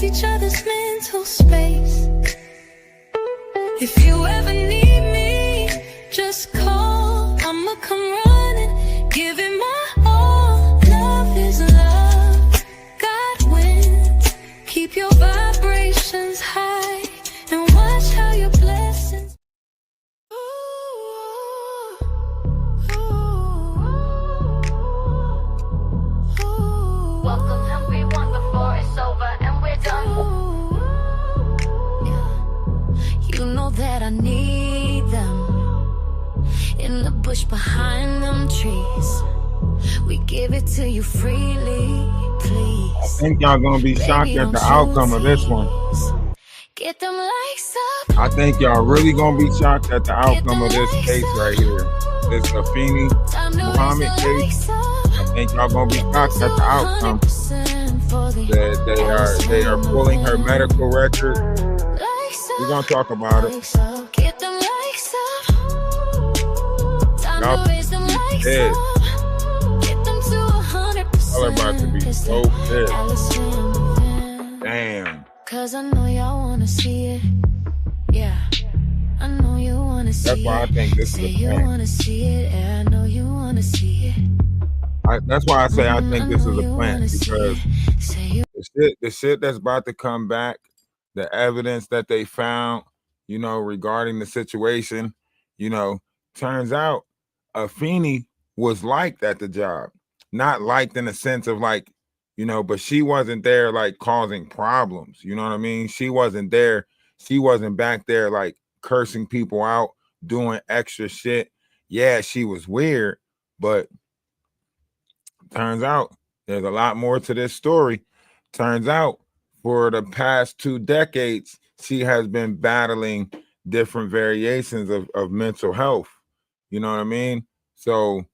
respect each other's mental space. If you ever need me, just call. I'ma come running, give it my all. Love is love, God wins. Keep your vibrations high and watch how your blessings. Welcome everyone before it's over and we're done. You know that I need them in the bush behind them trees. We give it to you freely, please. I think y'all gonna be shocked at the outcome of this one. Get them likes up. I think y'all really gonna be shocked at the outcome of this case right here. This Afeni Muhammad case. I think y'all gonna be shocked at the outcome. That they are pulling her medical record. We're gonna talk about it. Y'all be dead. Y'all are about to be so pissed. Damn. Cause I know y'all wanna see it. Yeah. I know you wanna see it. That's why I think this is a you wanna see it. Yeah, I know you wanna see it. that's why I say I think this is a plant, because the shit that's about to come back, the evidence that they found, you know, regarding the situation, you know, turns out Afeni was liked at the job. Not liked in the sense of like, you know, but she wasn't there like causing problems. You know what I mean? She wasn't there. She wasn't back there like cursing people out, doing extra shit. Yeah, she was weird, but turns out there's a lot more to this story. Turns out for the past 2 decades, she has been battling different variations of mental health. You know what I mean? So,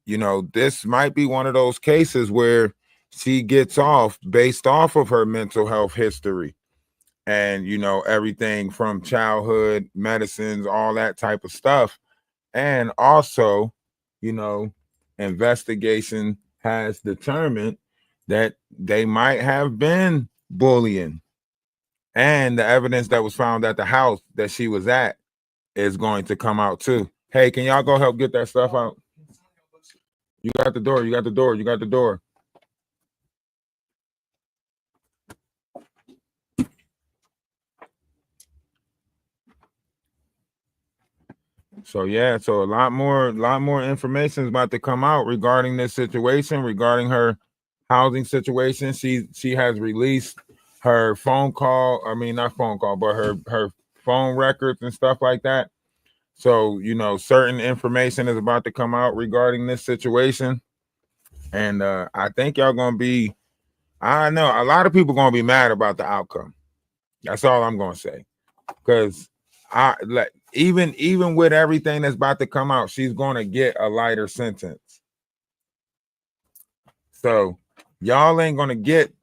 you know, this might be one of those cases where she gets off based off of her mental health history and, you know, everything from childhood, medicines, all that type of stuff. And also, you know, investigation has determined that they might have been bullying. And the evidence that was found at the house that she was at is going to come out too. Hey, can y'all go help get that stuff out? You got the door. You got the door. You got the door. So yeah, so a lot more information is about to come out regarding this situation, regarding her housing situation. She has released her phone call, I mean not phone call, but her phone records and stuff like that. So, you know, certain information is about to come out regarding this situation. And I think y'all gonna be, I know a lot of people gonna be mad about the outcome. That's all I'm gonna say. Because I like even with everything that's about to come out, she's gonna get a lighter sentence. So y'all ain't gonna get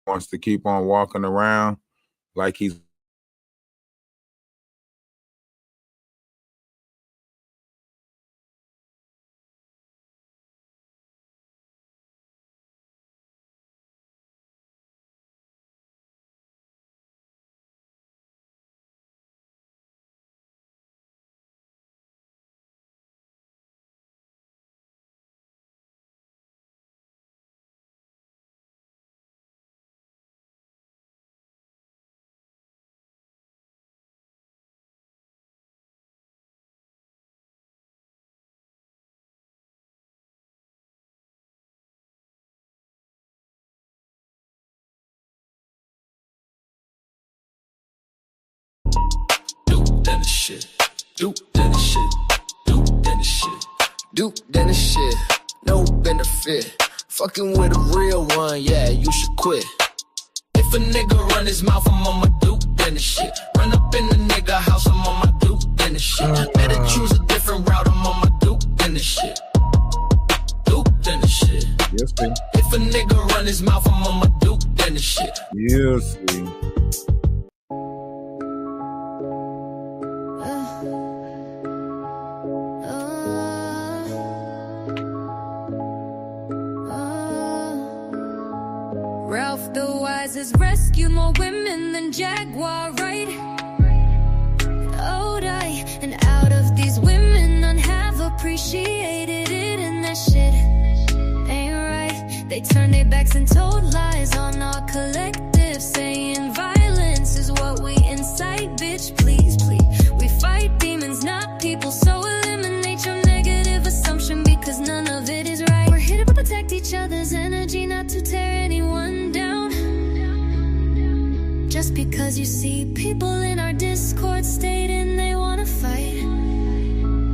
wants to keep on walking around like he's than the shit. Duke than the shit. Duke than the shit. Duke than the shit. No benefit. Fucking with a real one, yeah, you should quit. If a nigga run his mouth, I'm on my Duke than the shit. Run up in the nigga house, I'm on my Duke than the shit. Better choose a different route, I'm on my Duke than the shit. Duke than the shit. Yes, man. If a nigga run his mouth, I'm on my Duke than the shit. Yes, Ralph Dawise has rescued more women than Jaguar, right? Oh, die. And out of these women, none have appreciated it, and that shit ain't right. They turned their backs and told lies on our collective, saying violence is what we incite. Bitch, please, please. We fight demons, not people, so eliminate your negative assumption, because none of it is right. We're here to protect each other's energy, not to tear anyone down. Just because you see people in our Discord stating they wanna fight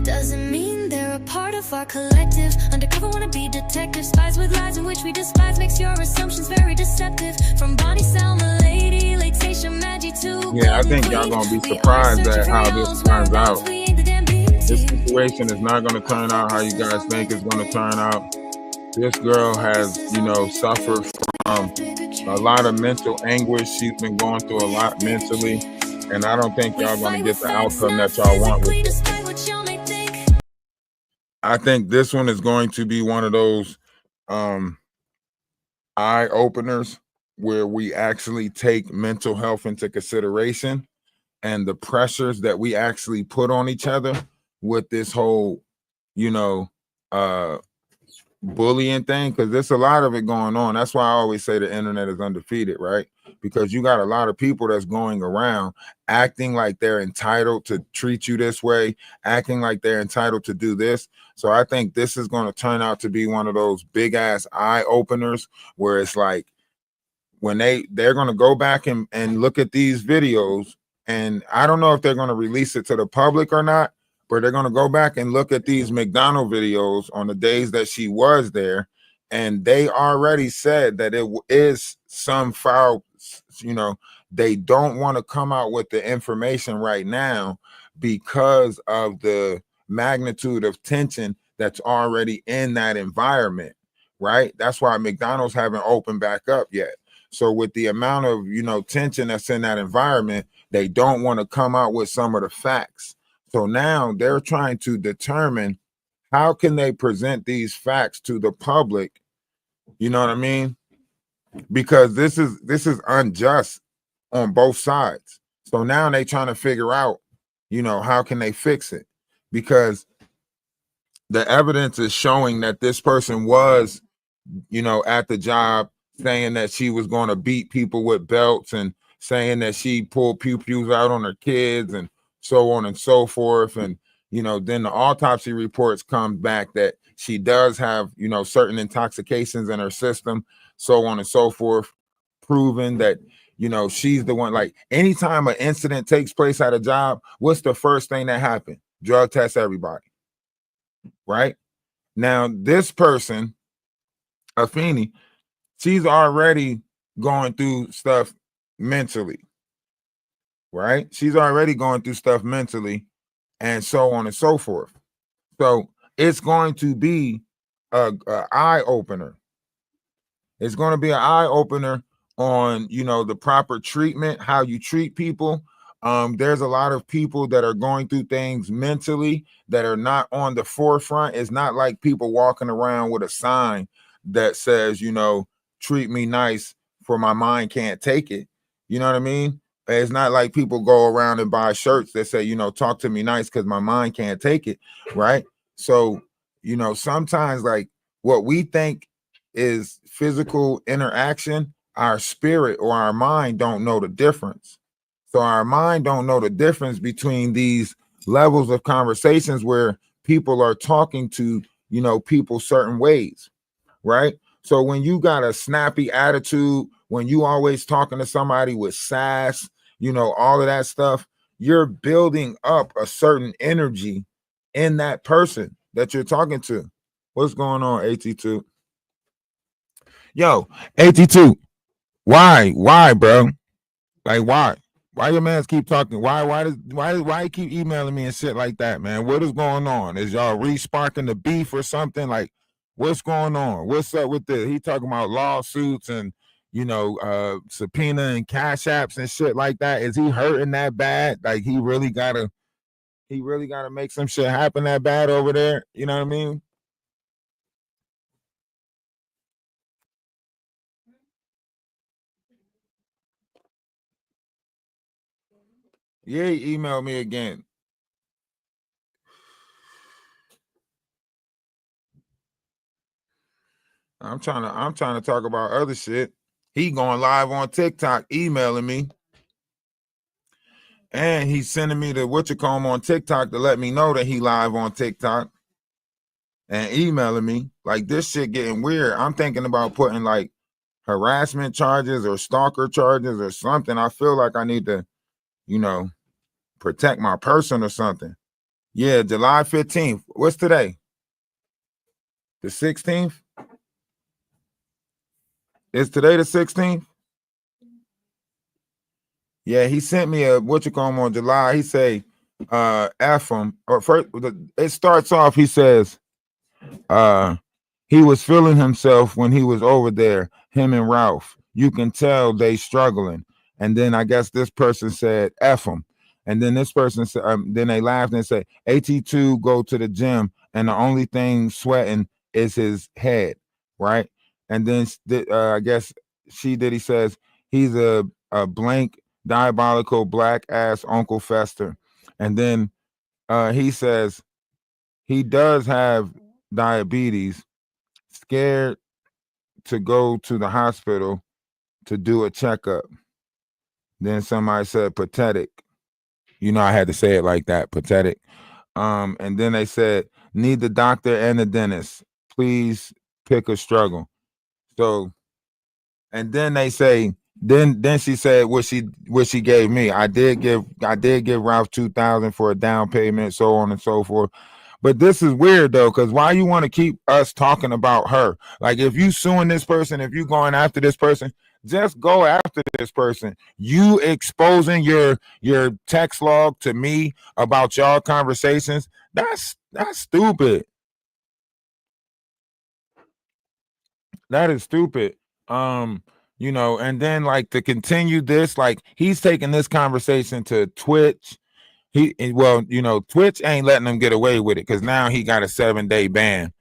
doesn't mean they're a part of our collective. Undercover wanna be detectives, spies with lies in which we despise, makes your assumptions very deceptive. From Bonnie, Selma, Lady, Latacia, Maggie to yeah, I think y'all gonna be surprised at how this turns out. This situation is not gonna turn out how you guys think it's gonna turn out. This girl has, you know, suffered from a lot of mental anguish. She's been going through a lot mentally, and I don't think y'all gonna get the outcome that y'all want with it. I think this one is going to be one of those eye openers where we actually take mental health into consideration and the pressures that we actually put on each other with this whole, you know, bullying thing, because there's a lot of it going on. That's why I always say the internet is undefeated, right? Because you got a lot of people that's going around acting like they're entitled to treat you this way, acting like they're entitled to do this. So I think this is going to turn out to be one of those big ass eye openers where it's like when they're going to go back and look at these videos, and I don't know if they're going to release it to the public or not, but they're going to go back and look at these McDonald videos on the days that she was there, and they already said that it is some foul, you know, they don't want to come out with the information right now because of the magnitude of tension that's already in that environment, right? That's why McDonald's haven't opened back up yet. So with the amount of, you know, tension that's in that environment, they don't want to come out with some of the facts. So now they're trying to determine how can they present these facts to the public, you know what I mean? Because this is unjust on both sides. So now they're trying to figure out, you know, how can they fix it? Because the evidence is showing that this person was, you know, at the job saying that she was going to beat people with belts and saying that she pulled pew-pews out on her kids and so on and so forth. And, you know, then the autopsy reports come back that she does have, you know, certain intoxications in her system, so on and so forth, proving that, you know, she's the one. Like anytime an incident takes place at a job, what's the first thing that happened? Drug test everybody, right? Now, this person, Afeni, she's already going through stuff mentally, right? She's already going through stuff mentally and so on and so forth. So it's going to be a eye opener. It's going to be an eye opener on, you know, the proper treatment, how you treat people. There's a lot of people that are going through things mentally that are not on the forefront. It's not like people walking around with a sign that says, you know, treat me nice for my mind can't take it. You know what I mean? It's not like people go around and buy shirts that say, you know, talk to me nice because my mind can't take it. Right. So, you know, sometimes like what we think is physical interaction, our spirit or our mind don't know the difference. So our mind don't know the difference between these levels of conversations where people are talking to, you know, people certain ways, right? So when you got a snappy attitude, when you always talking to somebody with sass, you know, all of that stuff, you're building up a certain energy in that person that you're talking to. What's going on, AT2? Yo, AT2, why, bro? Like, why? Why your mans keep talking? Why you keep emailing me and shit like that, man? What is going on? Is y'all re-sparking the beef or something? Like, what's going on? What's up with this? He talking about lawsuits and, you know, subpoena and cash apps and shit like that. Is he hurting that bad? Like, he really gotta make some shit happen that bad over there. You know what I mean? Yeah, he emailed me again. I'm trying to talk about other shit. He going live on TikTok, emailing me, and he's sending me the whatchacom on TikTok to let me know that he live on TikTok, and emailing me. Like, this shit getting weird. I'm thinking about putting like harassment charges or stalker charges or something. I feel like I need to, you know, protect my person or something. Yeah, July 15th. What's today? The 16th? Is today the 16th? Yeah, he sent me a on July. He say, F him. Or first, it starts off, he says, he was feeling himself when he was over there, him and Ralph. You can tell they struggling. And then I guess this person said, F him. And then this person said, then they laughed and said, AT2 go to the gym and the only thing sweating is his head, right? And then I guess he says, he's a blank, diabolical, black ass Uncle Fester. And then he says, he does have diabetes, scared to go to the hospital to do a checkup. Then somebody said pathetic. You know, I had to say it like that, pathetic. And then they said, need the doctor and the dentist. Please pick a struggle. So, and then they say, then she said what she gave me. I did give Ralph 2,000 for a down payment, so on and so forth. But this is weird though, because why you want to keep us talking about her? Like, if you suing this person, if you going after this person, just go after this person. You exposing your text log to me about y'all conversations, that's stupid. That is stupid. You know, and then like to continue this, like he's taking this conversation to Twitch. Well, you know, Twitch ain't letting him get away with it because now he got a 7-day ban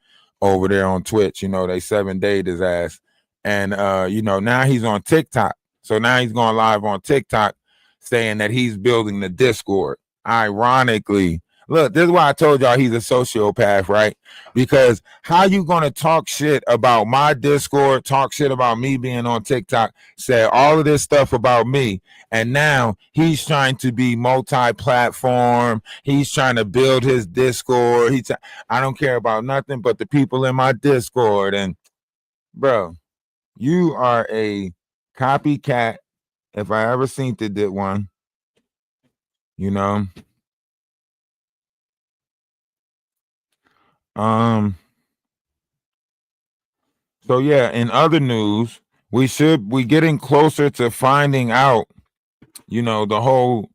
over there on Twitch. You know, they 7-dayed his ass. And you know, now he's on TikTok. So now he's going live on TikTok saying that he's building the Discord. Ironically, look, this is why I told y'all he's a sociopath, right? Because how you gonna talk shit about my Discord, talk shit about me being on TikTok, say all of this stuff about me, and now he's trying to be multi-platform. He's trying to build his Discord. I don't care about nothing but the people in my Discord. And bro, you are a copycat. If I ever seen to did one, you know. So yeah, in other news, we getting closer to finding out, you know, the whole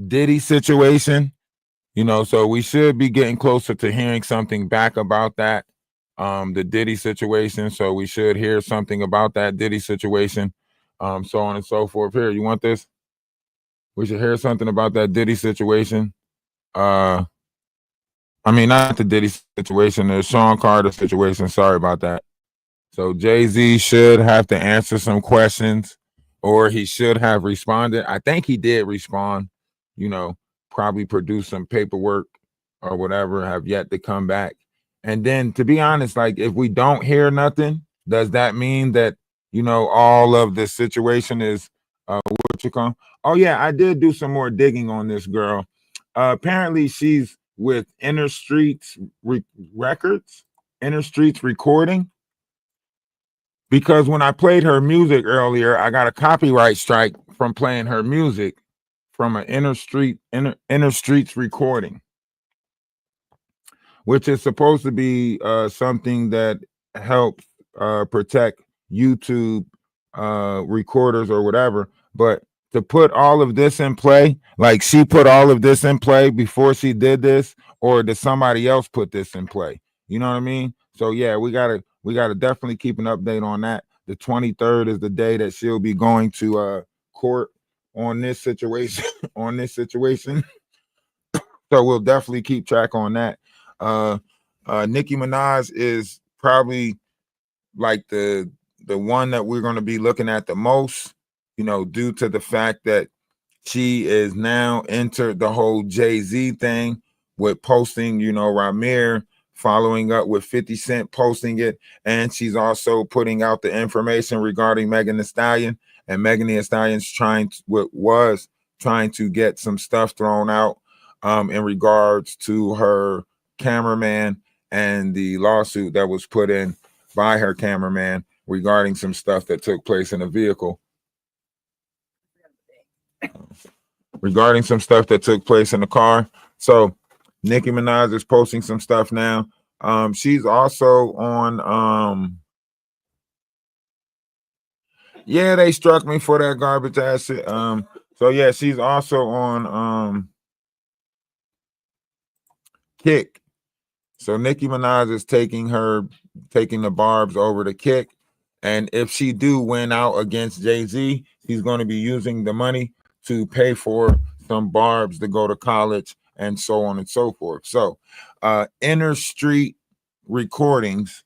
Diddy situation, you know, so we should be getting closer to hearing something back about that, the Diddy situation. So we should hear something about that Diddy situation. so on and so forth. Here, you want this? We should hear something about that Diddy situation. I mean, not the Diddy situation, the Sean Carter situation. Sorry about that. So Jay-Z should have to answer some questions, or he should have responded. I think he did respond, probably produce some paperwork or whatever, have yet to come back. And then, to be honest, like, if we don't hear nothing, does that mean that, all of the situation is what you call? Oh, yeah, I did do some more digging on this girl. Apparently, she's with Inner Streets Records, Inner Streets Recording. Because when I played her music earlier, I got a copyright strike from playing her music from an Inner Streets recording, which is supposed to be something that helps protect YouTube recorders or whatever. But to put all of this in play, like she put all of this in play before she did this, or did somebody else put this in play? You know what I mean? So yeah, we gotta definitely keep an update on that. The 23rd is the day that she'll be going to court on this situation. On this situation. So we'll definitely keep track on that. Nicki Minaj is probably like the one that we're going to be looking at the most, due to the fact that she is now entered the whole Jay-Z thing with posting, Ramir following up with 50 Cent posting it. And she's also putting out the information regarding Megan Thee Stallion. And Megan Thee Stallion's was trying to get some stuff thrown out in regards to her cameraman and the lawsuit that was put in by her cameraman regarding some stuff that took place in a vehicle. Regarding some stuff that took place in the car. So Nicki Minaj is posting some stuff now. She's also on yeah, they struck me for that garbage ass shit. So yeah, she's also on Kick. So Nicki Minaj is taking the barbs over to Kick. And if she do win out against Jay-Z, he's going to be using the money to pay for some barbs to go to college and so on and so forth. So Inner Street Recordings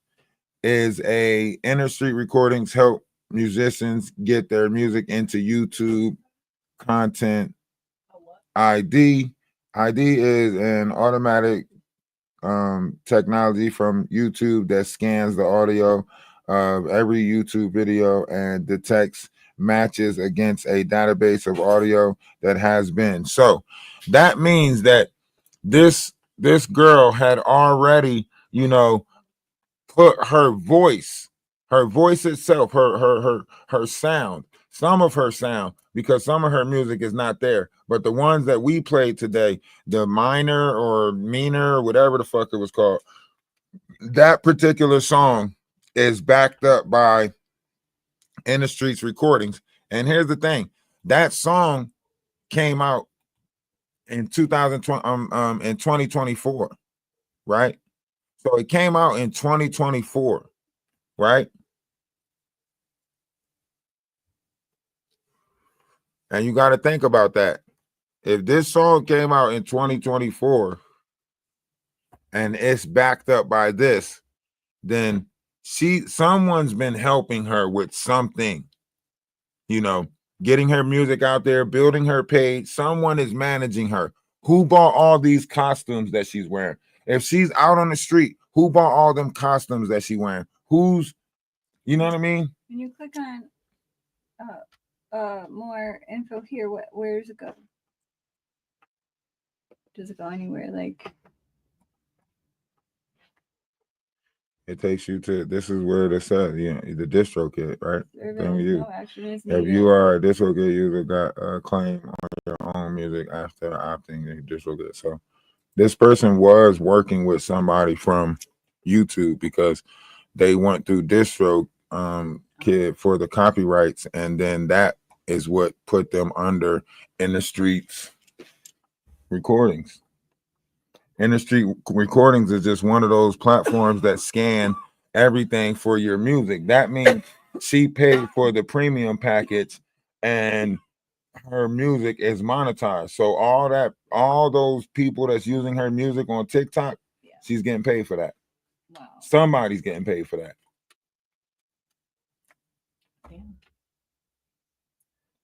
help musicians get their music into YouTube content ID. ID is an automatic technology from YouTube that scans the audio of every YouTube video and detects matches against a database of audio that has been. So that means that this girl had already, put her voice itself, her sound, some of her sound, because some of her music is not there. But the ones that we played today, the minor or meaner, whatever the fuck it was called, that particular song is backed up by In the Streets Recordings. And here's the thing, that song came out in 2024, right? So it came out in 2024, right? And you got to think about that. If this song came out in 2024 and it's backed up by this, then someone's been helping her with something, getting her music out there, building her page. Someone is managing her. Who bought all these costumes that she's wearing? If she's out on the street, who bought all them costumes that she's wearing? Who's, you know what I mean? When you click on more info here, where does it go? Does it go anywhere? Like, it takes you to, this is where it says, the distro kit, right? no action is If you are a distro kit user, got a claim on your own music after opting the distro kit. So this person was working with somebody from YouTube because they went through distro kit for the copyrights, and then that is what put them under In the Streets Recordings. In the Street Recordings is just one of those platforms that scan everything for your music. That means she paid for the premium package, and her music is monetized. So all those people that's using her music on TikTok, she's getting paid for that. Wow. Somebody's getting paid for that. Yeah.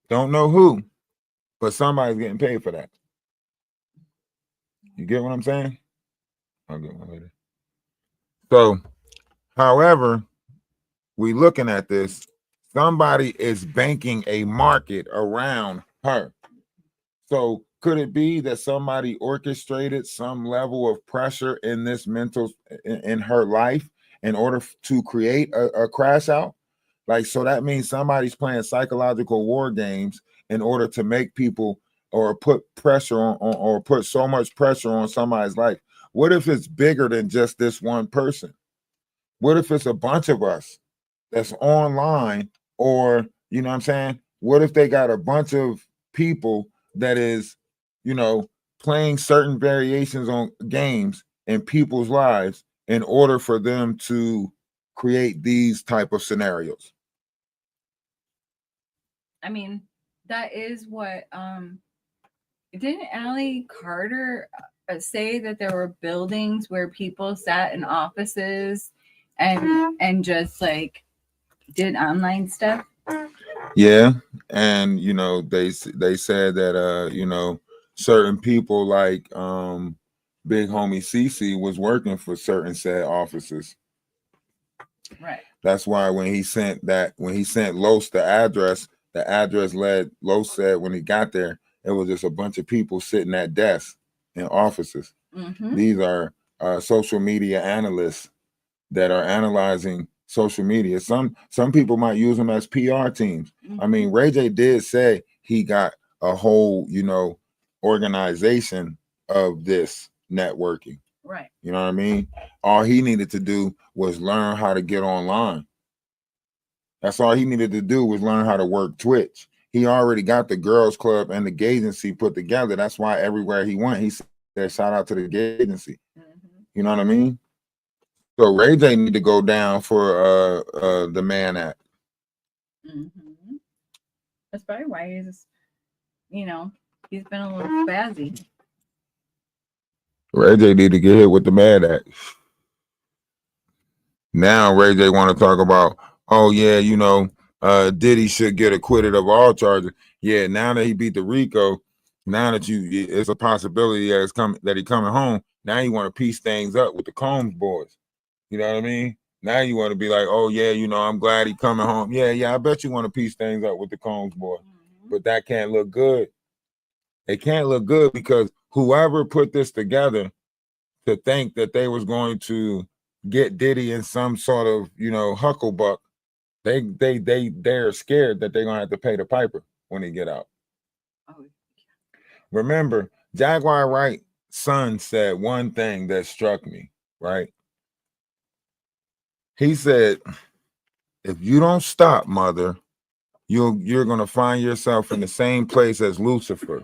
Don't know who, but somebody's getting paid for that. You get what I'm saying? I'll get one later. So, however, we looking at this, somebody is banking a market around her. So could it be that somebody orchestrated some level of pressure in this mental in her life in order to create a crash out? Like, so that means somebody's playing psychological war games in order to make people or put pressure on or put so much pressure on somebody's life. What if it's bigger than just this one person? What if it's a bunch of us that's online, or you know what I'm saying? What if they got a bunch of people that is, you know, playing certain variations on games in people's lives in order for them to create these type of scenarios? I mean, that is what didn't Allie Carter say that there were buildings where people sat in offices and just like did online stuff? Yeah, and you know they said that you know, certain people like Big Homie CC was working for certain said offices. Right. That's why when he sent Los the address led Los said when he got there, it was just a bunch of people sitting at desks in offices. Mm-hmm. These are social media analysts that are analyzing social media. Some people might use them as PR teams. Mm-hmm. I mean, Ray J did say he got a whole, you know, organization of this networking. Right. You know what I mean? All he needed to do was learn how to get online. That's all he needed to do was learn how to work Twitch. He already got the girls club and the gay agency put together. That's why everywhere he went, he said, shout out to the gay agency. Mm-hmm. You know what I mean? So Ray J need to go down for the Mann Act. Mm-hmm. That's probably why he's, you know, he's been a little spazzy. Ray J need to get hit with the Mann Act. Now Ray J want to talk about, oh yeah, you know, Diddy should get acquitted of all charges. Yeah, now that he beat the RICO, now that it's a possibility that he coming home. Now you want to piece things up with the Combs boys. You know what I mean? Now you want to be like, oh yeah, you know, I'm glad he coming home. Yeah, I bet you want to piece things up with the Combs boys, but that can't look good. It can't look good because whoever put this together to think that they was going to get Diddy in some sort of, you know, hucklebuck, they're scared that they're gonna have to pay the piper when they get out. Oh. Remember, Jaguar Wright's son said one thing that struck me, right? He said, if you don't stop, mother, you're gonna find yourself in the same place as Lucifer.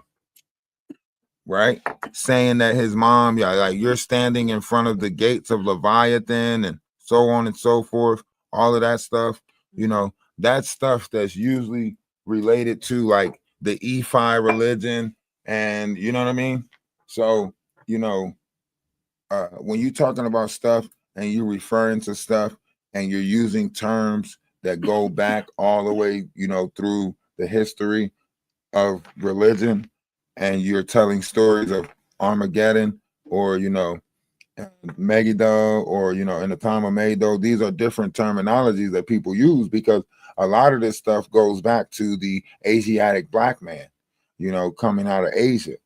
Right? Saying that his mom, yeah, like you're standing in front of the gates of Leviathan and so on and so forth, all of that stuff, you know, that stuff that's usually related to like the Ephi religion, and you know what I mean? So, you know, when you're talking about stuff and you're referring to stuff and you're using terms that go back all the way, you know, through the history of religion, and you're telling stories of Armageddon or, you know, Megiddo, or, you know, in the time of Megiddo, these are different terminologies that people use because a lot of this stuff goes back to the Asiatic black man, you know, coming out of Asia,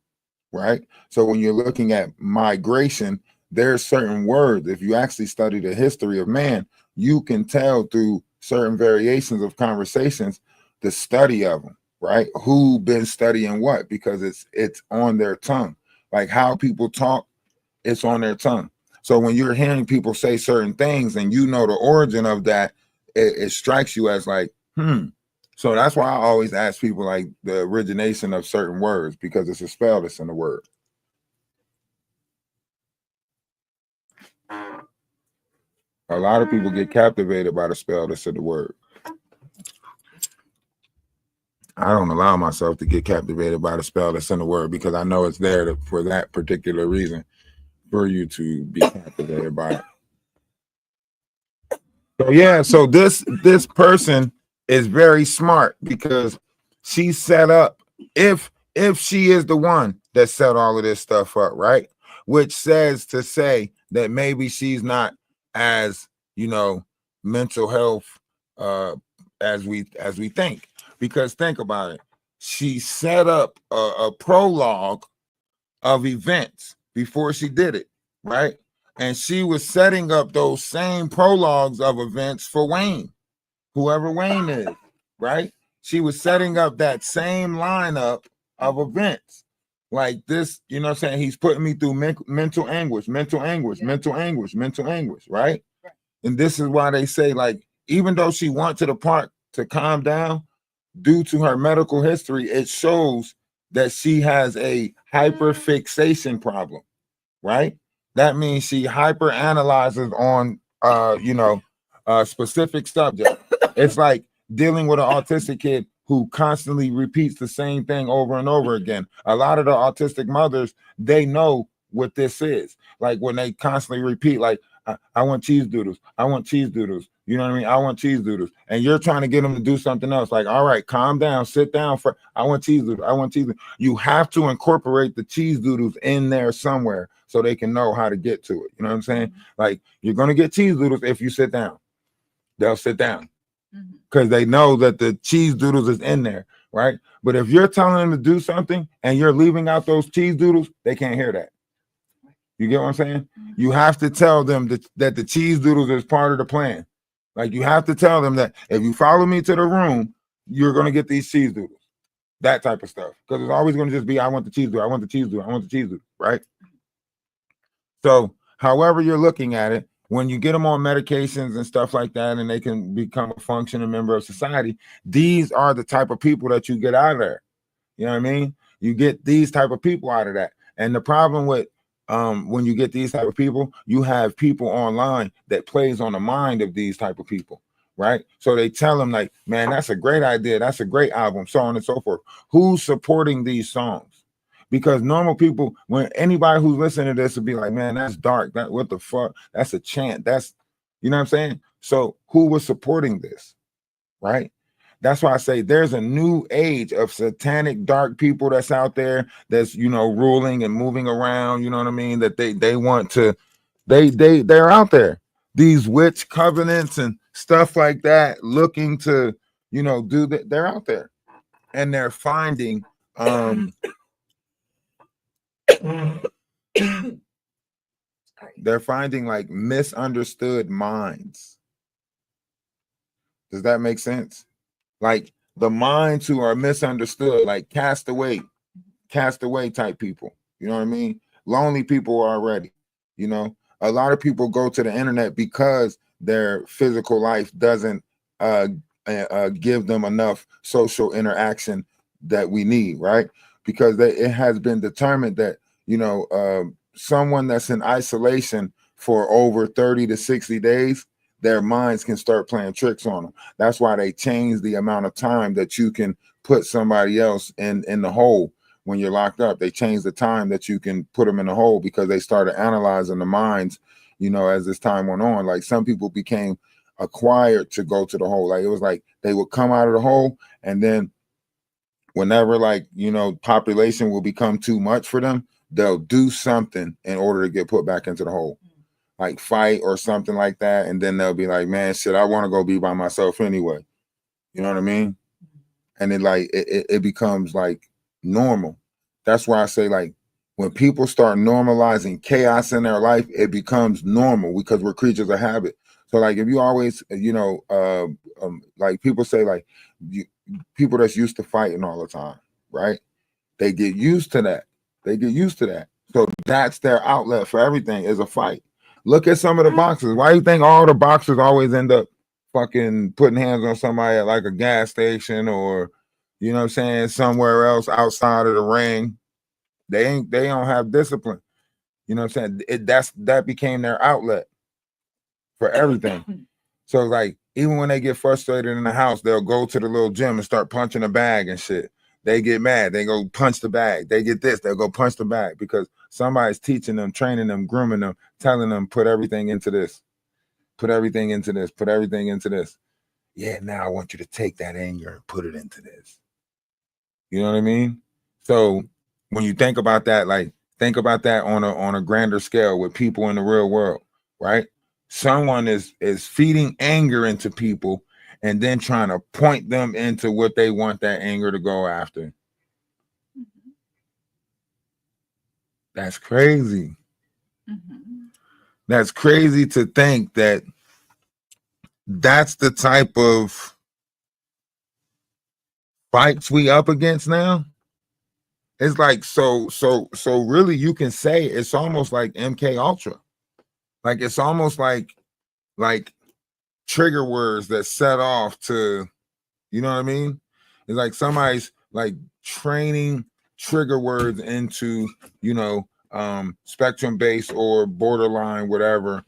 right? So when you're looking at migration, there's certain words. If you actually study the history of man, you can tell through certain variations of conversations the study of them, right? Who been studying what, because it's on their tongue. Like how people talk, it's on their tongue. So when you're hearing people say certain things and you know the origin of that, it strikes you as like, So that's why I always ask people like the origination of certain words, because it's a spell that's in the word. A lot of people get captivated by the spell that's in the word. I don't allow myself to get captivated by the spell that's in the word because I know it's there for that particular reason, for you to be captivated by it. So yeah, so this person is very smart because she set up, if she is the one that set all of this stuff up, right? Which says to say that maybe she's not as, mental health as we think. Because think about it. She set up a prologue of events before she did it, right? And she was setting up those same prologues of events for Wayne, whoever Wayne is, right? She was setting up that same lineup of events. Like this, you know what I'm saying? He's putting me through mental anguish, right? And this is why they say, like, even though she went to the park to calm down, due to her medical history, it shows that she has a hyperfixation problem, right? That means she hyper analyzes on a specific subject. It's like dealing with an autistic kid who constantly repeats the same thing over and over again. A lot of the autistic mothers, they know what this is. Like when they constantly repeat, like, I want cheese doodles. I want cheese doodles. You know what I mean? I want cheese doodles. And you're trying to get them to do something else. Like, all right, calm down, sit down. I want cheese doodles. I want cheese doodles. You have to incorporate the cheese doodles in there somewhere so they can know how to get to it. You know what I'm saying? Like, you're going to get cheese doodles if you sit down. They'll sit down because they know that the cheese doodles is in there, right? But if you're telling them to do something and you're leaving out those cheese doodles, they can't hear that. You get what I'm saying? You have to tell them that the cheese doodles is part of the plan. Like, you have to tell them that if you follow me to the room, you're going to get these cheese doodles. That type of stuff. Because it's always going to just be, I want the cheese doodle, I want the cheese doodle, I want the cheese doodle, right? So however you're looking at it, when you get them on medications and stuff like that, and they can become a functioning member of society, these are the type of people that you get out of there. You know what I mean? You get these type of people out of that. And the problem with when you get these type of people, you have people online that plays on the mind of these type of people, right? So they tell them like, man, that's a great idea. That's a great album, so on and so forth. Who's supporting these songs? Because normal people, when anybody who's listening to this would be like, man, that's dark. That what the fuck? That's a chant. That's, you know what I'm saying? So who was supporting this, right? That's why I say there's a new age of satanic dark people that's out there that's, ruling and moving around, you know what I mean? That they want to, they're out there. These witch covenants and stuff like that, looking to, do that. They're out there. And they're finding they're finding like misunderstood minds. Does that make sense? Like the minds who are misunderstood, like castaway type people. You know what I mean? Lonely people already. A lot of people go to the internet because their physical life doesn't give them enough social interaction that we need, right? Because it has been determined that someone that's in isolation for over 30 to 60 days, their minds can start playing tricks on them. That's why they change the amount of time that you can put somebody else in the hole when you're locked up. They change the time that you can put them in the hole because they started analyzing the minds, as this time went on. Like some people became acquired to go to the hole. Like it was like they would come out of the hole, and then whenever population will become too much for them, they'll do something in order to get put back into the hole. Like fight or something like that, and then they'll be like, man, shit, I want to go be by myself anyway. You know what I mean? And it becomes like normal. That's why I say, like, when people start normalizing chaos in their life, it becomes normal because we're creatures of habit. So like if you always, like people say, like people that's used to fighting all the time, right? They get used to that. So that's their outlet for everything, is a fight. Look at some of the boxers. Why do you think all the boxers always end up fucking putting hands on somebody at like a gas station or, you know what I'm saying, somewhere else outside of the ring? They don't have discipline. You know what I'm saying? That became their outlet for everything. So like Even when they get frustrated in the house, they'll go to the little gym and start punching a bag and shit. They get mad, they go punch the bag. They get this, they'll go punch the bag because somebody's teaching them, training them, grooming them, telling them, put everything into this, put everything into this, put everything into this. Yeah, now I want you to take that anger and put it into this. You know what I mean? So when you think about that, like think about that on a grander scale with people in the real world, right? Someone is feeding anger into people and then trying to point them into what they want that anger to go after. That's crazy. That's crazy to think that that's the type of fights we up against now. It's like so really you can say it's almost like MK Ultra. Like it's almost like trigger words that set off to, you know what I mean? It's like somebody's like training trigger words into, you know, spectrum based or borderline, whatever.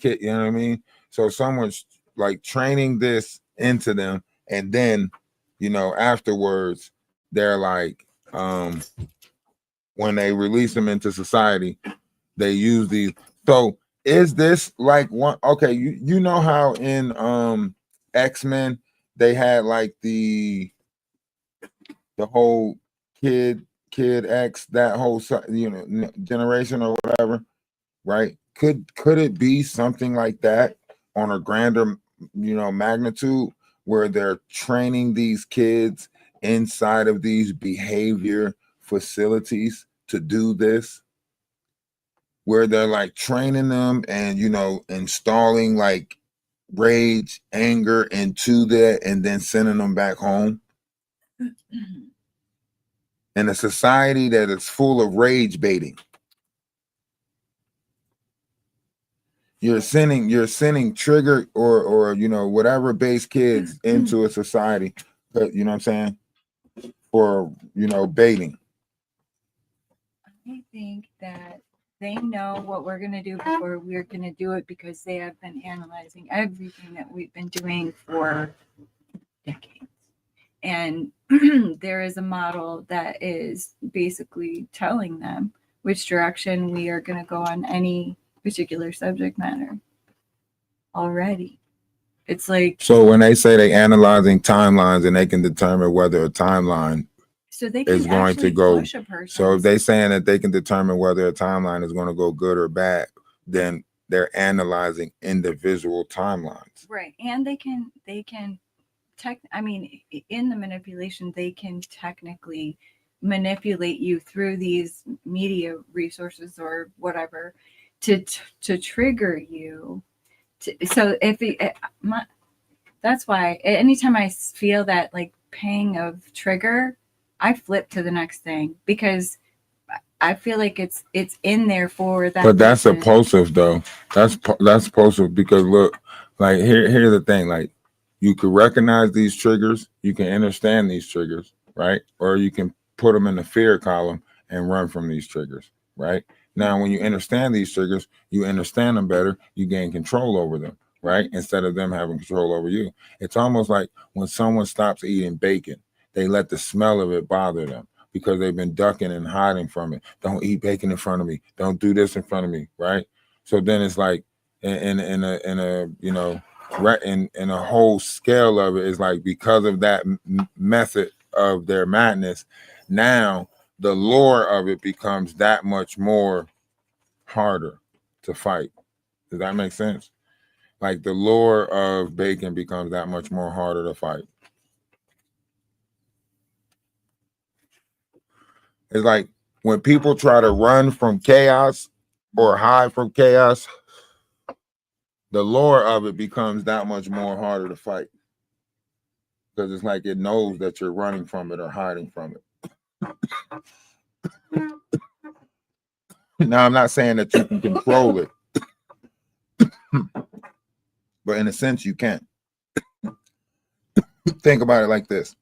You know what I mean? So someone's like training this into them, and then, you know, afterwards, they're like, when they release them into society, they use these. So is this like one? Okay, you know how in X-Men they had like the whole kid X, that whole, you know, generation or whatever, right? Could it be something like that on a grander, you know, magnitude, where they're training these kids inside of these behavior facilities to do this, where they're like training them and, you know, installing like rage, anger into that, and then sending them back home in a society that is full of rage baiting. You're sending trigger or you know, whatever base kids into a society, you know what I'm saying, for, you know, baiting. I think that they know what we're going to do before we're going to do it, because they have been analyzing everything that we've been doing for decades. And there is a model that is basically telling them which direction we are going to go on any particular subject matter already. It's like, so when they say they analyzing timelines and they can determine whether a timeline so they can is going to go, push a person. so if they saying that they can determine whether a timeline is going to go good or bad, then they're analyzing individual timelines, right? And they can I mean, in the manipulation, they can technically manipulate you through these media resources or whatever to trigger you. So if that's why anytime I feel that like pang of trigger, I flip to the next thing, because I feel like it's in there for that. But that's reason. impulsive though. That's impulsive because look, like here's the thing, like you can recognize these triggers, you can understand these triggers, right? Or you can put them in the fear column and run from these triggers, right? Now, when you understand these triggers, you understand them better, you gain control over them, right? Instead of them having control over you. It's almost like when someone stops eating bacon, they let the smell of it bother them because they've been ducking and hiding from it. Don't eat bacon in front of me. Don't do this in front of me, right? So then it's like in a you know, in a whole scale of it is like, because of that method of their madness, now the lore of it becomes that much more harder to fight. Does that make sense? Like the lore of bacon becomes that much more harder to fight. It's like when people try to run from chaos or hide from chaos, the lore of it becomes that much more harder to fight, because it's like it knows that you're running from it or hiding from it. Now, I'm not saying that you can control it, but in a sense, you can. Think about it like this.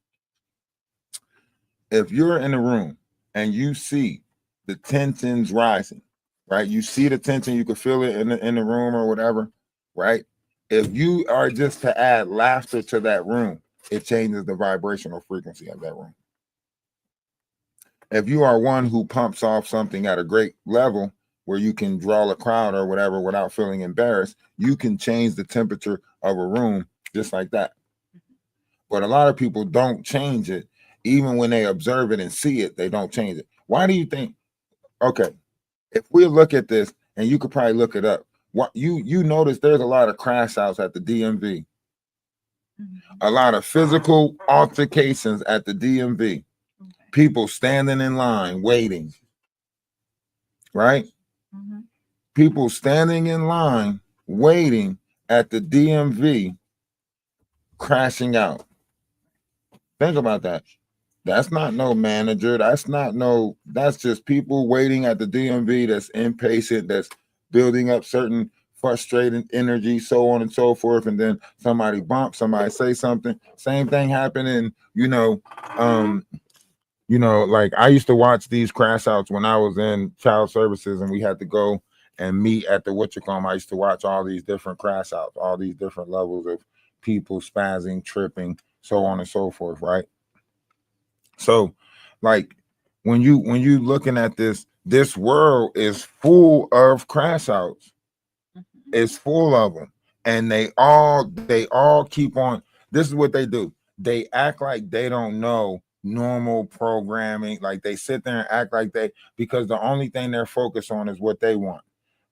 If you're in a room and you see the tensions rising, right? You see the tension, you can feel it in the room or whatever, right? If you are just to add laughter to that room, it changes the vibrational frequency of that room. If you are one who pumps off something at a great level where you can draw a crowd or whatever without feeling embarrassed, you can change the temperature of a room just like that. But a lot of people don't change it. Even when they observe it and see it, they don't change it. Why do you think? Okay, if we look at this, and you could probably look it up, what you notice there's a lot of crash outs at the DMV, a lot of physical altercations at the DMV, people standing in line waiting, right? People standing in line waiting at the DMV, crashing out. Think about that. That's not no manager. That's just people waiting at the DMV that's impatient, that's building up certain frustrating energy, so on and so forth. And then somebody bumps, somebody say something. Same thing happening, like I used to watch these crash outs when I was in child services and we had to go and meet at the I used to watch all these different crash outs, all these different levels of people spazzing, tripping, so on and so forth, right? So, like when you looking at this world is full of crash outs. It's full of them, and they all keep on. This is what they do. They act like they don't know normal programming. Like they sit there and act like because the only thing they're focused on is what they want,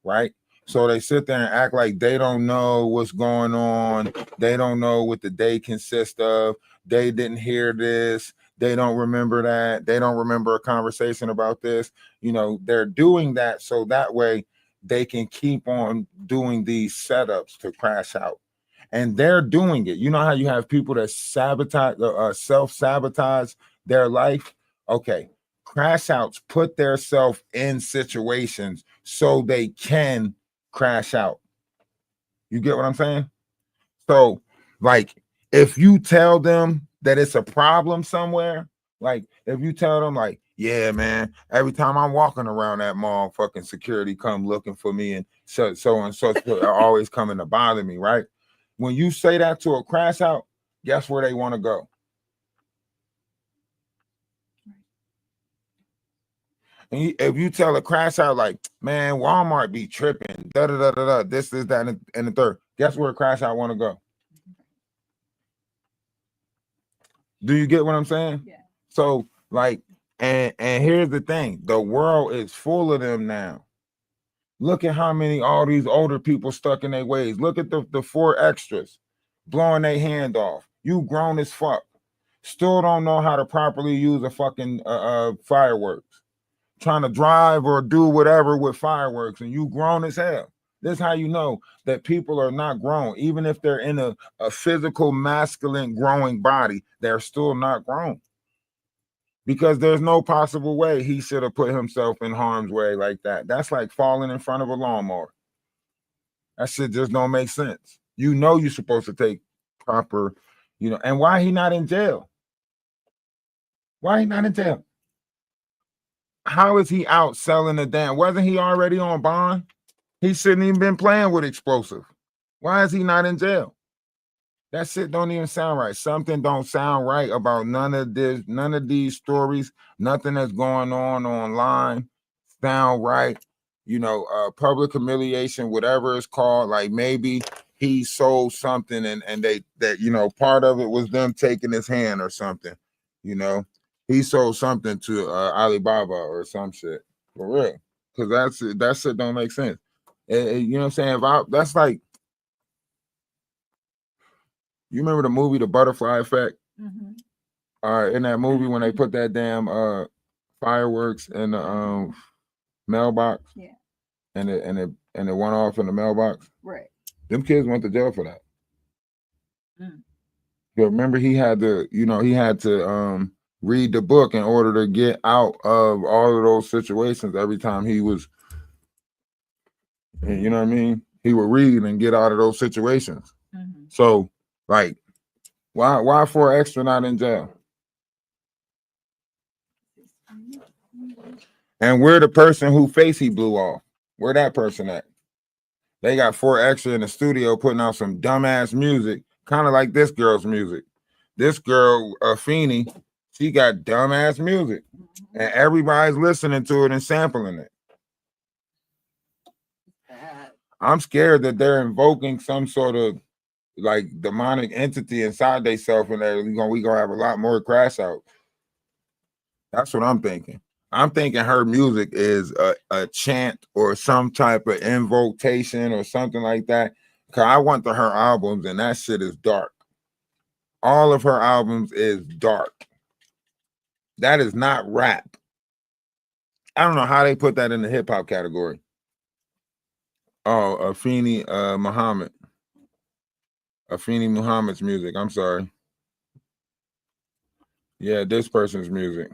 right? So they sit there and act like they don't know what's going on. They don't know what the day consists of. They didn't hear this. They don't remember that. They don't remember a conversation about this. They're doing that so that way they can keep on doing these setups to crash out. And they're doing it. You know how you have people that self-sabotage their life? Okay. Crash outs put their self in situations so they can crash out. You get what I'm saying? So, like, if you tell them that it's a problem somewhere, like if you tell them, like, yeah, man, every time I'm walking around that mall, fucking security come looking for me and so and so are always coming to bother me, right? When you say that to a crash out, guess where they want to go? And if you tell a crash out, like, man, Walmart be tripping, da da da da da, this, that, and the third, guess where a crash out want to go? Do you get what I'm saying? Yeah. So, like, and here's the thing: the world is full of them now. Look at how many all these older people stuck in their ways. Look at the 4 extras blowing their hand off. You grown as fuck, still don't know how to properly use a fucking fireworks. Trying to drive or do whatever with fireworks, and you grown as hell. This is how you know that people are not grown. Even if they're in a physical, masculine, growing body, they're still not grown. Because there's no possible way he should have put himself in harm's way like that. That's like falling in front of a lawnmower. That shit just don't make sense. You're supposed to take proper, and why he not in jail? Why he not in jail? How is he out selling the damn? Wasn't he already on bond? He shouldn't even been playing with explosive. Why is he not in jail? That shit don't even sound right. Something don't sound right about none of these stories, nothing that's going on online sound right. Public humiliation, whatever it's called, like maybe he sold something and part of it was them taking his hand or something. He sold something to Alibaba or some shit. For real. Because that shit don't make sense. You know what I'm saying? That's like, you remember the movie The Butterfly Effect? Mm-hmm. In that movie when they put that damn fireworks in the mailbox, yeah, and it went off in the mailbox. Right. Them kids went to jail for that. You remember he had to read the book in order to get out of all of those situations. Every time he was, you know what I mean, he would read and get out of those situations. Mm-hmm. So, like, why 4 extra not in jail? And where the person who face he blew off, where that person at? They got 4 Extra in the studio putting out some dumbass music, kind of like this girl's music. This girl, Afeni, she got dumbass music, and everybody's listening to it and sampling it. I'm scared that they're invoking some sort of like demonic entity inside themselves, and that we gonna have a lot more crash out. That's what I'm thinking. I'm thinking her music is a chant or some type of invocation or something like that. Cause I went to her albums and that shit is dark. All of her albums is dark. That is not rap. I don't know how they put that in the hip hop category. Oh, Afeni Muhammad. Afeni Muhammad's music. I'm sorry. Yeah, this person's music.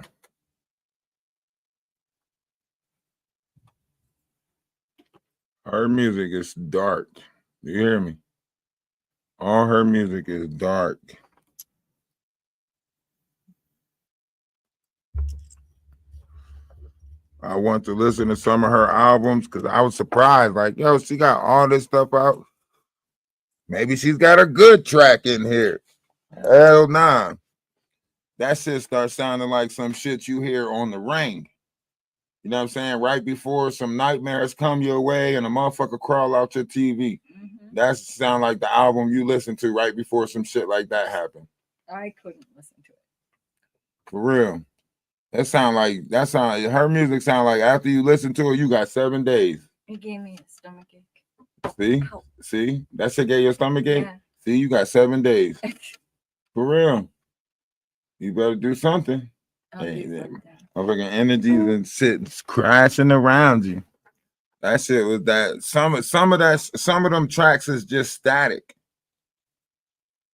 Her music is dark. You hear me? All her music is dark. I want to listen to some of her albums because I was surprised. Like, yo, she got all this stuff out. Maybe she's got a good track in here. Hell nah. That shit starts sounding like some shit you hear on the Ring. You know what I'm saying? Right before some nightmares come your way and a motherfucker crawl out your TV. Mm-hmm. That sound like the album you listen to right before some shit like that happened. I couldn't listen to it. For real. Her music sound like after you listen to it, you got 7 days. It gave me a stomach ache. See? That shit gave you a stomach ache? Yeah. See, you got 7 days. For real. You better do something. Motherfucking energies and shit crashing around you. That shit was that some of them tracks is just static.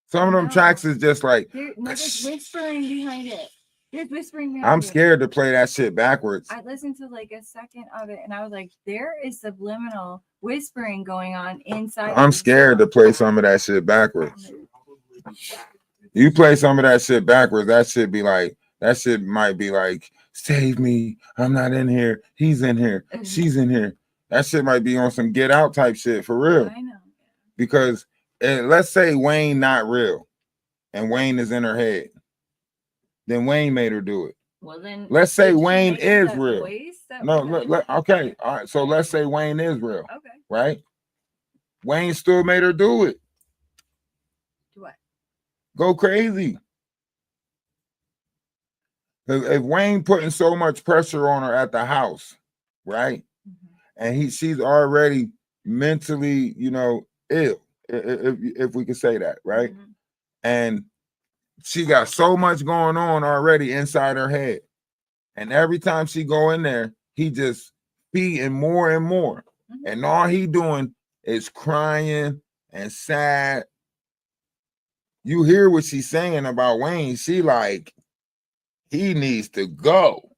Some of them tracks is just like there's whispering behind it. There's whispering behind I'm scared to play that shit backwards. I listened to like a second of it and I was like, there is subliminal whispering going on inside. I'm scared to play some of that shit backwards. You play some of that shit backwards, that shit might be like, save me, I'm not in here, he's in here, she's in here. That shit might be on some Get Out type shit for real. I know. Because let's say Wayne not real and Wayne is in her head. Then Wayne made her do it. Well, then let's say Wayne is real. No, okay. All right. So let's say Wayne is real. Okay. Right? Wayne still made her do it. Do what? Go crazy. If Wayne putting so much pressure on her at the house, right? Mm-hmm. And she's already mentally, ill, if we could say that, right? Mm-hmm. And she got so much going on already inside her head. And every time she go in there, he just feeding more and more. Mm-hmm. And all he doing is crying and sad. You hear what she's saying about Wayne. She like, he needs to go,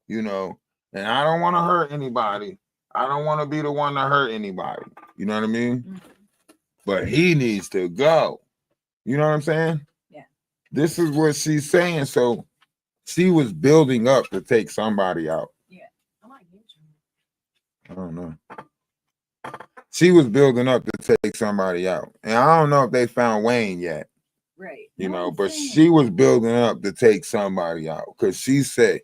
and I don't want to hurt anybody. I don't want to be the one to hurt anybody. You know what I mean? Mm-hmm. But he needs to go. You know what I'm saying? Yeah. This is what she's saying. So she was building up to take somebody out. Yeah. I don't know. She was building up to take somebody out. And I don't know if they found Wayne yet. Right. But she was building up to take somebody out because she said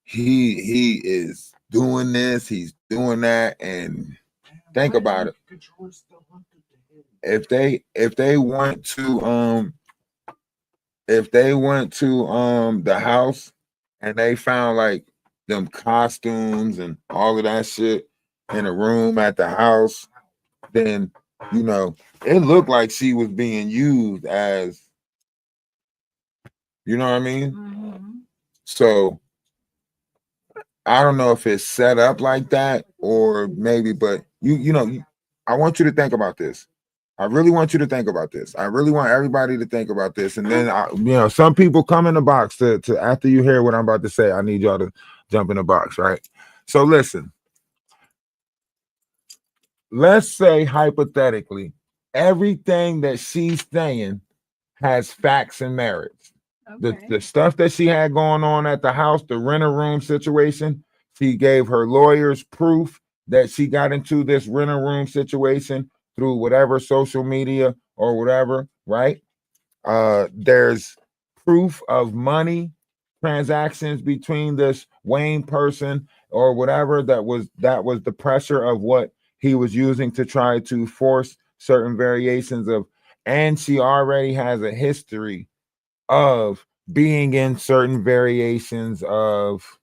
he is doing this, he's doing that, and think about it. If they went to the house and they found like them costumes and all of that shit in a room at the house, then it looked like she was being used as, you know what I mean? Mm-hmm. So I don't know if it's set up like that or maybe, but I want you to think about this. I really want you to think about this. I really want everybody to think about this. And then, some people come in the box to after you hear what I'm about to say, I need y'all to jump in the box, right? So listen, let's say hypothetically, everything that she's saying has facts and merits. Okay. The stuff that she had going on at the house, the renter room situation, she gave her lawyers proof that she got into this rental room situation through whatever social media or whatever, right? There's proof of money transactions between this Wayne person or whatever that was the pressure of what he was using to try to force certain variations of, and she already has a history of being in certain variations of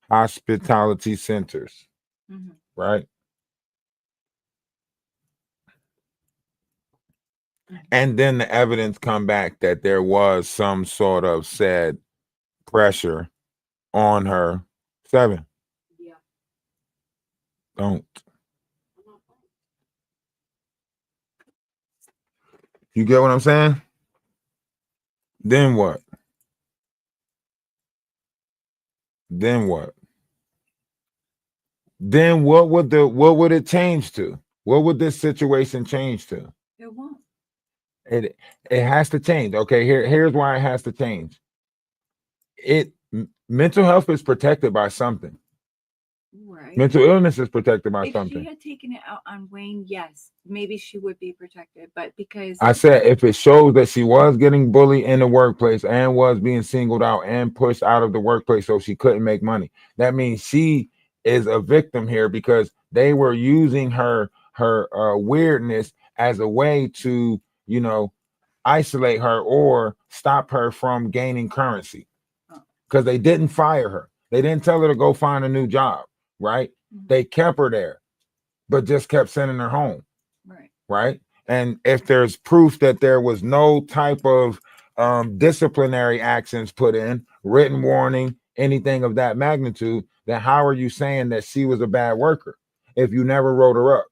hospitality centers, right? And then the evidence come back that there was some sort of said pressure on her. 7. Yeah. Don't. You get what I'm saying? Then what? Then what? Then what would it change to? What would this situation change to? It won't. It has to change. Okay, here's why it has to change. Mental health is protected by something. Right. Mental illness is protected by If something. she had taken it out on Wayne, yes, maybe she would be protected. But because I said if it shows that she was getting bullied in the workplace and was being singled out and pushed out of the workplace so she couldn't make money, that means she is a victim here because they were using her weirdness as a way to, isolate her or stop her from gaining currency. Because they didn't fire her. They didn't tell her to go find a new job, right? They kept her there, but just kept sending her home. Right. And if there's proof that there was no type of disciplinary actions put in, written warning, anything of that magnitude, then how are you saying that she was a bad worker if you never wrote her up?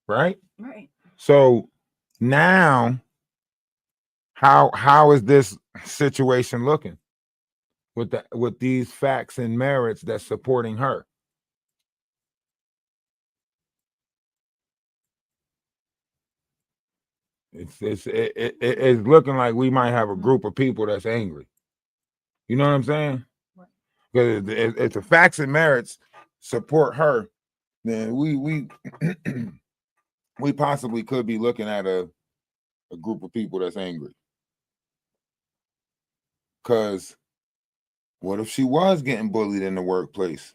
Right. So now how is this situation looking with these facts and merits that's supporting her? It's looking like we might have a group of people that's angry. You know what I'm saying? Because if the facts and merits support her, then we we possibly could be looking at a group of people that's angry. Because what if she was getting bullied in the workplace?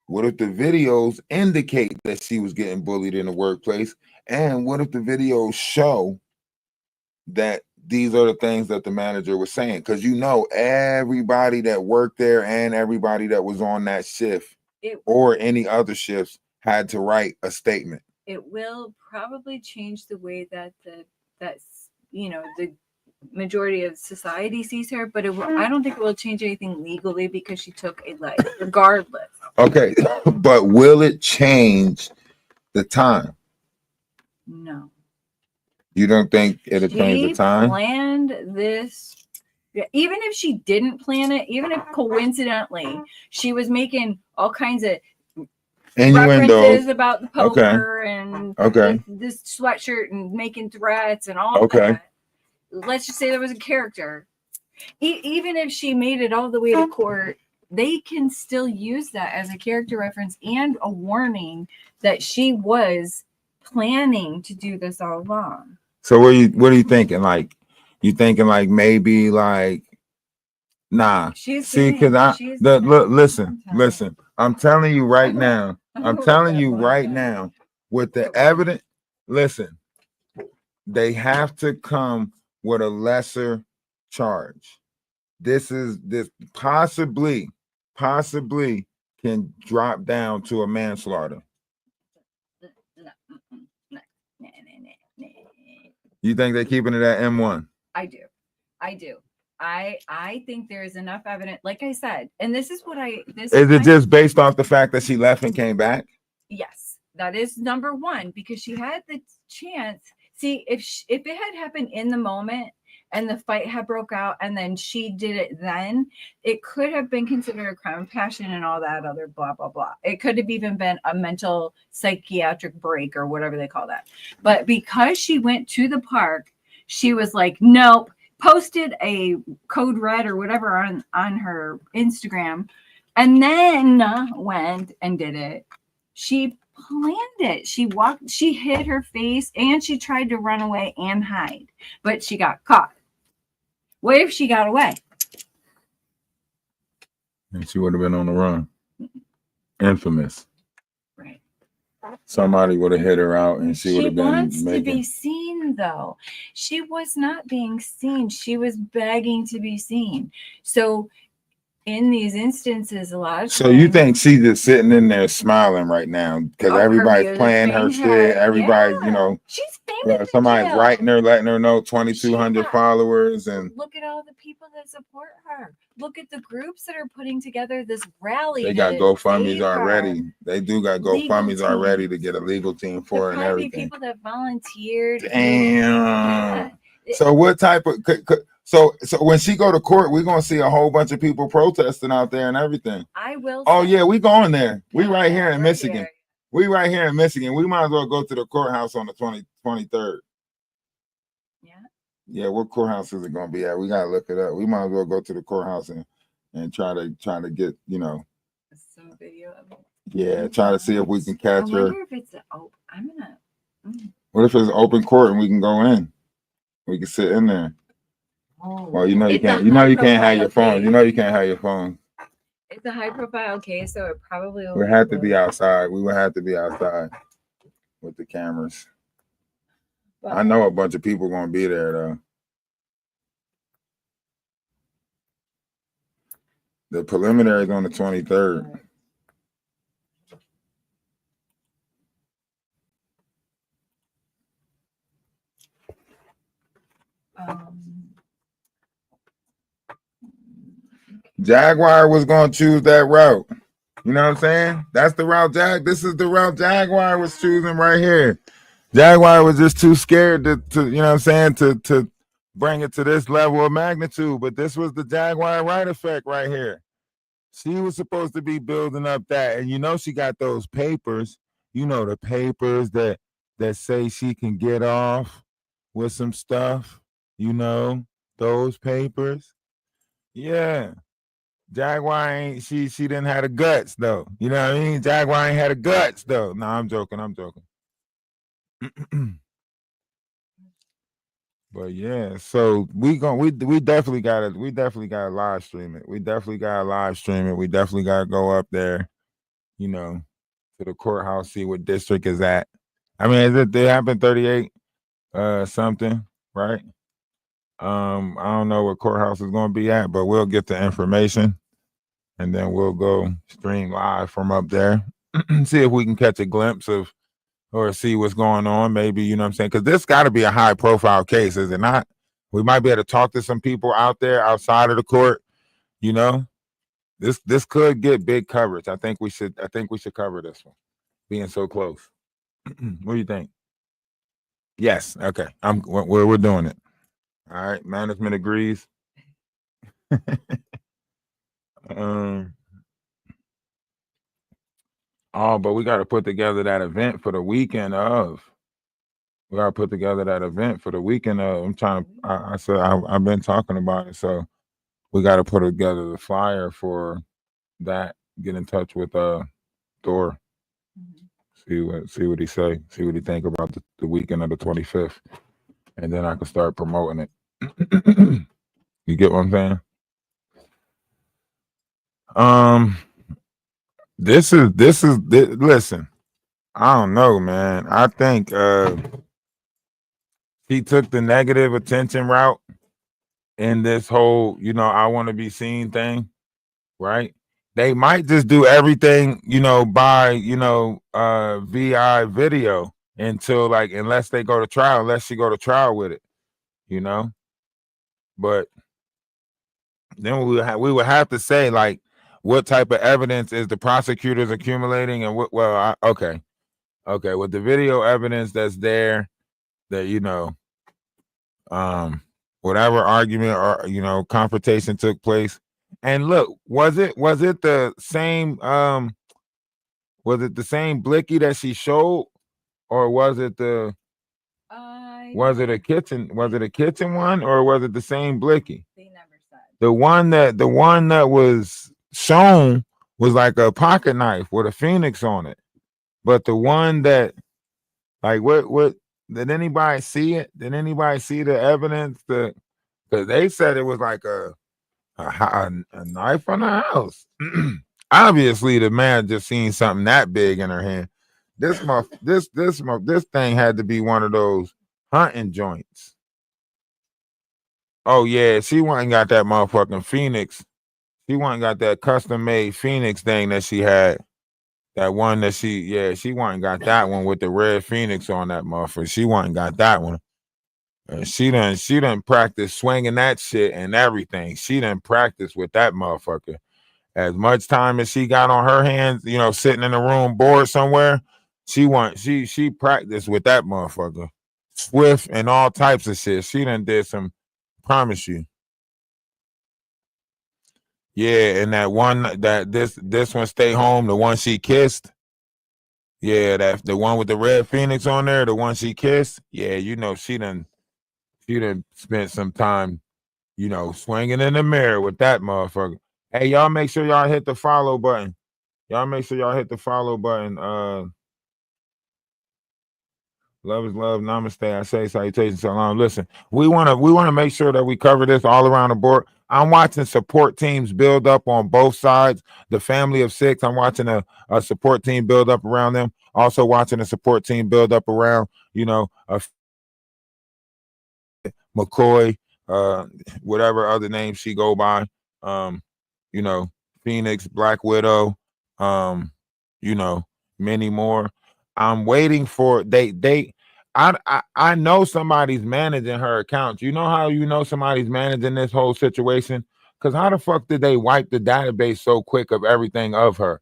What if the videos indicate that she was getting bullied in the workplace? And what if the videos show that these are the things that the manager was saying? Because everybody that worked there and everybody that was on that shift or any other shifts had to write a statement. It will probably change the way that the majority of society sees her, but I don't think it will change anything legally because she took a life, regardless. Okay, but will it change the time? No. You don't think it'll change the time? She planned this. Even if she didn't plan it, even if coincidentally she was making all kinds of references about the poker and this sweatshirt and making threats and all that. Let's just say there was a character. Even if she made it all the way to court, they can still use that as a character reference and a warning that she was planning to do this all along. So what are you thinking? Like, you thinking like maybe like, nah. See, because listen. I'm telling you right now. With the evidence. Listen, they have to come with a lesser charge. This possibly can drop down to a manslaughter. You think they're keeping it at M1? I do. I think there is enough evidence, like I said, and this is what is it just based off the fact that she left and came back? Yes, that is number one, because she had the chance. See, if it had happened in the moment and the fight had broke out and then she did it, then it could have been considered a crime of passion and all that other blah, blah, blah. It could have even been a mental psychiatric break or whatever they call that. But because she went to the park, she was like, nope, posted a code red or whatever on her Instagram and then went and did it. She planned it. She hid her face and she tried to run away and hide, but she got caught. What if she got away? And she would have been on the run. Infamous. Right. Somebody would have hit her out and she would have been wants to be seen, though. She was not being seen. She was begging to be seen. So in these instances, a lot of So you think she's just sitting in there smiling right now because everybody's playing her shit. Everybody, you know, she's famous. Somebody's writing her, letting her know 2,200 followers, and look at all the people that support her. Look at the groups that are putting together this rally. They got GoFundMe's already. They do got GoFundMe's already to get a legal team for her and everything. People that volunteered. Damn. So what type of so when she go to court, we're gonna see a whole bunch of people protesting out there and everything. I will. Oh yeah, we going there. We right here in Michigan. We right here in Michigan. We might as well go to the courthouse on the 23rd. Yeah. Yeah, what courthouse is it gonna be at? We gotta look it up. We might as well go to the courthouse and try to get, you know. Some video of it. Yeah, try to see if we can catch her. I wonder if it's I'm gonna. What if it's open court and we can go in? We can sit in there. Oh, well, you know you can't. You know you can't have your phone. You know you can't have your phone. It's a high-profile case, so it probably will. We have to be outside. We would have to be outside with the cameras. But I know a bunch of people gonna be there though. The preliminary is on the 23rd. Jaguar was going to choose that route. You know what I'm saying? That's the route this is the route Jaguar was choosing right here. Jaguar was just too scared to you know what I'm saying, to bring it to this level of magnitude. But this was the Jaguar right effect right here. She was supposed to be building up that. And you know she got those papers, you know, the papers that say she can get off with some stuff, you know, those papers. Yeah. Jaguar ain't she didn't have the guts though. You know what I mean? Jaguar ain't had the guts though. No, I'm joking. But yeah, so we definitely gotta live stream it. We definitely gotta live stream it. We definitely gotta go up there, you know, to the courthouse, see what district is at. I mean, it happened 38 something, right? I don't know what courthouse is going to be at, but we'll get the information and then we'll go stream live from up there. See if we can catch a glimpse of or see what's going on. Maybe, you know what I'm saying? Because this got to be a high profile case, is it not? We might be able to talk to some people out there outside of the court, you know? This could get big coverage. I think we should cover this one, being so close. What do you think? Yes. Okay. We're doing it. All right, management agrees. But we got to put together that event for the weekend of. I've been talking about it, so we got to put together the flyer for that. Get in touch with Thor. See what he say. See what he think about the weekend of the 25th, and then I can start promoting it. You get what I'm saying? Listen, I don't know, man. I think he took the negative attention route in this whole, you know, I want to be seen thing, right? They might just do everything, you know, by, you know, VI video until unless she go to trial with it, you know. But then we would have to say what type of evidence is the prosecutors accumulating and what? Well, okay, with the video evidence that's there, that you know, whatever argument or you know confrontation took place, and look, was it the same blicky that she showed, or was it the was it a kitchen one, or was it the same blicky? They never said. The one that was shown was like a pocket knife with a phoenix on it. But the one that, like, what did anybody see it? Did anybody see the evidence? Because they said it was like a knife from the house. Obviously, the man just seen something that big in her hand. This thing had to be one of those hunting joints. Oh yeah, she went and got that motherfucking phoenix. She went and got that custom made phoenix thing that she had. That one that she went and got that one with the red phoenix on that motherfucker. She went and got that one. And she done practice swinging that shit and everything. She done practice with that motherfucker. As much time as she got on her hands, you know, sitting in a room bored somewhere, she practiced with that motherfucker. Swift and all types of shit. She done did some, promise you. Yeah, and that one that this one stay home, the one she kissed. Yeah, that the one with the red phoenix on there, the one she kissed. Yeah, you know, she done spent some time, you know, swinging in the mirror with that motherfucker. Hey, y'all make sure y'all hit the follow button. Y'all make sure y'all hit the follow button. Love is love. Namaste. I say salutations. Salam. Listen, we wanna make sure that we cover this all around the board. I'm watching support teams build up on both sides. The family of 6. I'm watching a support team build up around them. Also watching a support team build up around, you know, McCoy, whatever other name she go by. You know, Phoenix, Black Widow, you know, many more. I'm waiting for I know somebody's managing her accounts. You know how you know somebody's managing this whole situation? Because how the fuck did they wipe the database so quick of everything of her?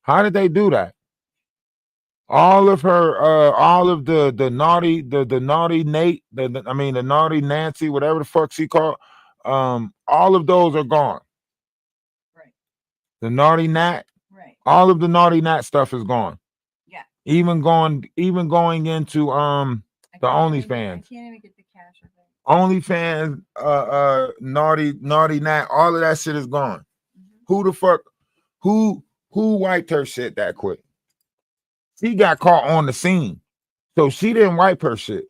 How did they do that? All of her, all of the naughty, the naughty Nate, the naughty Nancy, whatever the fuck she called, all of those are gone. Right. The naughty Nat, right. All of the naughty Nat stuff is gone. Yeah. Even going into the OnlyFans. I can't even get the cash of it. OnlyFans, naughty Nat, all of that shit is gone. Mm-hmm. Who the fuck, who wiped her shit that quick? She got caught on the scene, so she didn't wipe her shit.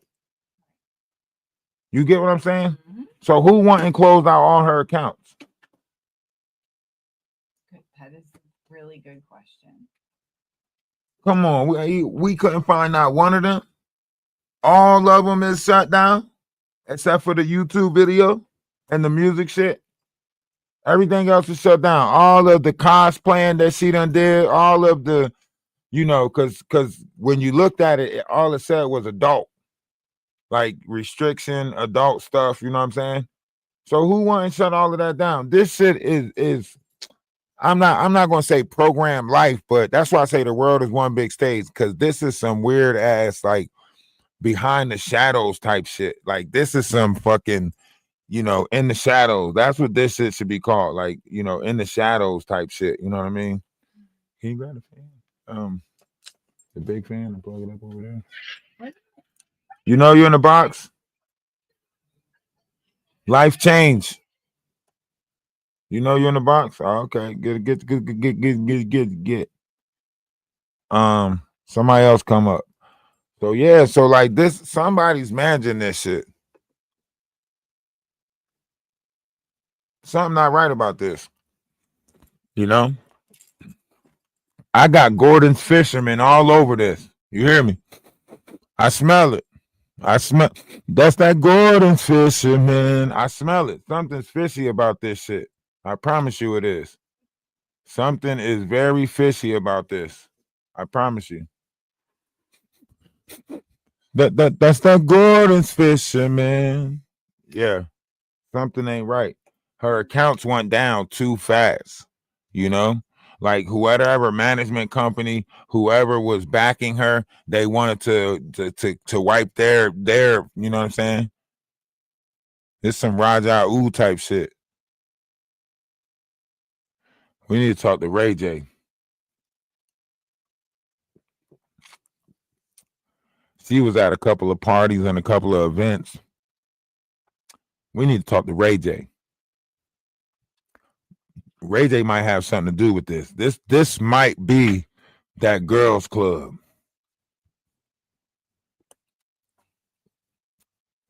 You get what I'm saying? Mm-hmm. So who went and closed out all her accounts? That is a really good question. Come on, we couldn't find out one of them. All of them is shut down, except for the YouTube video and the music shit. Everything else is shut down. All of the cosplaying that she done did, all of the, you know, because when you looked at it, all it said was adult, like restriction, adult stuff. You know what I'm saying? So who went and shut all of that down? This shit is. I'm not gonna say program life, but that's why I say the world is one big stage, because this is some weird ass like behind the shadows type shit. Like this is some fucking, you know, in the shadows. That's what this shit should be called. Like, you know, in the shadows type shit. You know what I mean? Can you grab a fan? The big fan and plug it up over there. What? You know you're in the box. Life change. You know you're in the box. Oh, okay, get. Somebody else come up. So yeah, so like this, somebody's managing this shit. Something not right about this. You know, I got Gordon's Fisherman all over this. You hear me? I smell it. That's that Gordon's Fisherman. I smell it. Something's fishy about this shit. I promise you it is. Something is very fishy about this. I promise you. That's that Gordon's Fisherman. Yeah. Something ain't right. Her accounts went down too fast. You know? Like whoever management company, whoever was backing her, they wanted to wipe their, you know what I'm saying? It's some Raja Ooh type shit. We need to talk to Ray J. She was at a couple of parties and a couple of events. We need to talk to Ray J. Ray J might have something to do with this. This might be that girls' club.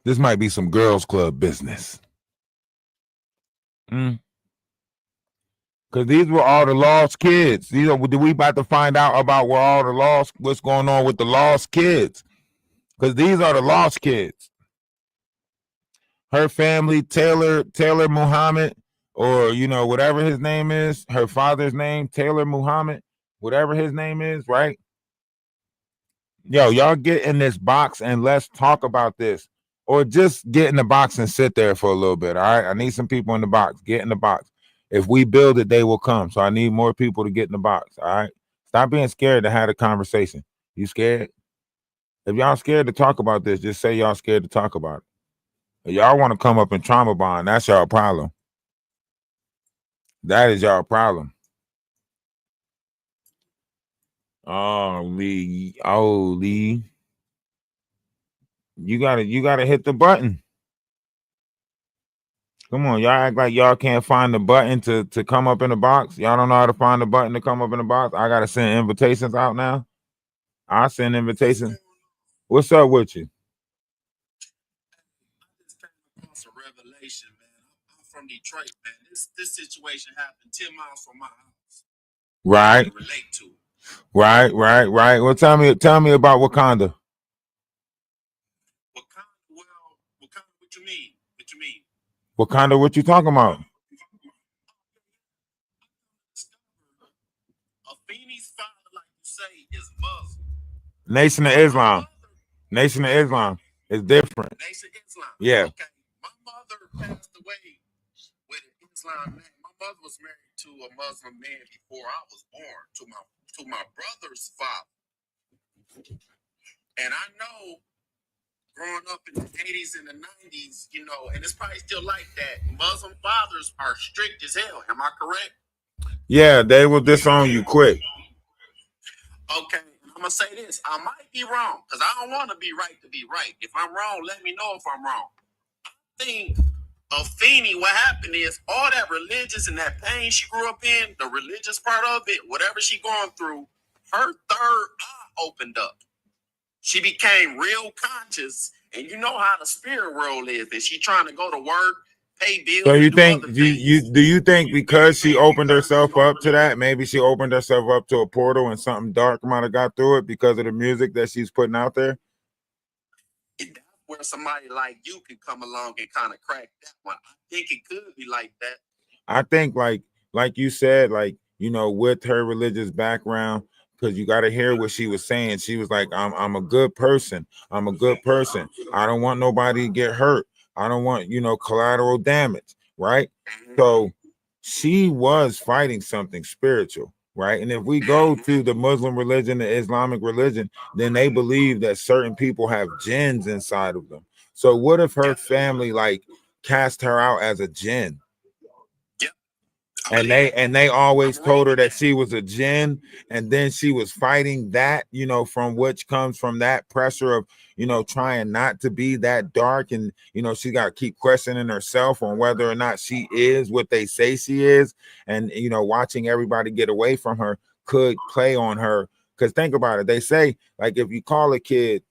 This might be some girls' club business. Because these were all the lost kids. We about to find out about what's going on with the lost kids. Because these are the lost kids. Her family, Taylor Muhammad, or whatever his name is, her father's name, Taylor Muhammad, whatever his name is, right? Yo, y'all get in this box and let's talk about this. Or just get in the box and sit there for a little bit. All right. I need some people in the box. Get in the box. If we build it, they will come. So I need more people to get in the box. All right. Stop being scared to have a conversation. You scared? If y'all scared to talk about this, just say y'all scared to talk about it. If y'all want to come up and trauma bond, that's y'all problem. That is y'all problem. Oh, Lee. You gotta hit the button. Come on, y'all act like y'all can't find the button to come up in the box. Y'all don't know how to find the button to come up in the box. I gotta send invitations out now. I send invitations. What's up with you? It's a revelation, man. I'm from Detroit, man. This situation happened 10 miles from my house. Right. Relate to. Right. Well, tell me about Wakanda. Wakanda, what you mean? Wakanda, what you talking about? Afeni's father, like you say, is Muslim. Nation of Islam. Nation of Islam is different. Nation of Islam. Yeah. Okay. My mother passed away with an Islam name. My mother was married to a Muslim man before I was born, to my brother's father. And I know growing up in the 80s and the 90s, and it's probably still like that. Muslim fathers are strict as hell. Am I correct? Yeah, they will disown you quick. Okay, I'm going to say this. I might be wrong because I don't want to be right to be right. If I'm wrong, let me know if I'm wrong. I think Afeni, what happened is all that religious and that pain she grew up in, the religious part of it, whatever she going through, her third eye opened up. She became real conscious, and you know how the spirit world is. That she trying to go to work, pay bills. So you think do you think because she opened herself up to that, maybe she opened herself up to a portal and something dark might have got through it because of the music that she's putting out there? That's where somebody like you can come along and kind of crack that one. I think it could be like that. I think like you said, with her religious background, because you got to hear what she was saying. She was like, I'm a good person. I'm a good person. I don't want nobody to get hurt. I don't want, collateral damage. Right. So she was fighting something spiritual. Right. And if we go to the Muslim religion, the Islamic religion, then they believe that certain people have jinns inside of them. So what if her family cast her out as a jinn? And they always told her that she was a jinn, and then she was fighting that, from which comes from that pressure of, trying not to be that dark. And, she got to keep questioning herself on whether or not she is what they say she is. And, watching everybody get away from her could play on her. Because think about it. They say, if you call a kid,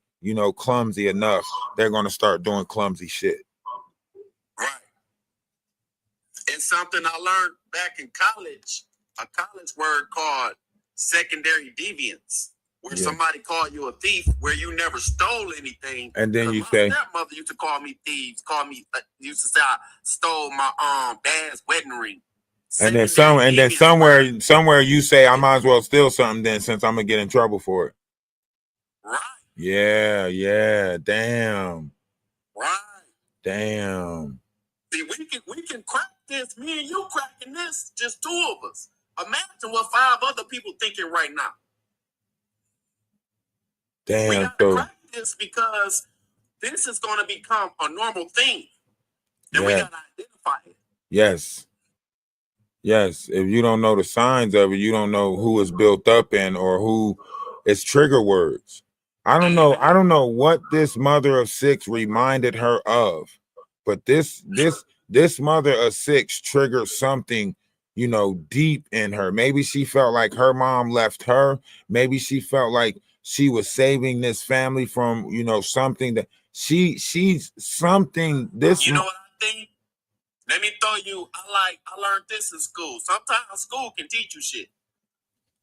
clumsy enough, they're going to start doing clumsy shit. Right. It's something I learned back in college, a college word called secondary deviance, where somebody called you a thief, where you never stole anything. And then you my say, stepmother used to call me thieves, used to say I stole my dad's wedding ring. And then somewhere you say, I might as well steal something then, since I'm gonna get in trouble for it. Right. Yeah. Damn. Right. Damn. See, we can crack this. Me and you cracking this, just two of us. Imagine what 5 other people thinking right now. Damn. We got to crack this because this is going to become a normal thing. And we got to identify it. Yes. If you don't know the signs of it, you don't know who it's built up in or who it's trigger words. I don't know what this mother of 6 reminded her of, but this mother of 6 triggered something you know, deep in her. Maybe she felt like her mom left her. Maybe she felt like she was saving this family from, you know, something that she's something. This, You know what I think? Let me throw you. I learned this in school. Sometimes school can teach you shit.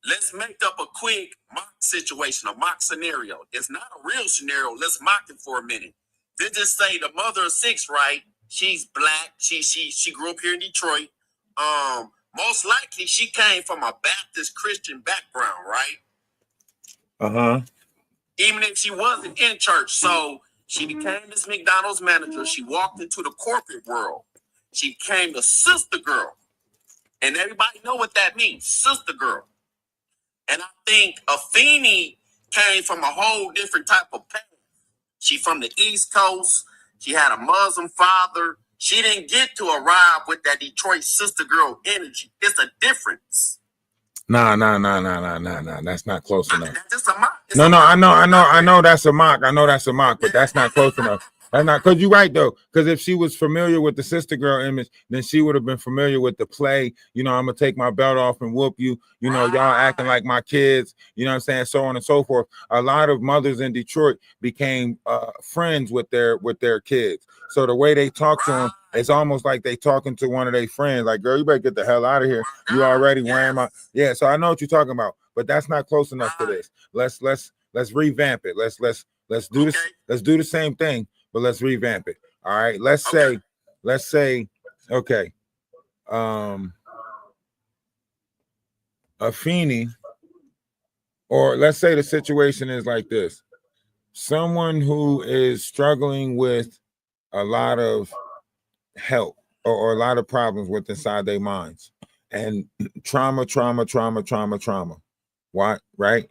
Let's make up a quick mock situation, a mock scenario. It's not a real scenario. Let's mock it for a minute. Then just say the mother of 6, right? She's black. She grew up here in Detroit. Most likely she came from a Baptist Christian background, right? uh-huh. Even if she wasn't in church. So she became this McDonald's manager. She walked into the corporate world. She became the sister girl. And everybody know what that means, sister girl. And I think Afeni came from a whole different type of path. She from the East Coast. She had a Muslim father. She didn't get to arrive with that Detroit sister girl energy. It's a difference. Nah. That's not close enough. That's just a mock. No, I know that's a mock. I know that's a mock, but that's not close enough. That's not, because you're right though. Because if she was familiar with the sister girl image, then she would have been familiar with the play. You know, I'm gonna take my belt off and whoop you. You know, y'all acting like my kids. You know what I'm saying? So on and so forth. A lot of mothers in Detroit became friends with their kids. So the way they talk to them, it's almost like they talking to one of their friends. Like, girl, you better get the hell out of here. You already wearing my So I know what you're talking about, but that's not close enough to this. Let's revamp it. Let's do this. Let's do the same thing, but let's revamp it. All right. Let's say, okay. Afeni, or let's say the situation is like this. Someone who is struggling with a lot of help or a lot of problems with inside their minds and trauma. What, right?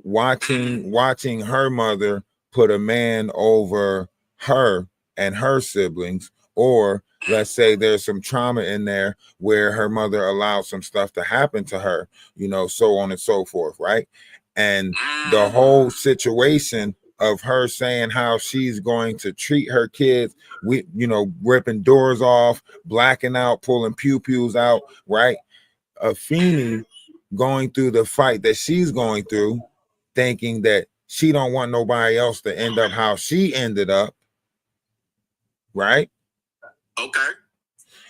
Watching her mother put a man over her and her siblings, or let's say there's some trauma in there where her mother allowed some stuff to happen to her, you know, so on and so forth, right? And the whole situation of her saying how she's going to treat her kids, ripping doors off, blacking out, pulling pew-pews out, right? Afeni going through the fight that she's going through, thinking that she don't want nobody else to end up how she ended up, right? Okay.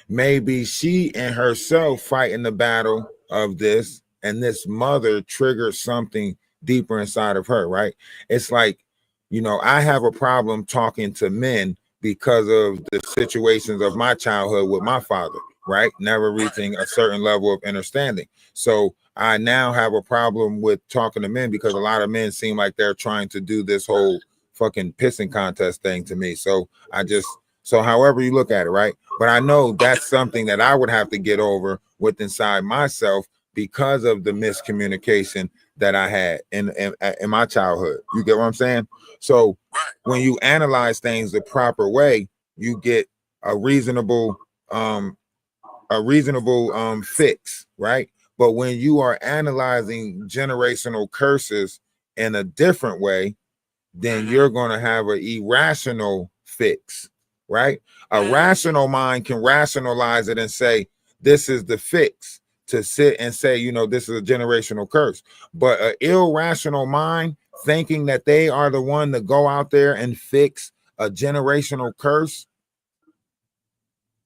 Maybe she and herself fighting the battle of this, and this mother triggered something deeper inside of her, right? It's like, you know, I have a problem talking to men because of the situations of my childhood with my father, right? Never reaching a certain level of understanding. So I now have a problem with talking to men because a lot of men seem like they're trying to do this whole fucking pissing contest thing to me. So however you look at it, right? But I know that's something that I would have to get over with inside myself because of the miscommunication that I had in my childhood. You get what I'm saying? So when you analyze things the proper way, you get a reasonable fix, right? But when you are analyzing generational curses in a different way, then you're going to have an irrational fix, right? A rational mind can rationalize it and say, this is the fix, to sit and say, you know, this is a generational curse. But an irrational mind thinking that they are the one to go out there and fix a generational curse,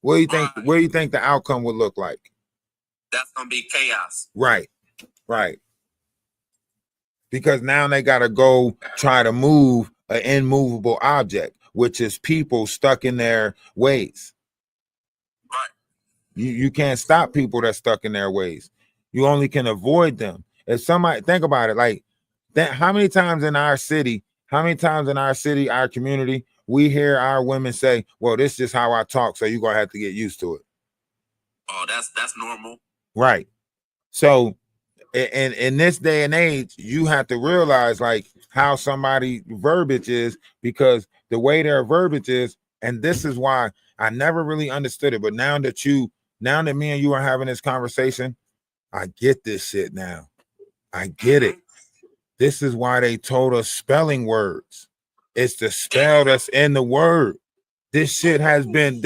what do you think the outcome would look like? That's gonna be chaos. Right. Because now they got to go try to move an immovable object, which is people stuck in their ways. Right. You can't stop people that's stuck in their ways. You only can avoid them. If somebody, think about it, like that, how many times in our city, our community, we hear our women say, well, this is just how I talk, so you're gonna have to get used to it. Oh, that's normal. Right. So in this day and age, you have to realize like how somebody verbiage is, because the way their verbiage is, and this is why I never really understood it. But now that me and you are having this conversation, I get this shit now. I get it. This is why they told us spelling words. It's the spell that's in the word. This shit has been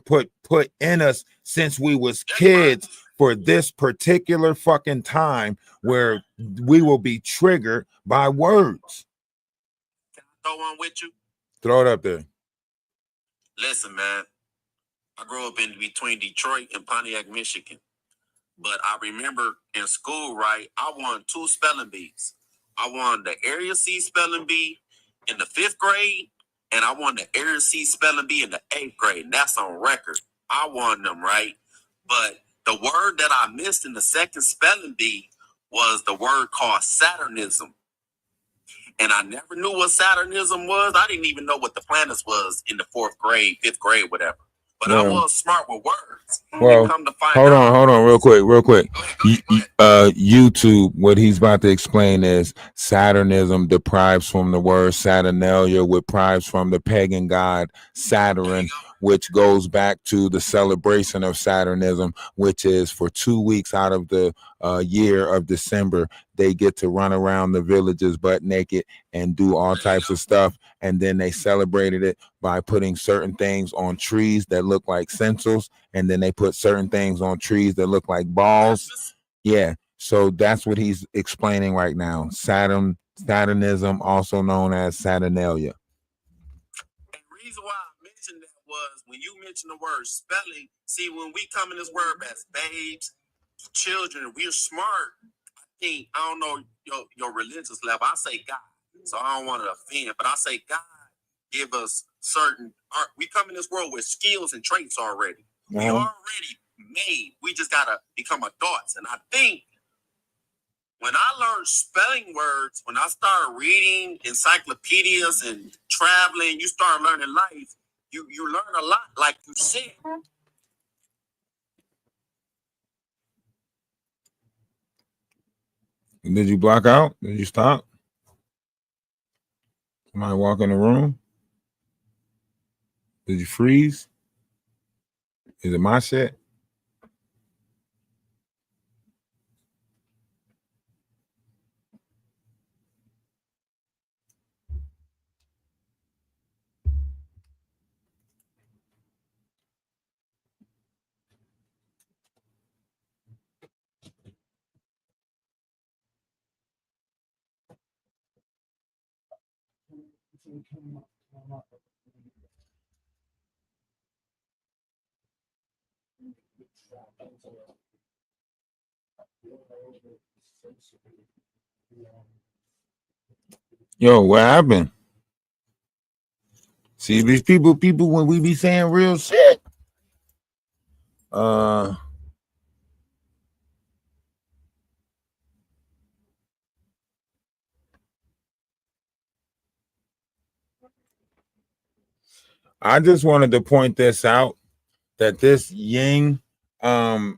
put in us since we was kids for this particular fucking time where we will be triggered by words. Can I throw one with you? Throw it up there. Listen, man. I grew up in between Detroit and Pontiac, Michigan. But I remember in school, right, I won 2 spelling bees. I won the Area C spelling bee in the 5th grade, and I won the Area C spelling bee in the 8th grade. And that's on record. I won them, right? But the word that I missed in the 2nd spelling bee was the word called Saturnism. And I never knew what Saturnism was. I didn't even know what the planets was in the 4th grade, 5th grade, whatever. But I was smart with words. Well, come to find hold out, on, real quick. Go ahead. YouTube, what he's about to explain is Saturnism derives from the word Saturnalia, which derives from the pagan god Saturn, which goes back to the celebration of Saturnism, which is for 2 weeks out of the year of December. They get to run around the villages butt naked and do all types of stuff. And then they celebrated it by putting certain things on trees that look like stencils. And then they put certain things on trees that look like balls. Yeah. So that's what he's explaining right now. Saturnism, also known as Saturnalia. The reason why I mentioned that was when you mentioned the word spelling, see, when we come in this word as babes, children, we're smart. I don't know your religious level. I say God, so I don't want to offend, but I say God give us certain art. We come in this world with skills and traits already. We already made. We just gotta become adults. And I think when I learned spelling words, when I started reading encyclopedias and traveling, you start learning life. You learn a lot, like you said. Did you block out? Did you stop? Somebody walk in the room? Did you freeze? Is it my shit? Yo, what happened? See, these people when we be saying real shit. I just wanted to point this out, that this yin sapaka,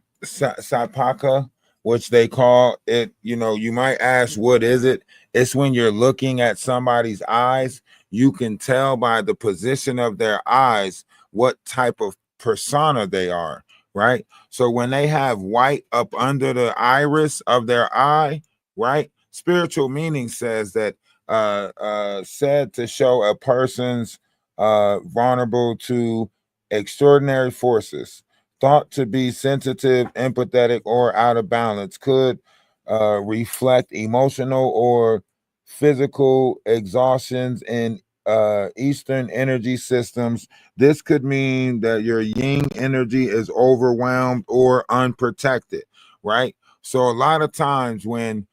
which they call it, you might ask, what is it? It's when you're looking at somebody's eyes, you can tell by the position of their eyes what type of persona they are, right? So when they have white up under the iris of their eye, right? Spiritual meaning says that said to show a person's vulnerable to extraordinary forces, thought to be sensitive, empathetic, or out of balance, could reflect emotional or physical exhaustions in Eastern energy systems. This could mean that your yin energy is overwhelmed or unprotected, right? So a lot of times when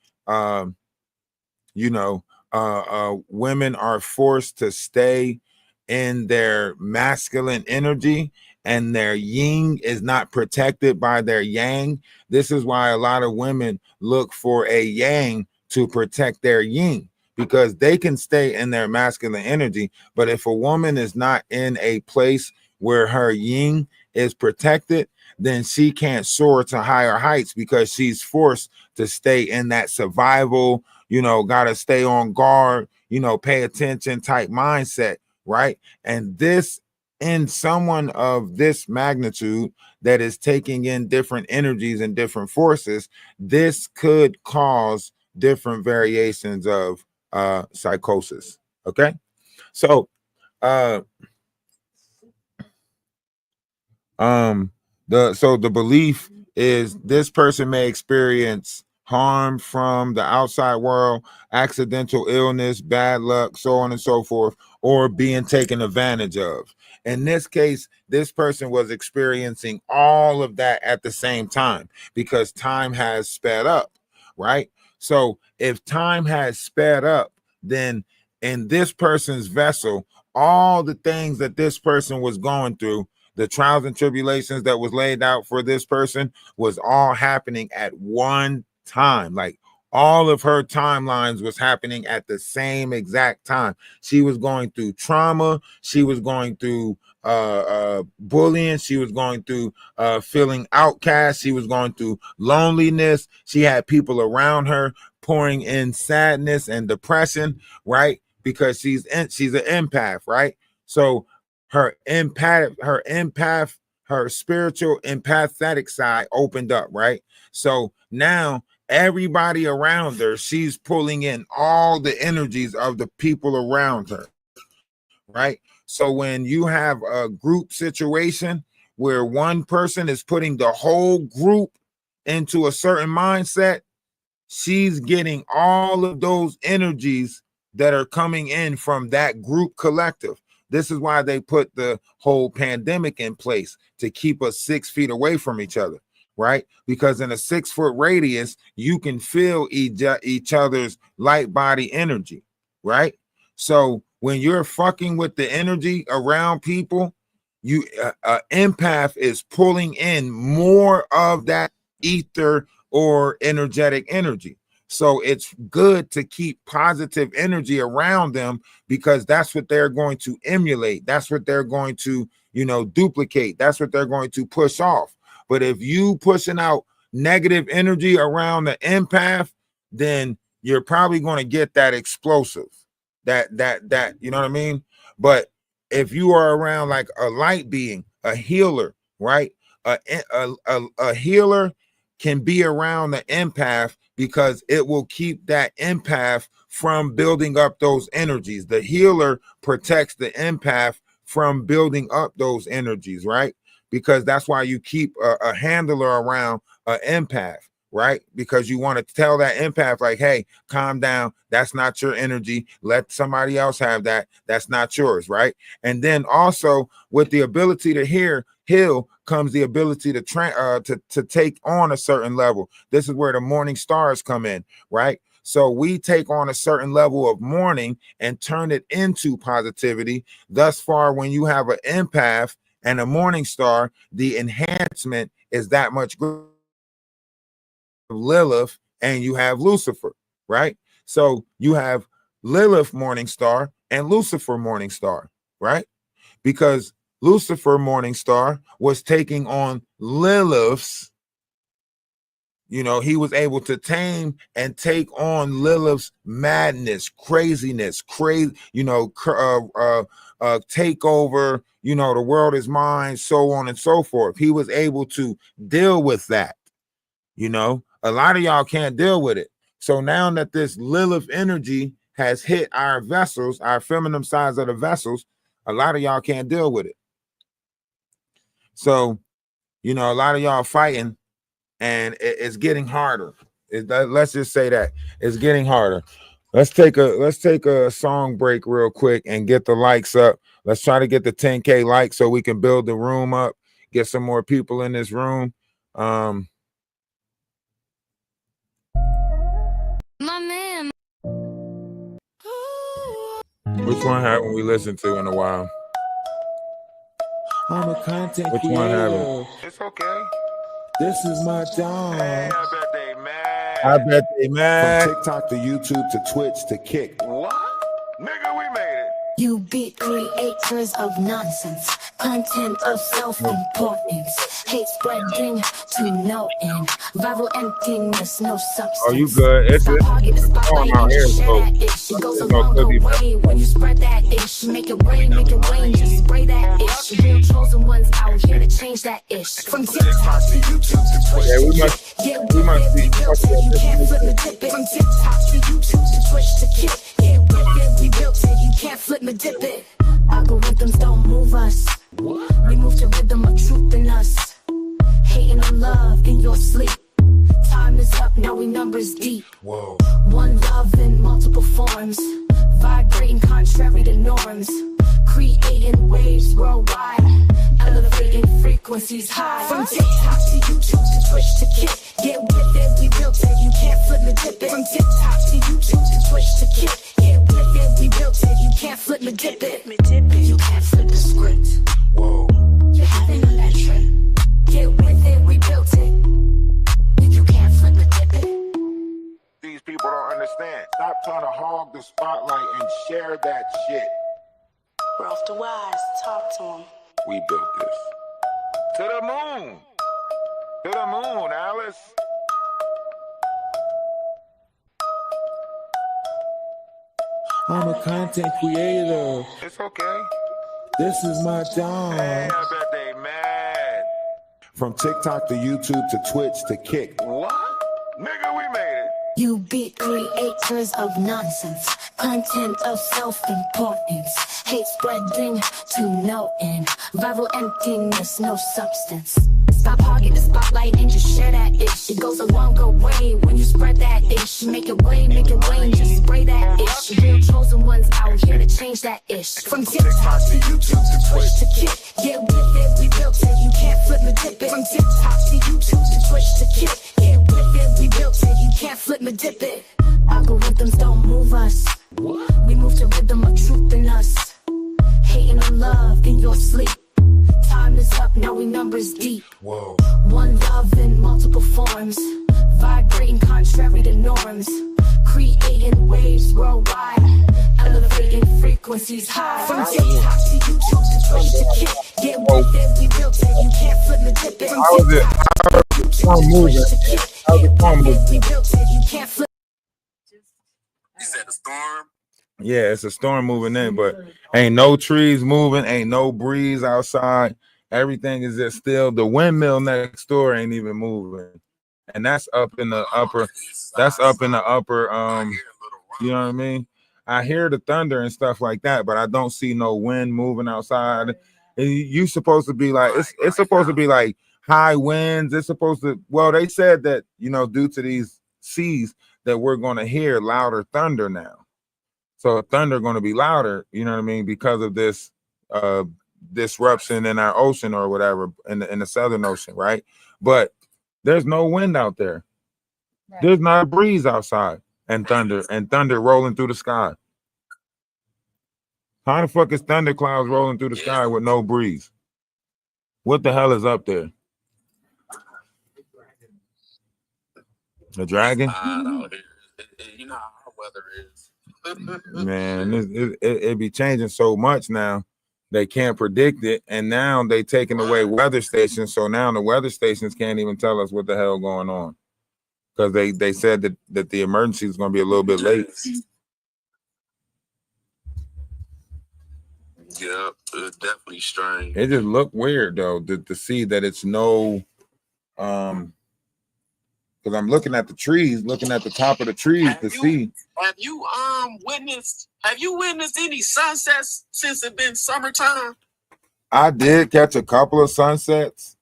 women are forced to stay in their masculine energy and their yin is not protected by their yang. This is why a lot of women look for a yang to protect their yin, because they can stay in their masculine energy. But if a woman is not in a place where her yin is protected, then she can't soar to higher heights, because she's forced to stay in that survival, gotta stay on guard, pay attention type mindset, right? And this, in someone of this magnitude that is taking in different energies and different forces, this could cause different variations of psychosis. Okay, so the belief is this person may experience harm from the outside world, accidental illness, bad luck, so on and so forth, or being taken advantage of. In this case, this person was experiencing all of that at the same time because time has sped up, right? So if time has sped up, then in this person's vessel, all the things that this person was going through, the trials and tribulations that was laid out for this person was all happening at one time. Like all of her timelines was happening at the same exact time. She was going through trauma. She was going through bullying. She was going through feeling outcast. She was going through loneliness. She had people around her pouring in sadness and depression, right? Because she's an empath, right? So her spiritual empathetic side opened up, right? So now everybody around her, she's pulling in all the energies of the people around her, right? So when you have a group situation where one person is putting the whole group into a certain mindset, she's getting all of those energies that are coming in from that group collective. This is why they put the whole pandemic in place, to keep us 6 feet away from each other, right? Because in a 6-foot radius, you can feel each other's light body energy, right? So when you're fucking with the energy around people, you empath is pulling in more of that ether or energetic energy. So it's good to keep positive energy around them because that's what they're going to emulate. That's what they're going to, duplicate. That's what they're going to push off. But if you pushing out negative energy around the empath, then you're probably going to get that explosive, that, you know what I mean? But if you are around like a light being, a healer, right? A healer can be around the empath because it will keep that empath from building up those energies. The healer protects the empath from building up those energies, right? Because that's why you keep a handler around an empath, right? Because you want to tell that empath like, hey, calm down. That's not your energy. Let somebody else have that. That's not yours, right? And then also with the ability to heal comes the ability to take on a certain level. This is where the morning stars come in, right? So we take on a certain level of mourning and turn it into positivity. Thus far, when you have an empath and a morning star, the enhancement is that much greater. Lilith and you have Lucifer, right? So you have Lilith morning star and Lucifer morning star, right? Because Lucifer morning star was taking on Lilith's, he was able to tame and take on Lilith's madness, craziness, take over, the world is mine, so on and so forth. He was able to deal with that. A lot of y'all can't deal with it. So now that this Lilith energy has hit our vessels, our feminine sides of the vessels, a lot of y'all can't deal with it. So, a lot of y'all fighting and it's getting harder. Let's just say that it's getting harder. Let's take a song break real quick and get the likes up. Let's try to get the 10K likes so we can build the room up, get some more people in this room. My man. Which one haven't we listened to in a while? I'm a content Which creator. one haven't? It's okay. This is my job. Hey, I bet they mad. From TikTok to YouTube to Twitch to Kick. What? Nigga, we made it. You be creators of nonsense, content of self-importance, hate spreading to no end, viral emptiness, no substance. Oh, you good? It's going out here, so it goes a long way when you spread that ish. Make it rain, just spray that ish. Real chosen ones out here to change that ish. From TikTok to YouTube to Twitch. Yeah, we must be. You can't flip the dip it. From TikTok to YouTube to Twitch to Kick. We built it, you can't flip me, dip it. Algorithms don't move us. We move to rhythm of truth in us. Hating on love. love in your sleep. Time is up, now we numbers deep. Whoa. One love in multiple forms, vibrating contrary to norms, creating waves worldwide, elevating frequencies high. From TikTok to YouTube to Twitch to Kick, get with it, we built it, you can't flip me dip it. From TikTok to YouTube to Twitch to Kick, get with it, we built it, you can't flip me dip it. You can't flip the script. Whoa. You haven't on that trip. Get with it, we built it. You can't flip me dip it. These people don't understand. Stop trying to hog the spotlight and share that shit. We're off to Wise. Talk to him. We built this. To the moon. To the moon, Alice. I'm a content creator. It's okay. This is my job. Hey, I bet they mad. From TikTok to YouTube to Twitch to Kick. What? Nigga, we made it. You be creators of nonsense, content of self-importance, hate spreading to no end, viral emptiness, no substance. Stop hogging the spotlight and just share that ish. It goes a longer way when you spread that ish. Make it way, and just spray that ish. Real chosen ones out here to change that ish. From TikTok to YouTube to Twitch to Kick, get with it, we built it, you can't flip me dip it. From TikTok to YouTube to Twitch to Kick, get with it, we built it, you can't flip me dip it. Algorithms don't move us, we move to rhythm of truth in us. Hating on love in your sleep. Time is up, now we numbers deep. Whoa. One love in multiple forms, vibrating contrary to norms, creating waves worldwide, elevating frequencies high. From TikTok to YouTube to Twitch to Kick, get with it, we built it, you can't flip me dip it. From TikTok to YouTube to Twitch to Kick, get with it, we built it, you can't flip. You said the storm. Yeah, it's a storm moving in, but ain't no trees moving, ain't no breeze outside. Everything is just still. The windmill next door ain't even moving, and that's up in the upper. That's up in the upper. You know what I mean? I hear the thunder and stuff like that, but I don't see no wind moving outside. You supposed to be like it's supposed to be like high winds. It's supposed to. Well, they said that due to these seas that we're going to hear louder thunder now. So thunder going to be louder, you know what I mean, because of this disruption in our ocean or whatever in the Southern Ocean, right? But there's no wind out there. Right. There's not a breeze outside, and thunder rolling through the sky. How the fuck is thunder clouds rolling through the sky with no breeze? What the hell is up there? The dragon? You know how our weather is. Man, it be changing so much now. They can't predict it, and now they taking away weather stations. So now the weather stations can't even tell us what the hell going on, because they said that the emergency is going to be a little bit late. Yeah, it's definitely strange. It just looked weird though to see that it's no because I'm looking at the trees, looking at the top of the trees see. Have you witnessed any sunsets since it's been summertime? I did catch a couple of sunsets,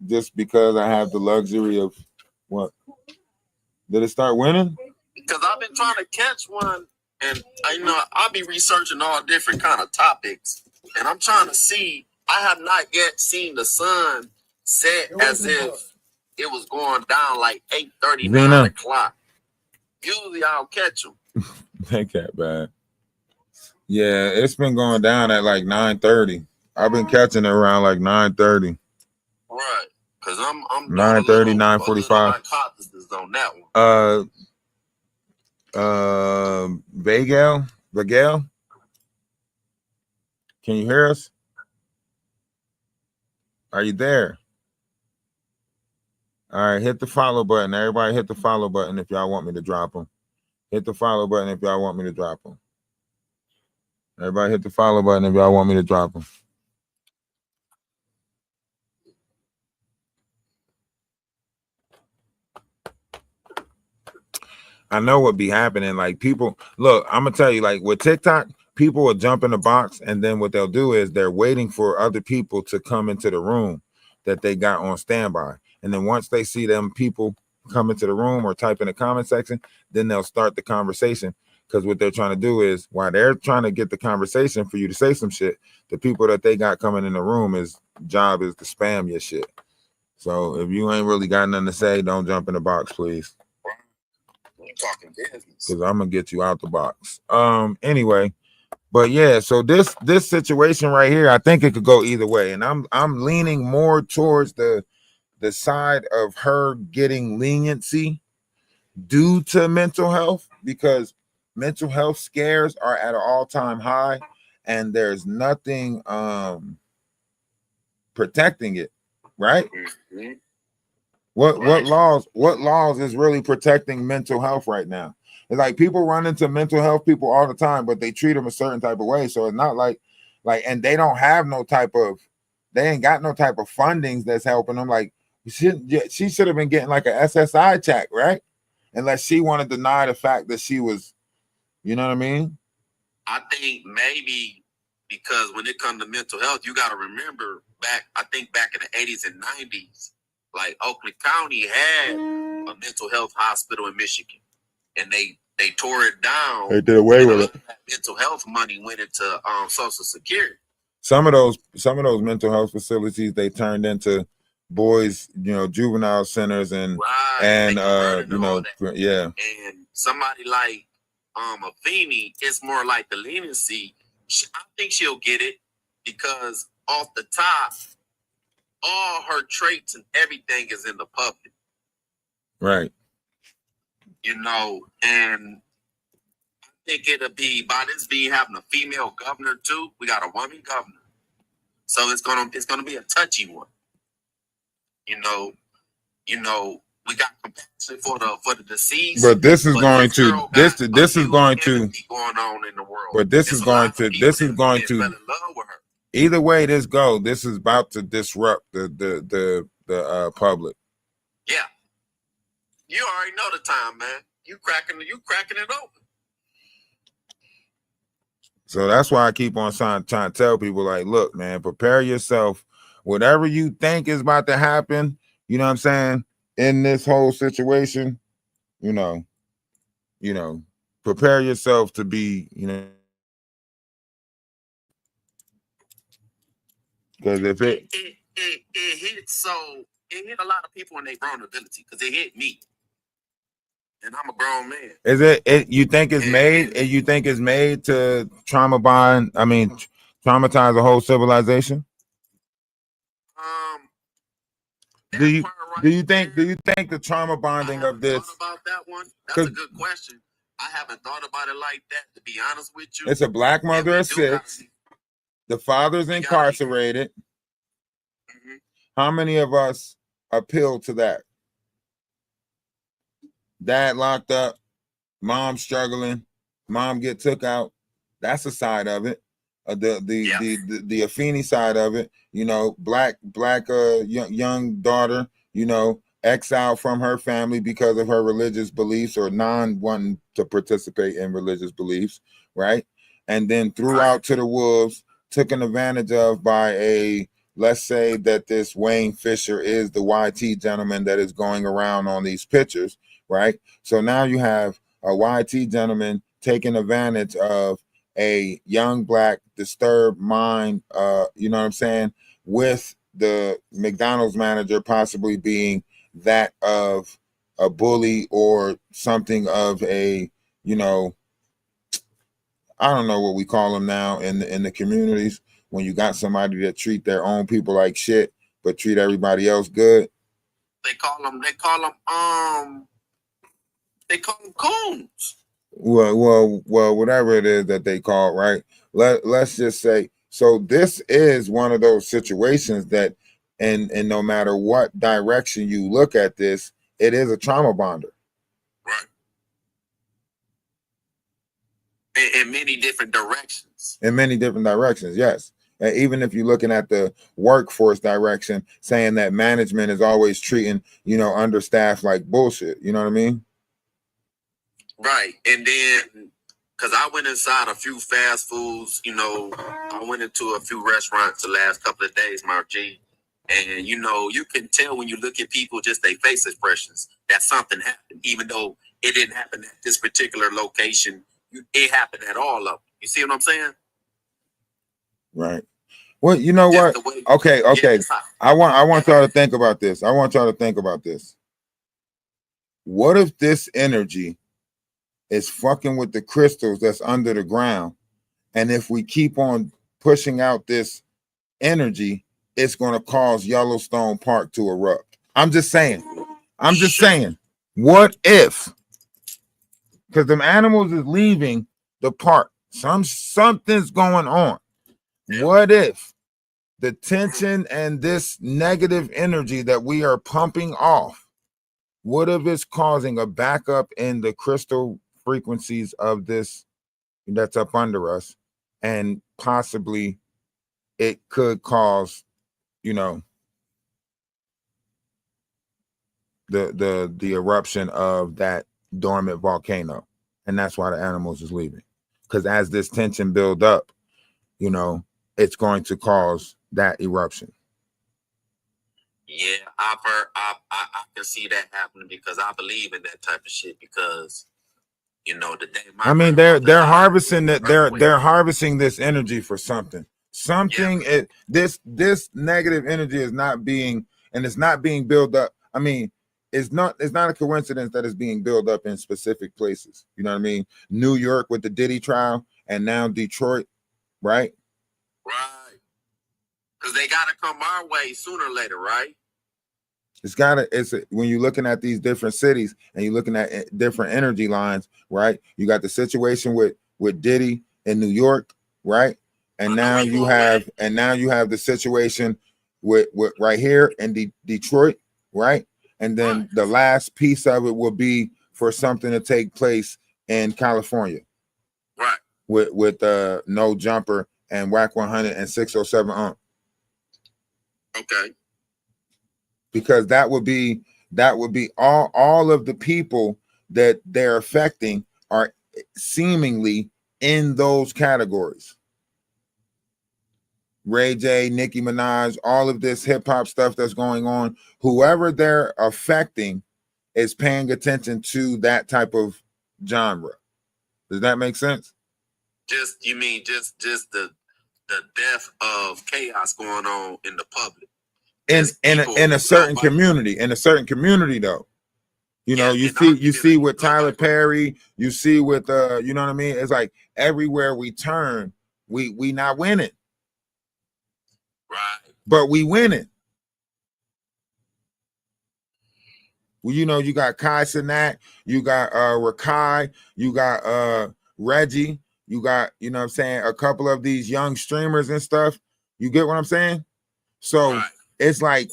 just because I have the luxury of what? Did it start winning? Because I've been trying to catch one, and I'll be researching all different kind of topics, and I'm trying to see. I have not yet seen the sun set as if it was going down like 8:30, 9 o'clock. Usually I'll catch them. Ain't that bad. Yeah, it's been going down at like 9:30. I've been catching it around like 9:30. Right. Because I'm 9:30, 9:45. Hypothesis on that one. Vigel? Can you hear us? Are you there? All right, hit the follow button. Everybody hit the follow button if y'all want me to drop them. Hit the follow button if y'all want me to drop them. Everybody hit the follow button if y'all want me to drop them. I know what be happening. Like people, look, I'm going to tell you, like with TikTok, people will jump in the box, and then what they'll do is they're waiting for other people to come into the room that they got on standby. And then once they see them people come into the room or type in the comment section, then they'll start the conversation. Because what they're trying to do is, while they're trying to get the conversation for you to say some shit, the people that they got coming in the room job is to spam your shit. So if you ain't really got nothing to say, don't jump in the box, please. We're talking business. Because I'm gonna get you out the box. Anyway, but yeah, so this situation right here, I think it could go either way. And I'm leaning more towards the side of her getting leniency due to mental health, because mental health scares are at an all-time high and there's nothing protecting it, right? Mm-hmm. What laws is really protecting mental health right now? It's like people run into mental health people all the time, but they treat them a certain type of way. So it's not like and they don't have they ain't got no type of fundings that's helping them. Like she should have been getting like a SSI check, right? Unless she want to deny the fact that she was, you know what I mean? I think maybe because when it comes to mental health, you got to remember back in the 80s and 90s, like Oakland County had a mental health hospital in Michigan, and they tore it down. They did away with it. Mental health money went into Social Security. Some of those mental health facilities they turned into boys, juvenile centers and yeah. And somebody like Afeni, it's more like the leniency. I think she'll get it because off the top, all her traits and everything is in the public. Right. And I think it'll be by this being having a female governor too. We got a woman governor, so it's gonna be a touchy one. We got compassion for the deceased, but this is going to going on in the world. But this is going to fell in love with her. Either way this go, this is about to disrupt the public. Yeah, you already know the time, man. You cracking it open. So that's why I keep on trying to tell people, like, look, man, prepare yourself. Whatever you think is about to happen, you know what I'm saying, in this whole situation, prepare yourself to be, because if it hit a lot of people in their vulnerability, because it hit me. And I'm a grown man. Is it you think it's made? You think it's made to traumatize a whole civilization? Do you think the trauma bonding of this? About that one, that's a good question. I haven't thought about it like that, to be honest with you. It's a black mother of 6. The father's incarcerated. Mm-hmm. How many of us appeal to that? Dad locked up, mom struggling, mom get took out. That's a side of it. The Afeni side of it, black young daughter, exiled from her family because of her religious beliefs or non-wanting to participate in religious beliefs, right? And then threw out to the wolves, taken advantage of by let's say that this Wayne Fisher is the YT gentleman that is going around on these pictures, right? So now you have a YT gentleman taking advantage of a young black disturbed mind, you know what I'm saying, with the McDonald's manager possibly being that of a bully or something of a, I don't know what we call them now in the communities, when you got somebody that treat their own people like shit but treat everybody else good. They call them coons. Well, whatever it is that they call, right? Let's just say, so this is one of those situations that, and no matter what direction you look at this, it is a trauma bonder. Right. In many different directions. In many different directions, yes. And even if you're looking at the workforce direction, saying that management is always treating, understaffed like bullshit. You know what I mean? Right. And then, because I went inside a few fast foods, I went into a few restaurants the last couple of days, Mark G. And you know, you can tell when you look at people, just their face expressions, that something happened, even though it didn't happen at this particular location. It happened at all of them. You see what I'm saying? Right. Well, you know Just what? the way. Okay. Yeah, I want y'all to think about this. I want y'all to think about this. What if this energy is fucking with the crystals that's under the ground? And if we keep on pushing out this energy, it's going to cause Yellowstone Park to erupt. I'm just saying. What if? Because them animals is leaving the park. Something's going on. What if the tension and this negative energy that we are pumping off, what if it's causing a backup in the crystal frequencies of this that's up under us, and possibly it could cause, you know, the eruption of that dormant volcano, and that's why the animals is leaving. Because as this tension build up, you know, it's going to cause that eruption. Yeah, I've heard. I can see that happening because I believe in that type of shit. Because you know, the day I mean, they're harvesting that they're harvesting this energy for something. This negative energy is not being, and it's not being built up. I mean, it's not a coincidence that it's being built up in specific places. You know what I mean? New York with the Diddy trial, and now Detroit, right? Right. Because they gotta come our way sooner or later, right? When you're looking at these different cities and you're looking at different energy lines, right? You got the situation with Diddy in New York, right? And now you have the situation with right here in Detroit, right? And then the last piece of it will be for something to take place in California, right? With No Jumper and Whack 100 and 607 Okay. Because that would be all of the people that they're affecting are seemingly in those categories. Ray J, Nicki Minaj, all of this hip hop stuff that's going on, whoever they're affecting is paying attention to that type of genre. Does that make sense? You mean just the death of chaos going on in the public. In a certain community though. You know, you see with Tyler Perry, you see with you know what I mean? It's like everywhere we turn, we not winning. Right. But we winning. Well, you know, you got Kai Cenat, you got Rakai, you got Reggie, you got, you know what I'm saying, a couple of these young streamers and stuff. You get what I'm saying? So it's like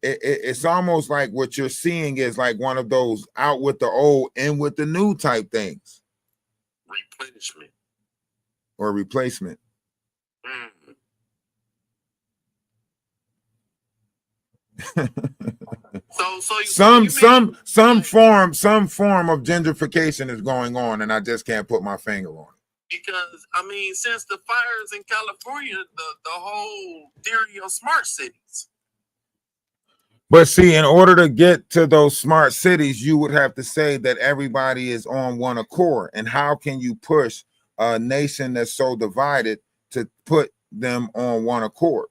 it's almost like what you're seeing is like one of those out with the old, in with the new type things. Replenishment. Or replacement. Some form of gentrification is going on, and I just can't put my finger on it. Because I mean, since the fires in California, the whole theory of smart cities. But see, in order to get to those smart cities, you would have to say that everybody is on one accord. And how can you push a nation that's so divided to put them on one accord?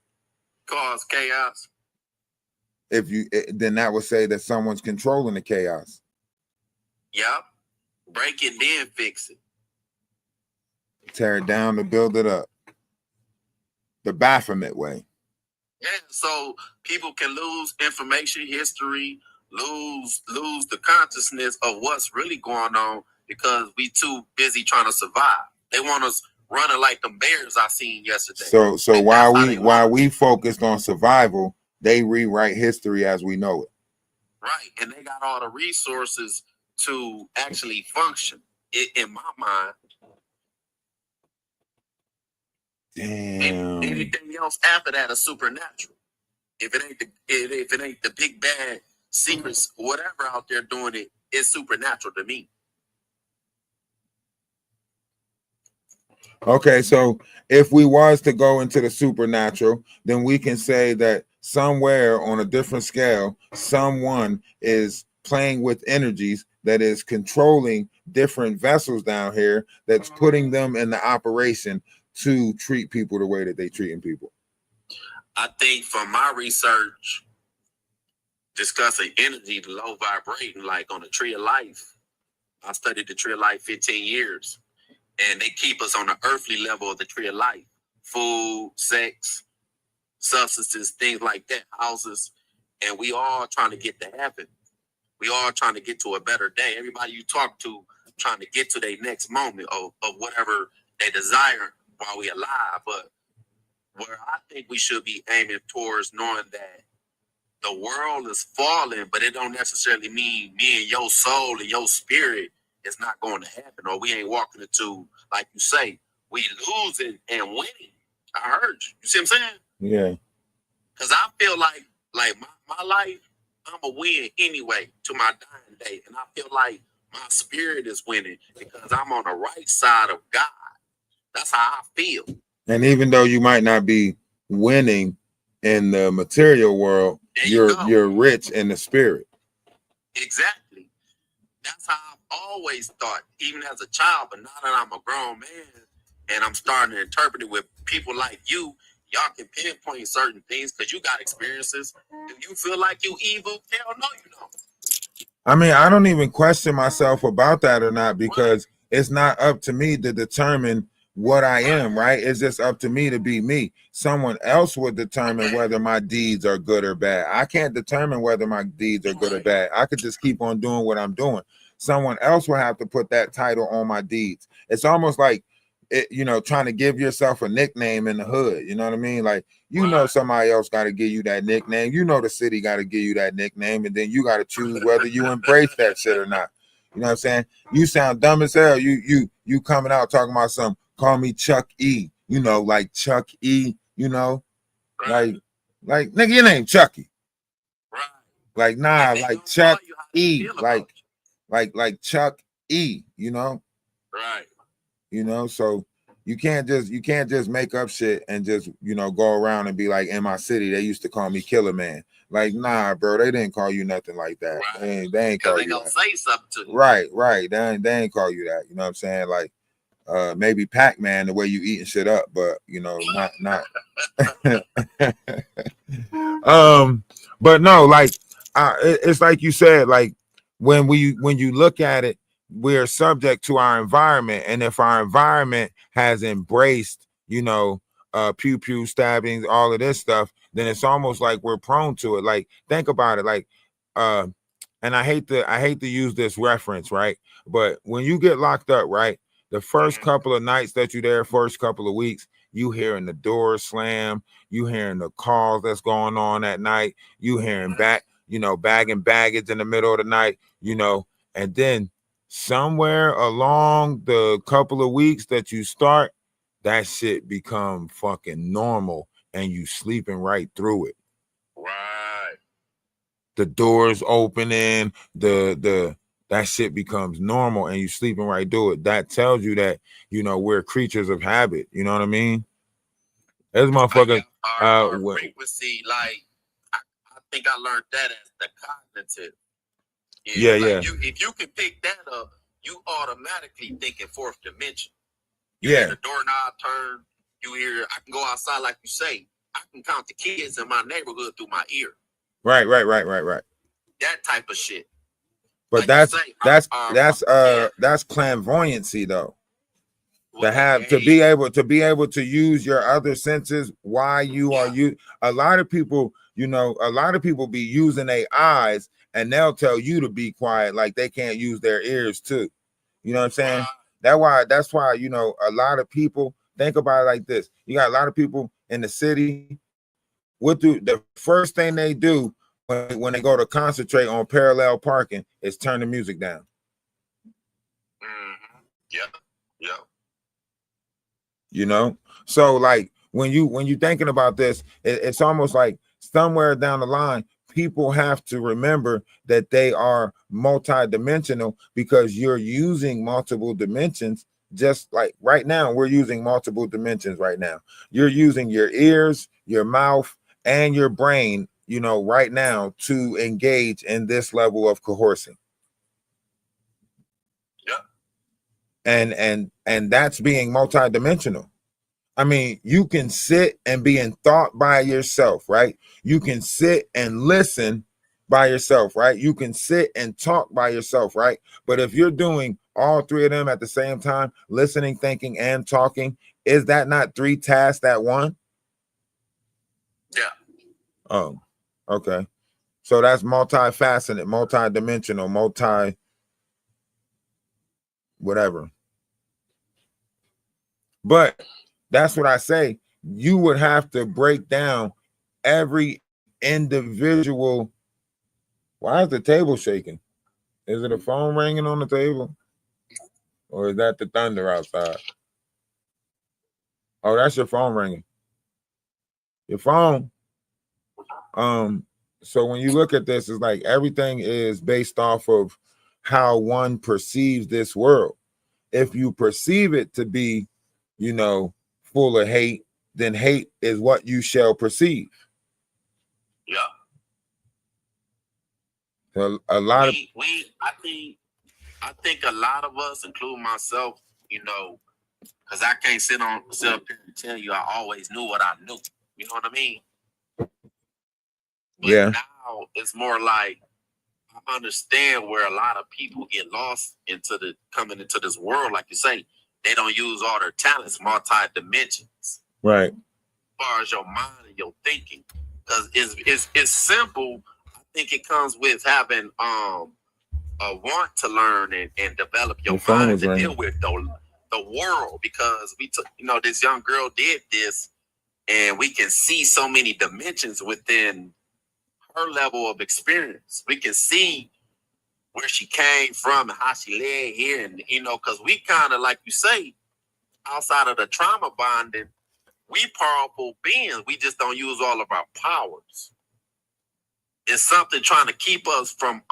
Cause chaos. Then that would say that someone's controlling the chaos. Yep. Break it, then fix it. Tear it down to build it up. The Baphomet way. Yeah, so people can lose information, history, lose the consciousness of what's really going on because we too busy trying to survive. They want us running like them bears I seen yesterday. So while we focused on survival, they rewrite history as we know it. Right, and they got all the resources to actually function. In my mind. Damn. Anything else after that is supernatural. If it ain't the big bad secrets, whatever out there doing it, it's supernatural to me. Okay, so if we was to go into the supernatural, then we can say that somewhere on a different scale, someone is playing with energies that is controlling different vessels down here that's putting them in the operation to treat people the way that they treating people. I think from my research discussing energy, the low vibrating, like on the tree of life, I studied the tree of life 15 years, and they keep us on the earthly level of the tree of life: food, sex, substances, things like that, houses, and we all trying to get to heaven. We all trying to get to a better day. Everybody you talk to trying to get to their next moment of whatever they desire while we alive. But where I think we should be aiming towards, knowing that the world is falling, but it don't necessarily mean me and your soul and your spirit is not going to happen, or we ain't walking into, like you say, we losing and winning. I heard you. You see what I'm saying? Yeah. Because I feel like my life, I'm a win anyway to my dying day. And I feel like my spirit is winning because I'm on the right side of God. That's how I feel. And even though you might not be winning in the material world, you're rich in the spirit. Exactly. That's how I've always thought, even as a child. But now that I'm a grown man and I'm starting to interpret it with people like you, y'all can pinpoint certain things because you got experiences. Do you feel like you evil? Hell no, you don't. I mean, I don't even question myself about that or not, because it's not up to me to determine what I am, right? It's just up to me to be me. Someone else would determine whether my deeds are good or bad. I can't determine whether my deeds are good or bad. I could just keep on doing what I'm doing. Someone else will have to put that title on my deeds. It's almost like, trying to give yourself a nickname in the hood. You know what I mean? Like, somebody else got to give you that nickname. The city got to give you that nickname, and then you got to choose whether you embrace that shit or not. You know what I'm saying? You sound dumb as hell. You coming out talking about something. Call me Chuck E. Like Chuck E. Like nigga, your name Chucky. Right. Like nah, like Chuck E. Like Chuck E. Right. So you can't just make up shit and just go around and be like, in my city they used to call me Killer Man. Like, nah, bro, they didn't call you nothing like that. Right. They ain't call you gonna that. say something to you. Right. They ain't call you that. You know what I'm saying? Like, maybe Pac-Man, the way you eating shit up, but not. But no, like, it's like you said, like when you look at it, we're subject to our environment, and if our environment has embraced pew pew stabbings, all of this stuff, then it's almost like we're prone to it. Like, think about it, like and I hate to use this reference, right? But when you get locked up, right, the first couple of nights that you're there, first couple of weeks, you hearing the doors slam, you hearing the calls that's going on at night, you hearing bagging baggage in the middle of the night, and then somewhere along the couple of weeks that you start, that shit become fucking normal, and you sleeping right through it. Right. The doors opening, that shit becomes normal, and you sleeping right through it. That tells you that we're creatures of habit. You know what I mean? This motherfucker. Our frequency, like I think I learned that as the cognitive. Yeah. If you can pick that up, you automatically think in fourth dimension. You Yeah. hear the doorknob turn. You hear, I can go outside, like you say. I can count the kids in my neighborhood through my ear. Right. That type of shit. But like that's clairvoyancy, though. To be able to use your other senses while you are a lot of people be using their eyes, and they'll tell you to be quiet, like they can't use their ears too. You know what I'm saying? That's why a lot of people think about it like this. You got a lot of people in the city. What do the first thing they do when they go to concentrate on parallel parking is turn the music down. Yeah. So like when you thinking about this, it's almost like somewhere down the line, people have to remember that they are multidimensional, because you're using multiple dimensions. Just like right now, we're using multiple dimensions right now. You're using your ears, your mouth, and your brain, you know, right now to engage in this level of coercing. Yeah. And that's being multidimensional. I mean, you can sit and be in thought by yourself, right? You can sit and listen by yourself, right? You can sit and talk by yourself, right? But if you're doing all three of them at the same time, listening, thinking, and talking, is that not three tasks at one? Yeah. Oh, okay. So that's multifaceted, multidimensional, multi whatever. But that's what I say. You would have to break down every individual. Why is the table shaking? Is it a phone ringing on the table? Or is that the thunder outside? Oh, that's your phone ringing. Your phone. So when you look at this, it's like everything is based off of how one perceives this world. If you perceive it to be, you know, full of hate, then hate is what you shall perceive. Yeah. So a lot of I think a lot of us, including myself, you know, because I can't sit up here and tell you I always knew what I knew. You know what I mean? But yeah. now it's more like I understand where a lot of people get lost coming into this world, like you say. They don't use all their talents, multi-dimensions. Right. As far as your mind and your thinking. Because it's simple. I think it comes with having a want to learn and develop your mind to deal with the world. Because we took, you know, this young girl did this, and we can see so many dimensions within her level of experience. We can see where she came from and how she led here, and you know, because we kind of, like you say, outside of the trauma bonding, we powerful beings. We just don't use all of our powers. It's something trying to keep us from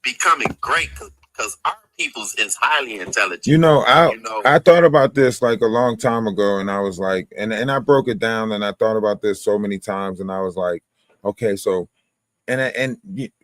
becoming great, because our people's is highly intelligent. You know, I thought about this like a long time ago, and I was like, and I broke it down, and I thought about this so many times, and I was like, okay, so and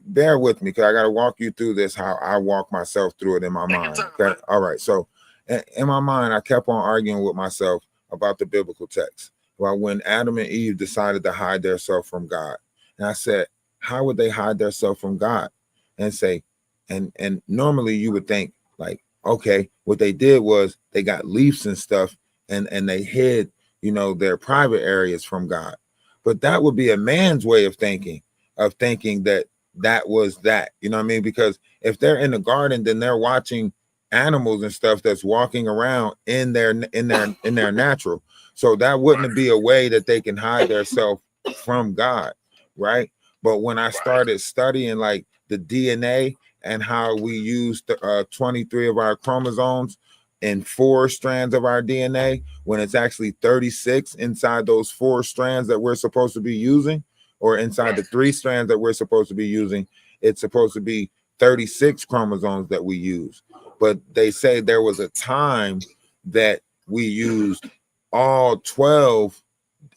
bear with me because I got to walk you through this, how I walk myself through it in my mind. Okay, all right. So in my mind, I kept on arguing with myself about the biblical text. Well, when Adam and Eve decided to hide themselves from God, and I said, how would they hide themselves from God? And say, and normally you would think like, okay, what they did was they got leaves and stuff, and they hid, you know, their private areas from God. But that would be a man's way of thinking that was that, you know what I mean? Because if they're in the garden, then they're watching animals and stuff that's walking around in their natural. So that wouldn't be a way that they can hide themselves from God, right? But when I started studying like the DNA and how we use the 23 of our chromosomes in 4 strands of our DNA, when it's actually 36 inside those 4 strands that we're supposed to be using, or inside the 3 strands that we're supposed to be using, it's supposed to be 36 chromosomes that we use. But they say there was a time that we used all 12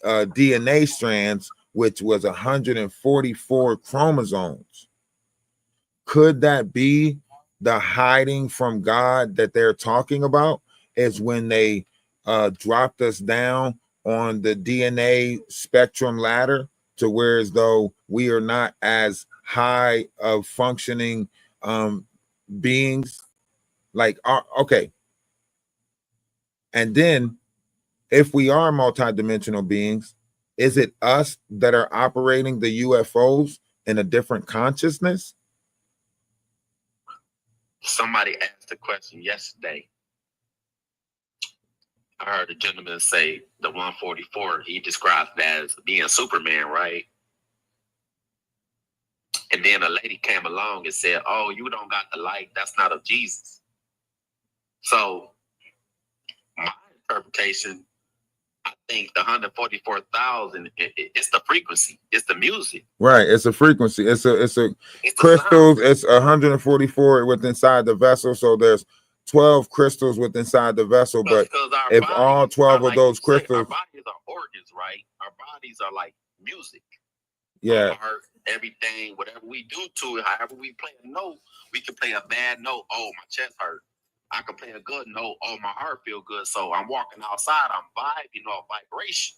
DNA strands, which was 144 chromosomes. Could that be the hiding from God that they're talking about? Is when they dropped us down on the DNA spectrum ladder to where as though we are not as high of functioning beings. Like, okay. And then if we are multidimensional beings, is it us that are operating the UFOs in a different consciousness? Somebody asked a question yesterday. I heard a gentleman say the 144, he described that as being Superman, right? And then a lady came along and said, oh, you don't got the light. That's not of Jesus. So my interpretation, I think the 144,000, it's the frequency. It's the music. Right. It's a frequency. It's crystals. It's 144 within inside the vessel. So there's 12 crystals with inside the vessel, but if all 12 of those crystals, our bodies are organs, right? Our bodies are like music. Yeah. Our heart, everything, whatever we do to it, however we play a note, we can play a bad note. Oh, my chest hurt. I can play a good note. Oh, my heart feel good. So I'm walking outside. I'm vibing off vibration.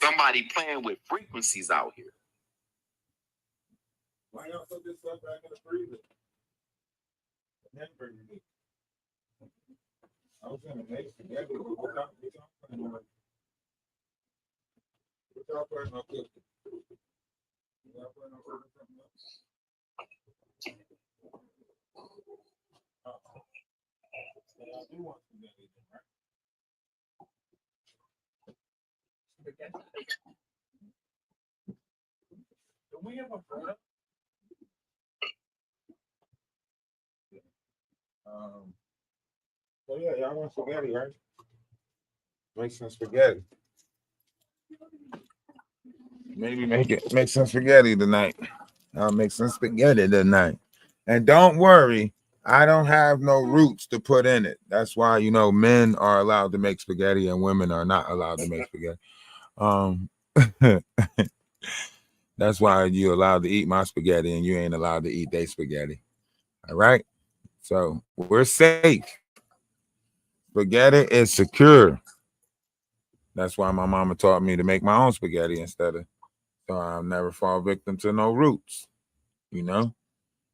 Somebody playing with frequencies out here. Why y'all put this stuff back in the freezer? And then bring it in. I was gonna make spaghetti. What y'all planning on? What y'all planning on cooking? Y'all planning on cooking something else? I do want spaghetti, right? Do we have a product? So yeah, y'all want spaghetti, right? Make some spaghetti. Maybe make some spaghetti tonight. I'll make some spaghetti tonight. And don't worry, I don't have no roots to put in it. That's why, you know, men are allowed to make spaghetti and women are not allowed to make spaghetti. That's why you're allowed to eat my spaghetti and you ain't allowed to eat their spaghetti. All right. So we're safe. Spaghetti is secure. That's why my mama taught me to make my own spaghetti instead of, so I'll never fall victim to no roots, you know?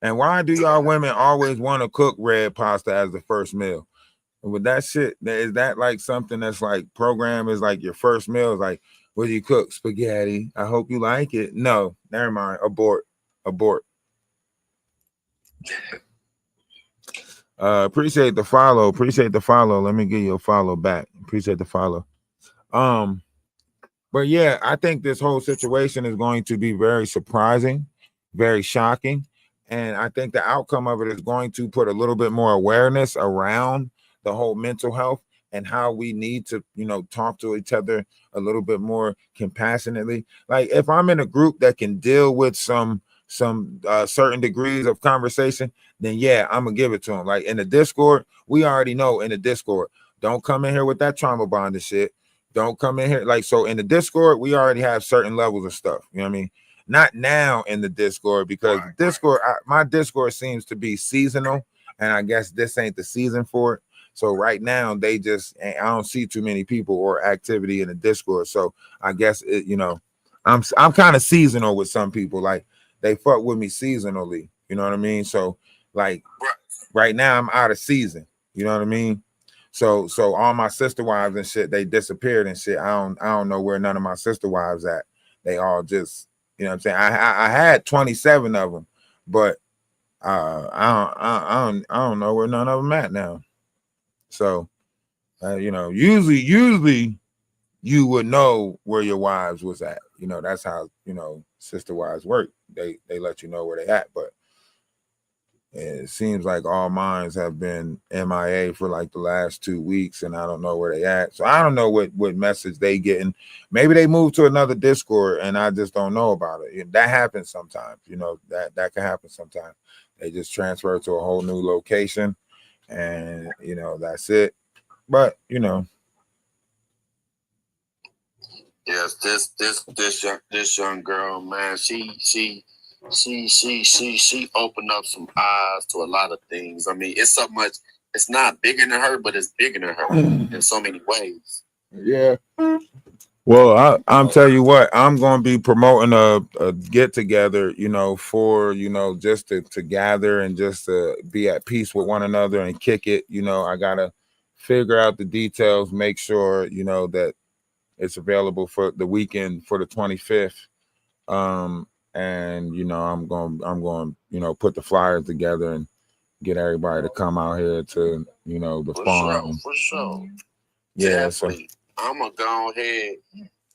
And why do y'all women always want to cook red pasta as the first meal? And with that shit, is that like something that's like program is like your first meal? Is like, what do you cook? Spaghetti. I hope you like it. No, never mind. Abort. Appreciate the follow. Let me give you a follow back. Appreciate the follow. But yeah, I think this whole situation is going to be very surprising, very shocking. And I think the outcome of it is going to put a little bit more awareness around the whole mental health and how we need to, you know, talk to each other a little bit more compassionately. Like if I'm in a group that can deal with some certain degrees of conversation, then yeah, I'm gonna give it to them. Like in the Discord, we already know in the Discord, don't come in here with that trauma bond and shit. Don't come in here. Like, so in the Discord, we already have certain levels of stuff. You know what I mean? Not now in the Discord, because the Discord, my Discord seems to be seasonal, and I guess this ain't the season for it. So right now, I don't see too many people or activity in the Discord. So I guess it, you know, I'm kind of seasonal with some people. Like they fuck with me seasonally. You know what I mean? So like right now, I'm out of season. You know what I mean? So all my sister wives and shit, they disappeared and shit. I don't know where none of my sister wives at. They all just, you know what I'm saying? I had 27 of them, but I don't know where none of them at now. So you know, usually you would know where your wives was at. You know, that's how, you know, sister wives work. They let you know where they at, but it seems like all mines have been MIA for like the last 2 weeks, and I don't know where they at. So I don't know what message they getting. Maybe they moved to another Discord, and I just don't know about it. That happens sometimes. You know, that can happen sometimes. They just transfer to a whole new location, and you know that's it. But you know, yes, this young girl, man, she opened up some eyes to a lot of things. I mean, it's so much. It's not bigger than her, but it's bigger than her in so many ways. Yeah. Well, I'm tell you what, I'm going to be promoting a get together, you know, for, you know, just to gather and just to be at peace with one another and kick it. You know, I got to figure out the details, make sure, you know, that it's available for the weekend for the 25th. And, you know, I'm going, you know, put the flyers together and get everybody to come out here to, you know, the farm. For sure. Yeah. Definitely. I'm going to go ahead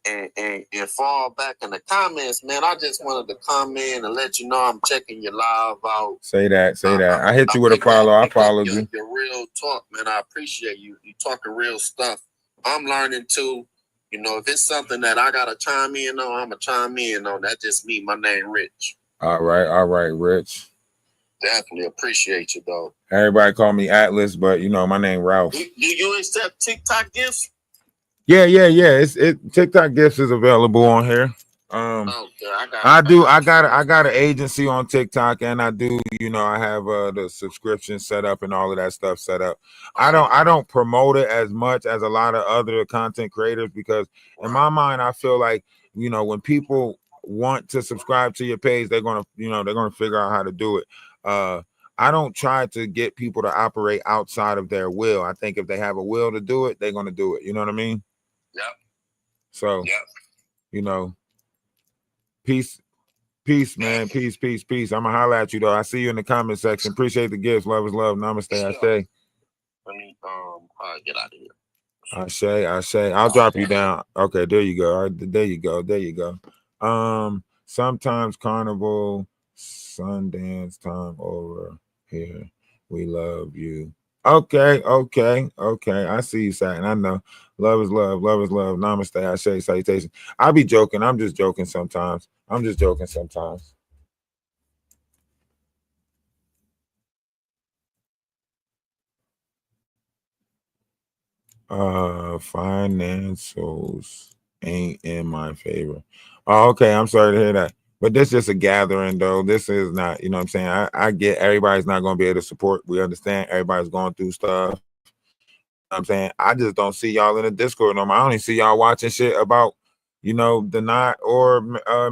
and fall back in the comments, man. I just wanted to comment and let you know I'm checking your live out. Say that. I hit you with a follow. I followed you. Your real talk, man. I appreciate you. You talking real stuff. I'm learning too. You know, if it's something that I gotta chime in on, I'm gonna chime in on. That just me. My name Rich. All right, Rich. Definitely appreciate you, though. Everybody call me Atlas, but you know my name Ralph. Do you accept TikTok gifts? Yeah. It TikTok gifts is available on here. Okay, I got an agency on TikTok, and I do, you know, I have the subscription set up and all of that stuff set up. I don't promote it as much as a lot of other content creators because in my mind I feel like, you know, when people want to subscribe to your page, they're gonna figure out how to do it. I don't try to get people to operate outside of their will. I think if they have a will to do it, they're gonna do it. You know what I mean? Yep. So, you know, peace. Peace, man. Peace. I'm gonna holler at you though. I see you in the comment section. Appreciate the gifts. Love is love. Namaste. I say. Let me get out of here. I say. I'll drop you down. Okay, there you go. All right, there you go. Sometimes carnival, Sundance time over here. We love you. Okay. I see you saying. I know. Love is love. Love is love. Namaste. I say salutation. I be joking. I'm just joking sometimes. Financials ain't in my favor. Oh, okay. I'm sorry to hear that. But this is just a gathering, though. This is not, you know what I'm saying? I get everybody's not going to be able to support. We understand everybody's going through stuff. I'm saying I just don't see y'all in the Discord no more. I only see y'all watching shit about, you know, the Knot or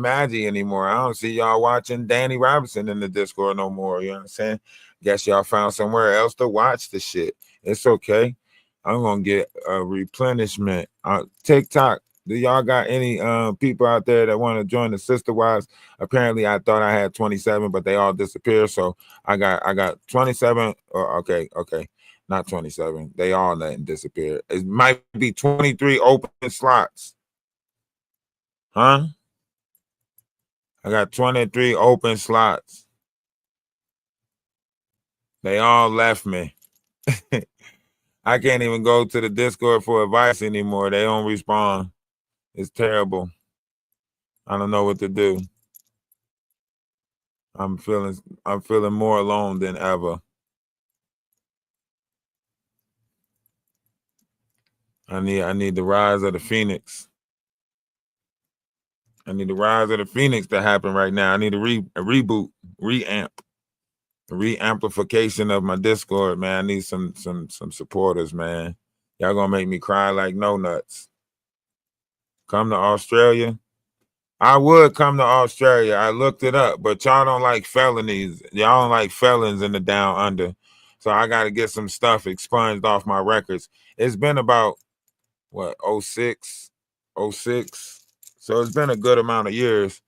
Maggie anymore. I don't see y'all watching Danny Robinson in the Discord no more. You know what I'm saying? Guess y'all found somewhere else to watch the shit. It's okay. I'm gonna get a replenishment. TikTok. Do y'all got any people out there that want to join the Sister Wives? Apparently, I thought I had 27, but they all disappeared. So I got 27. Okay. Not 27. They all letting disappear. It might be 23 open slots. Huh? I got 23 open slots. They all left me. I can't even go to the Discord for advice anymore. They don't respond. It's terrible. I don't know what to do. I'm feeling more alone than ever. I need the rise of the Phoenix. I need the rise of the Phoenix to happen right now. I need a reboot, reamplification of my Discord, man. I need some supporters, man. Y'all gonna make me cry like no nuts. Come to Australia. I would come to Australia. I looked it up, but y'all don't like felonies. Y'all don't like felons in the down under. So I got to get some stuff expunged off my records. It's been about what 06. So it's been a good amount of years,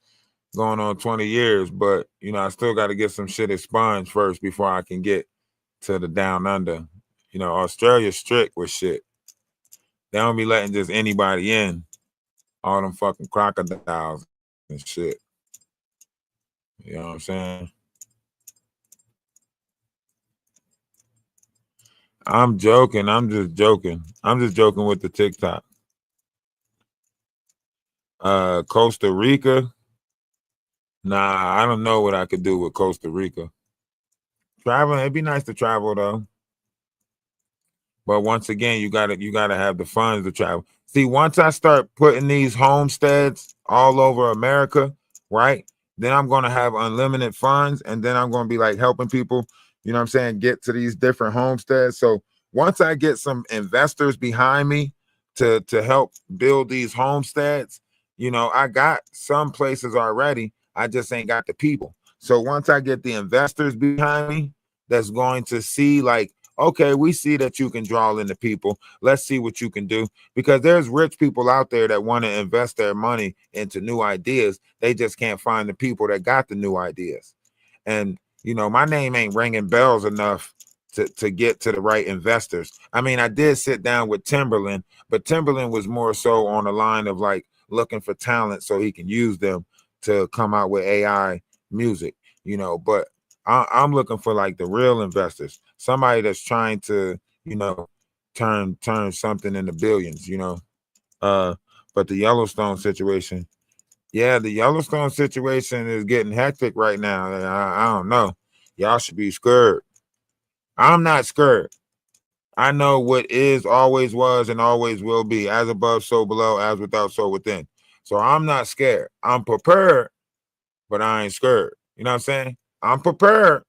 going on 20 years, but you know, I still got to get some shit expunged first before I can get to the down under. You know, Australia's strict with shit. They don't be letting just anybody in. All them fucking crocodiles and shit. You know what I'm saying? I'm joking. I'm just joking with the TikTok. Costa Rica. Nah, I don't know what I could do with Costa Rica. Traveling, it'd be nice to travel though. But once again, you gotta have the funds to travel. See, once I start putting these homesteads all over America, right? Then I'm gonna have unlimited funds, and then I'm gonna be like helping people, you know what I'm saying, get to these different homesteads. So once I get some investors behind me to help build these homesteads, you know, I got some places already. I just ain't got the people. So once I get the investors behind me, that's going to see like, okay, we see that you can draw in the people. Let's see what you can do. Because there's rich people out there that want to invest their money into new ideas. They just can't find the people that got the new ideas. And, you know, my name ain't ringing bells enough to get to the right investors. I mean, I did sit down with Timberland, but Timberland was more so on the line of like looking for talent so he can use them to come out with AI music, you know, but I'm looking for like the real investors, somebody that's trying to, you know, turn something into billions, you know. But the Yellowstone situation, the Yellowstone situation is getting hectic right now. I don't know. Y'all should be scared. I'm not scared. I know what is, always was, and always will be. As above, so below, as without, so within. So I'm not scared. I'm prepared, but I ain't scared. You know what I'm saying? I'm prepared,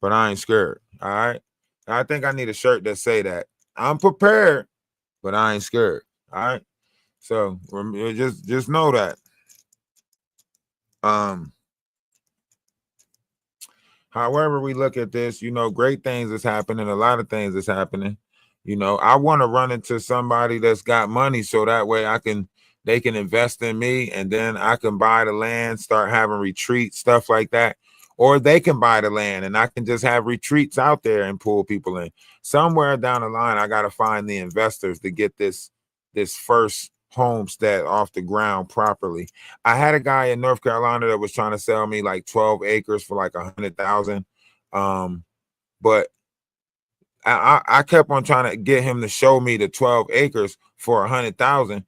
but I ain't scared. All right. I think I need a shirt that say that. I'm prepared, but I ain't scared. All right. So just know that. However we look at this, you know, great things is happening. A lot of things is happening. You know, I want to run into somebody that's got money so that way they can invest in me, and then I can buy the land, start having retreats, stuff like that. Or they can buy the land and I can just have retreats out there and pull people in. Somewhere down the line, I got to find the investors to get this first homestead off the ground properly. I had a guy in North Carolina that was trying to sell me like 12 acres for like 100,000. But I kept on trying to get him to show me the 12 acres for 100,000.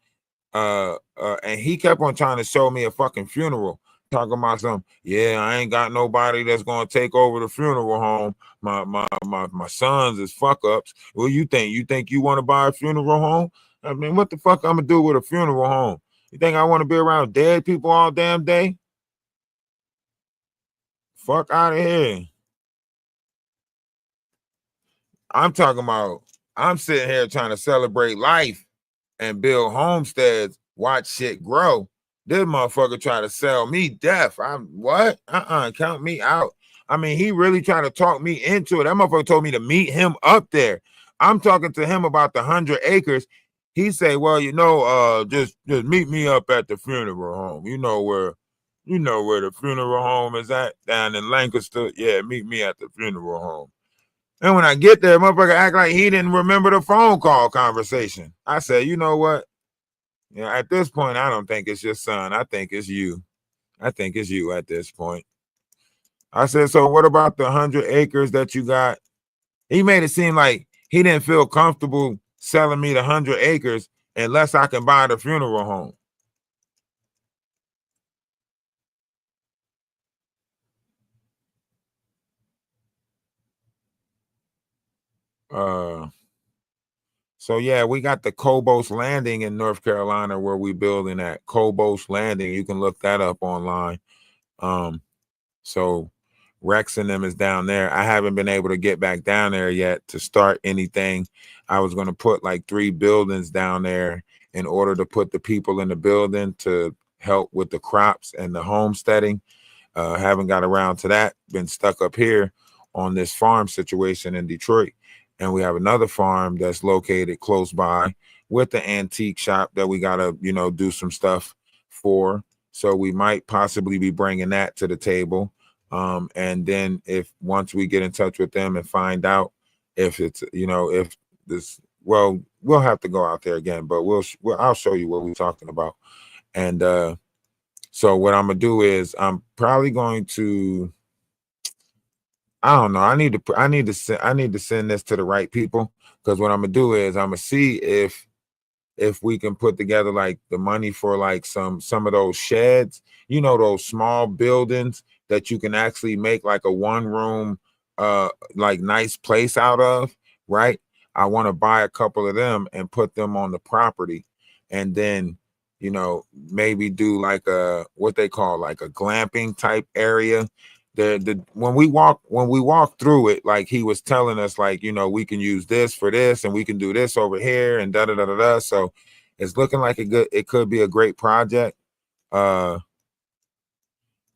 And he kept on trying to show me a fucking funeral, talking about something. Yeah, I ain't got nobody that's gonna take over the funeral home. My sons is fuck ups. What do you think? You think you want to buy a funeral home? I mean, what the fuck I'm gonna do with a funeral home? You think I want to be around dead people all damn day? Fuck out of here. I'm talking about, I'm sitting here trying to celebrate life and build homesteads, watch shit grow. This motherfucker try to sell me death. I'm what? Count me out. I mean, he really trying to talk me into it. That motherfucker told me to meet him up there. I'm talking to him about the 100 acres. He say, well, you know, just meet me up at the funeral home. You know where the funeral home is at down in Lancaster. Yeah, meet me at the funeral home. And when I get there, motherfucker act like he didn't remember the phone call conversation. I said, you know what? Yeah, at this point, I don't think it's your son. I think it's you. I think it's you at this point. I said, so what about the 100 acres that you got? He made it seem like he didn't feel comfortable selling me the 100 acres unless I can buy the funeral home. So yeah, we got the Cobos Landing in North Carolina where we building at. Cobos Landing. You can look that up online. So Rex and them is down there. I haven't been able to get back down there yet to start anything. I was going to put like 3 buildings down there in order to put the people in the building to help with the crops and the homesteading. Haven't got around to that. Been stuck up here on this farm situation in Detroit. And we have another farm that's located close by with the antique shop that we got to, you know, do some stuff for. So we might possibly be bringing that to the table. And then if once we get in touch with them and find out if it's, you know, if this, well, we'll have to go out there again, but I'll show you what we're talking about. And so what I'm gonna do is I'm probably going to, I don't know. I need to send this to the right people, because what I'm gonna do is I'm gonna see if we can put together like the money for like some of those sheds, you know, those small buildings that you can actually make like a 1-room like nice place out of, right? I want to buy a couple of them and put them on the property, and then, you know, maybe do like a what they call like a glamping type area. When we walk through it, like he was telling us, like, you know, we can use this for this and we can do this over here and da da da da da. So it's looking like it could be a great project.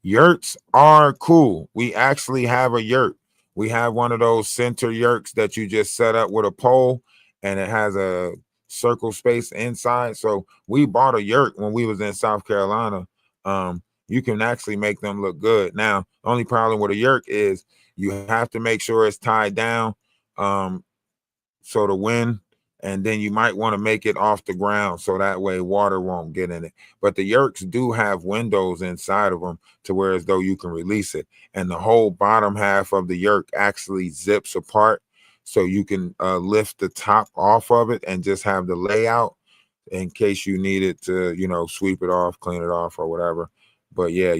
Yurts are cool. We actually have a yurt. We have one of those center yurts that you just set up with a pole and it has a circle space inside. So we bought a yurt when we was in South Carolina. You can actually make them look good. Now, the only problem with a yurt is you have to make sure it's tied down, so the wind, and then you might want to make it off the ground so that way water won't get in it. But the yurts do have windows inside of them to where as though you can release it, and the whole bottom half of the yurt actually zips apart, so you can lift the top off of it and just have the layout in case you need it to, you know, sweep it off, clean it off, or whatever. But yeah,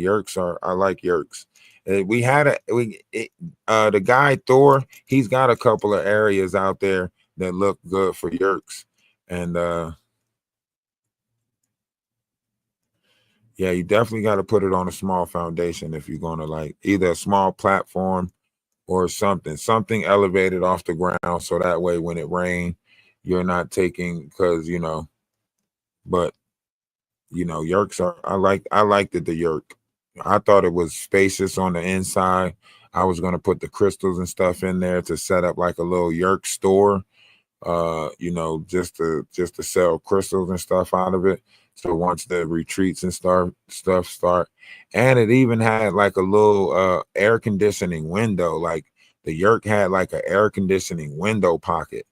I like yurts. We had the guy Thor. He's got a couple of areas out there that look good for yerks, and yeah, you definitely got to put it on a small foundation if you're gonna like either a small platform or something elevated off the ground, so that way when it rains, you're not taking because but yerks are I liked it the yerk. I thought it was spacious on the inside. I was gonna put the crystals and stuff in there to set up like a little yerk store, just to sell crystals and stuff out of it. So once the retreats and stuff start, and it even had like a little air conditioning window, like the yerk had like an air conditioning window pocket.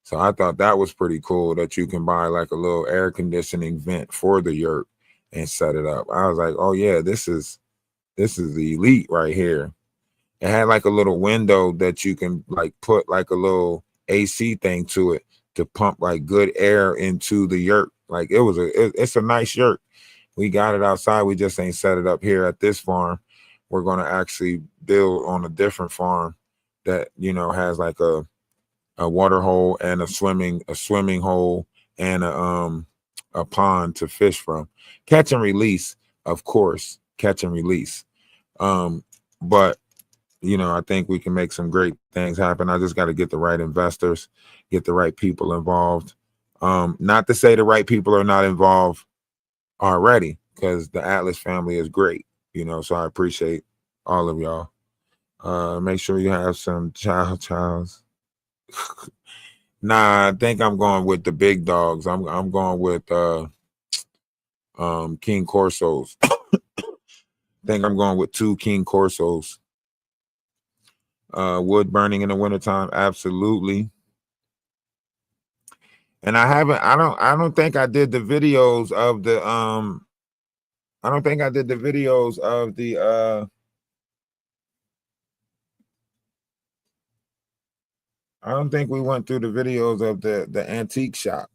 So I thought that was pretty cool that you can buy like a little air conditioning vent for the yurt and set it up. I was like, oh yeah, this is the elite right here. It had like a little window that you can like put like a little AC thing to it to pump like good air into the yurt. Like it's a nice yurt. We got it outside. We just ain't set it up here at this farm. We're gonna actually build on a different farm that has like a water hole and a swimming hole and a pond to fish from. Catch and release, of course, catch and release. But I think we can make some great things happen. I just got to get the right investors, get the right people involved. Not to say the right people are not involved already, because the Atlas family is great, so I appreciate all of y'all. Make sure you have some childs. Nah, I think I'm going with the big dogs. I'm going with King Corsos. I think I'm going with 2 King Corsos. Wood burning in the wintertime, absolutely. And I don't think I did the videos of the I don't think I did the videos of the I don't think we went through the videos of the antique shop.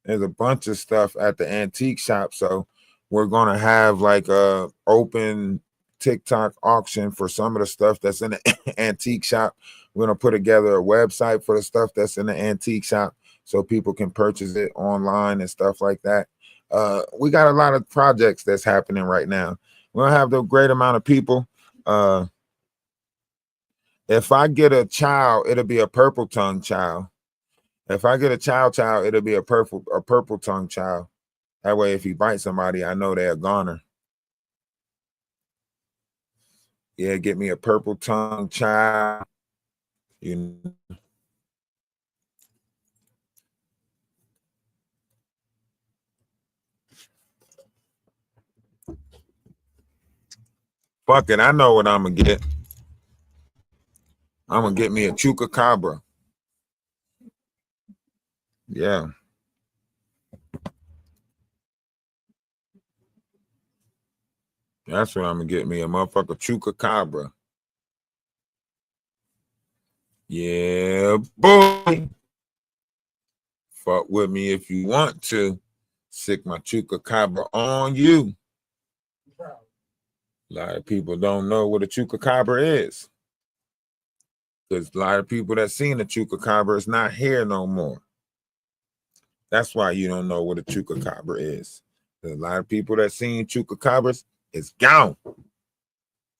There's a bunch of stuff at the antique shop, so we're gonna have like a open TikTok auction for some of the stuff that's in the antique shop. We're gonna put together a website for the stuff that's in the antique shop so people can purchase it online and stuff like that. We got a lot of projects that's happening right now. We're gonna have the great amount of people. If I get a child, it'll be a purple tongue child. If I get a child, it'll be a purple tongue child. That way, if he bites somebody, I know they're a goner. Yeah, get me a purple tongue child. Fuck it, I know what I'm gonna get. I'm gonna get me a chupacabra. Yeah. That's what I'm gonna get me, a motherfucker chupacabra. Yeah, boy. Fuck with me if you want to. Sick my chupacabra on you. A lot of people don't know what a chupacabra is. Because a lot of people that seen the chupacabra is not here no more. That's why you don't know what a chupacabra is. There's a lot of people that seen chupacabras, it's gone.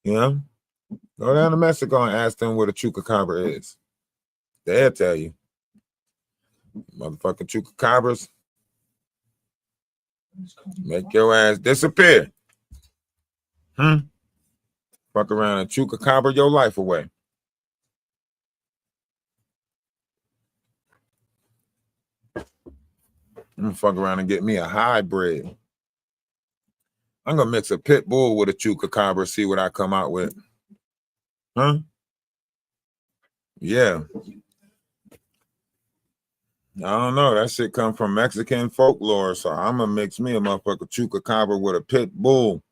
Go down to Mexico and ask them what a chupacabra is. They'll tell you. Motherfucking chupacabras make your ass disappear. Fuck around and chupacabra your life away. I'm gonna fuck around and get me a hybrid. I'm gonna mix a pit bull with a chupacabra, see what I come out with. Yeah. I don't know. That shit come from Mexican folklore. So I'm gonna mix me a motherfucker chupacabra with a pit bull.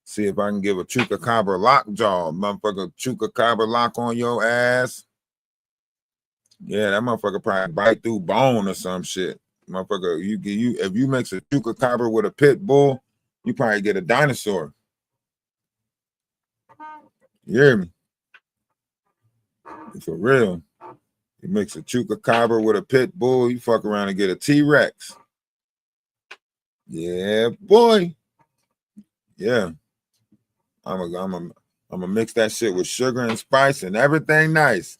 See if I can give a chupacabra lockjaw. Motherfucker chupacabra lock on your ass. Yeah, that motherfucker probably bite through bone or some shit. Motherfucker, if you mix a chupacabra with a pit bull, you probably get a dinosaur. You hear me? For real. You mix a chupacabra with a pit bull, you fuck around and get a T-Rex. Yeah, boy. Yeah. I'm gonna mix that shit with sugar and spice and everything nice.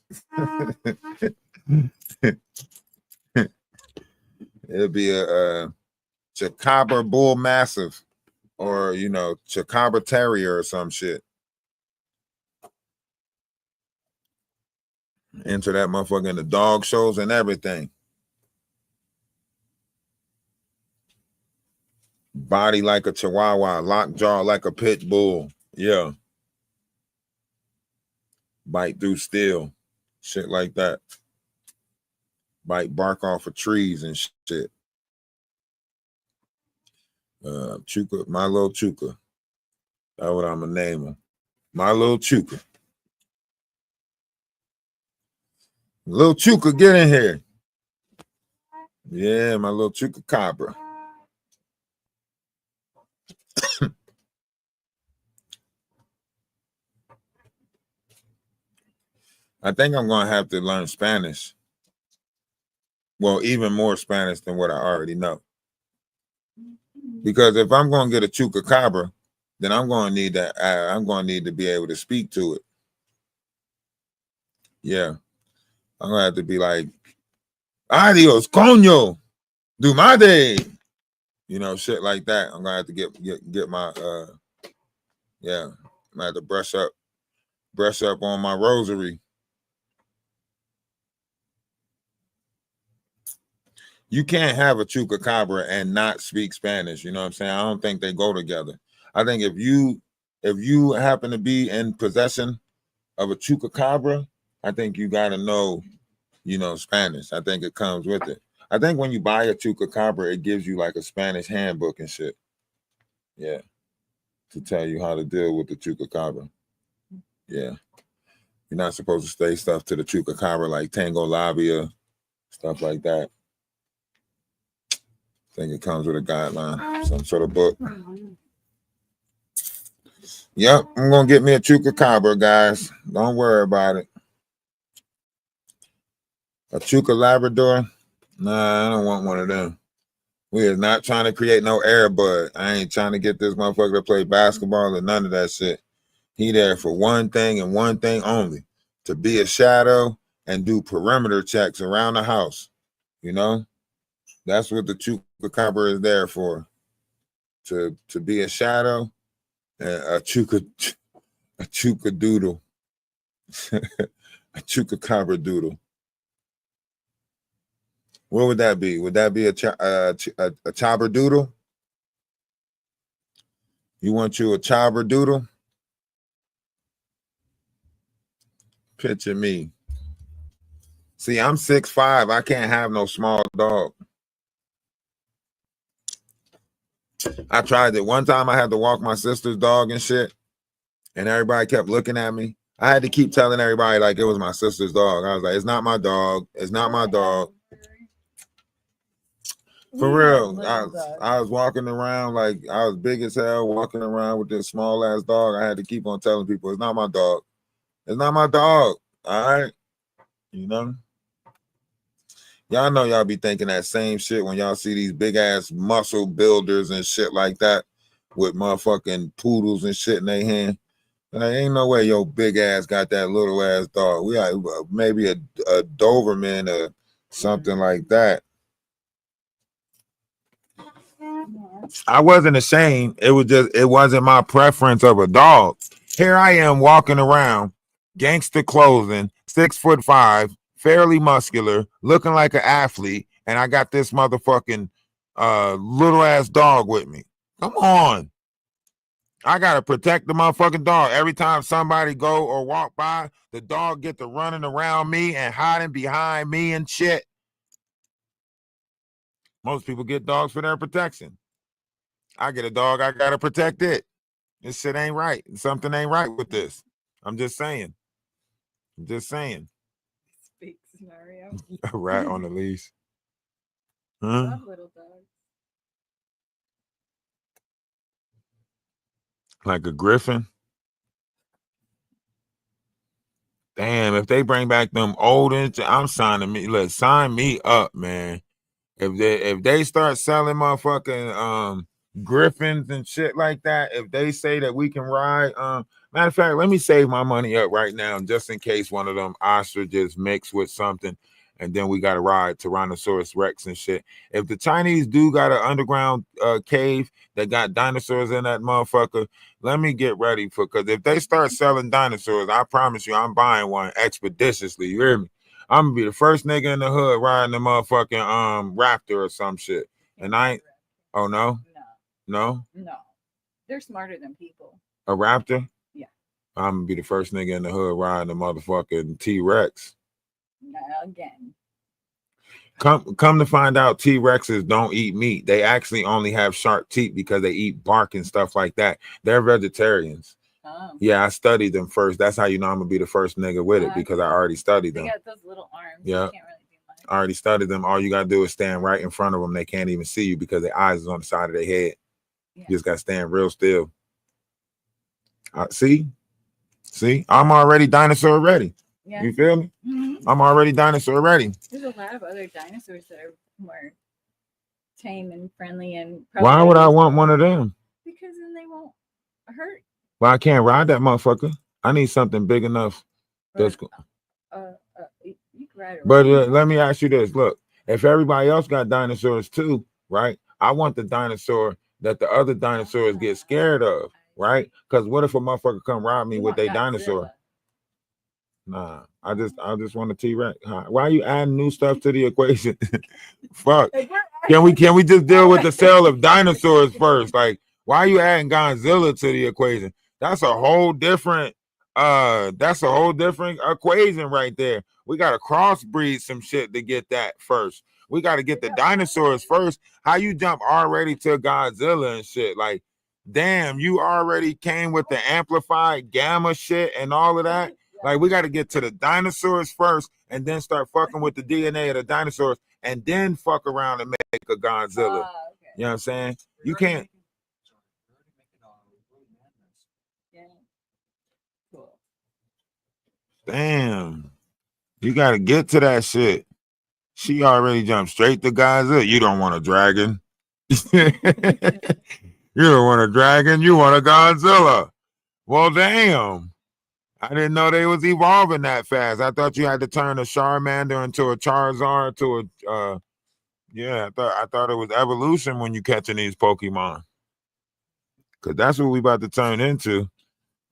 It'll be a Chupacabra bull massive, or Chupacabra terrier or some shit. Enter that motherfucker in the dog shows and everything. Body like a chihuahua, lockjaw like a pit bull. Yeah. Bite through steel. Shit like that. Bite bark off of trees and shit. Chuka, my little Chuka. That's what I'm gonna name him. My little Chuka. Little Chuka, get in here. Yeah, my little Chupacabra. I think I'm gonna have to learn Spanish. Well, even more Spanish than what I already know. Because if I'm gonna get a Chupacabra, then I'm gonna need that. I'm gonna need to be able to speak to it. Yeah, I'm gonna have to be like, "Adios, coño, do my day," shit like that. I'm gonna have to get my yeah. I'm gonna have to brush up on my rosary. You can't have a Chupacabra and not speak Spanish. You know what I'm saying? I don't think they go together. I think if you happen to be in possession of a Chupacabra, I think you got to know, Spanish. I think it comes with it. I think when you buy a Chupacabra, it gives you like a Spanish handbook and shit. Yeah. To tell you how to deal with the Chupacabra. Yeah. You're not supposed to say stuff to the Chupacabra like Tango Labia, stuff like that. I think it comes with a guideline, some sort of book. Yep, I'm gonna get me a Chupacabra, guys. Don't worry about it. A Chuka Labrador? Nah, I don't want one of them. We are not trying to create no air bud. I ain't trying to get this motherfucker to play basketball or none of that shit. He there for one thing and one thing only, to be a shadow and do perimeter checks around the house. That's what the Chupacabra is there for. To be a shadow and a Chuka-doodle. A Chupacabra doodle. What would that be? Would that be a chopper doodle? You want you a chopper doodle? Picture me. See, I'm 6'5". I can't have no small dog. I tried it. One time I had to walk my sister's dog and shit, and everybody kept looking at me. I had to keep telling everybody like it was my sister's dog. I was like, it's not my dog. It's not my dog. For real. I was walking around like I was big as hell, walking around with this small ass dog. I had to keep on telling people, it's not my dog. It's not my dog. All right. Y'all know y'all be thinking that same shit when y'all see these big ass muscle builders and shit like that with motherfucking poodles and shit in their hand. Like, ain't no way your big ass got that little ass dog. We got maybe a Doberman or something like that. I wasn't ashamed. It wasn't my preference of a dog. Here I am walking around, gangster clothing, 6'5", fairly muscular, looking like an athlete, and I got this motherfucking little ass dog with me. Come on. I gotta protect the motherfucking dog. Every time somebody go or walk by, the dog get to running around me and hiding behind me and shit. Most people get dogs for their protection. I get a dog, I gotta protect it. This shit ain't right. Something ain't right with this. I'm just saying. Speak scenario. A rat on the leash. Huh? Love little dogs. Like a griffin? Damn, if they bring back them old, I'm signing me. Look, sign me up, man. If they start selling motherfucking griffins and shit like that, if they say that we can ride, matter of fact, let me save my money up right now just in case one of them ostriches mix with something, and then we got to ride Tyrannosaurus Rex and shit. If the Chinese do got an underground cave that got dinosaurs in that motherfucker, let me get ready for, because if they start selling dinosaurs, I promise you, I'm buying one expeditiously. You hear me? I'm gonna be the first nigga in the hood riding the motherfucking Raptor or some shit. And I ain't, oh no? No? No. They're smarter than people. A Raptor? Yeah. I'm gonna be the first nigga in the hood riding the motherfucking T-Rex. Again. Come to find out, T-Rexes don't eat meat. They actually only have sharp teeth because they eat bark and stuff like that. They're vegetarians. Oh. Yeah, I studied them first. That's how you know I'm gonna be the first nigga with it, because I already studied them. They got those little arms. Yeah. You can't really do much. I already studied them. All you gotta do is stand right in front of them. They can't even see you because their eyes is on the side of their head. Yeah. You just gotta stand real still. See, I'm already dinosaur ready. Yeah. You feel me? Mm-hmm. I'm already dinosaur ready. There's a lot of other dinosaurs that are more tame and friendly and. Why would I want one of them? Because then they won't hurt. Well, I can't ride that motherfucker. I need something big enough. That's cool. You can ride it. But let me ask you this: look, if everybody else got dinosaurs too, right? I want the dinosaur that the other dinosaurs get scared of, right? Because what if a motherfucker come rob me with a dinosaur? Nah, I just want a T-Rex. Why are you adding new stuff to the equation? Fuck. Can we just deal with the sale of dinosaurs first? Like, why are you adding Godzilla to the equation? That's a whole different equation right there. We gotta crossbreed some shit to get that first. We gotta get the dinosaurs first. How you jump already to Godzilla and shit? Like, damn, you already came with the amplified gamma shit and all of that. Like, we got to get to the dinosaurs first and then start fucking with the DNA of the dinosaurs and then fuck around and make a Godzilla. Okay. You know what I'm saying? You can't. Damn. You got to get to that shit. She already jumped straight to Godzilla. You don't want a dragon. You don't want a dragon. You want a Godzilla. Well, damn. I didn't know they was evolving that fast. I thought you had to turn a Charmander into a Charizard to a yeah, I thought it was evolution when you catching these Pokemon. Cause that's what we about to turn into.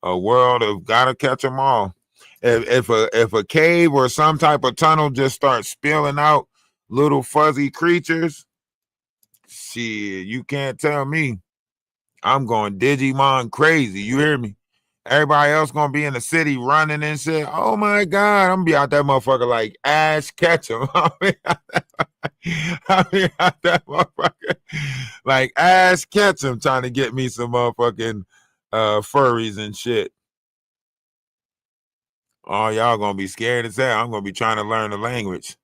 A world of gotta catch them all. If a cave or some type of tunnel just starts spilling out little fuzzy creatures, shit, you can't tell me. I'm going Digimon crazy. You hear me? Everybody else gonna be in the city running and shit. Oh my god, I'm gonna be out that motherfucker like Ash Ketchum. I'll be out that motherfucker like Ash Ketchum trying to get me some motherfucking furries and shit. Oh, y'all gonna be scared as hell. I'm gonna be trying to learn the language. As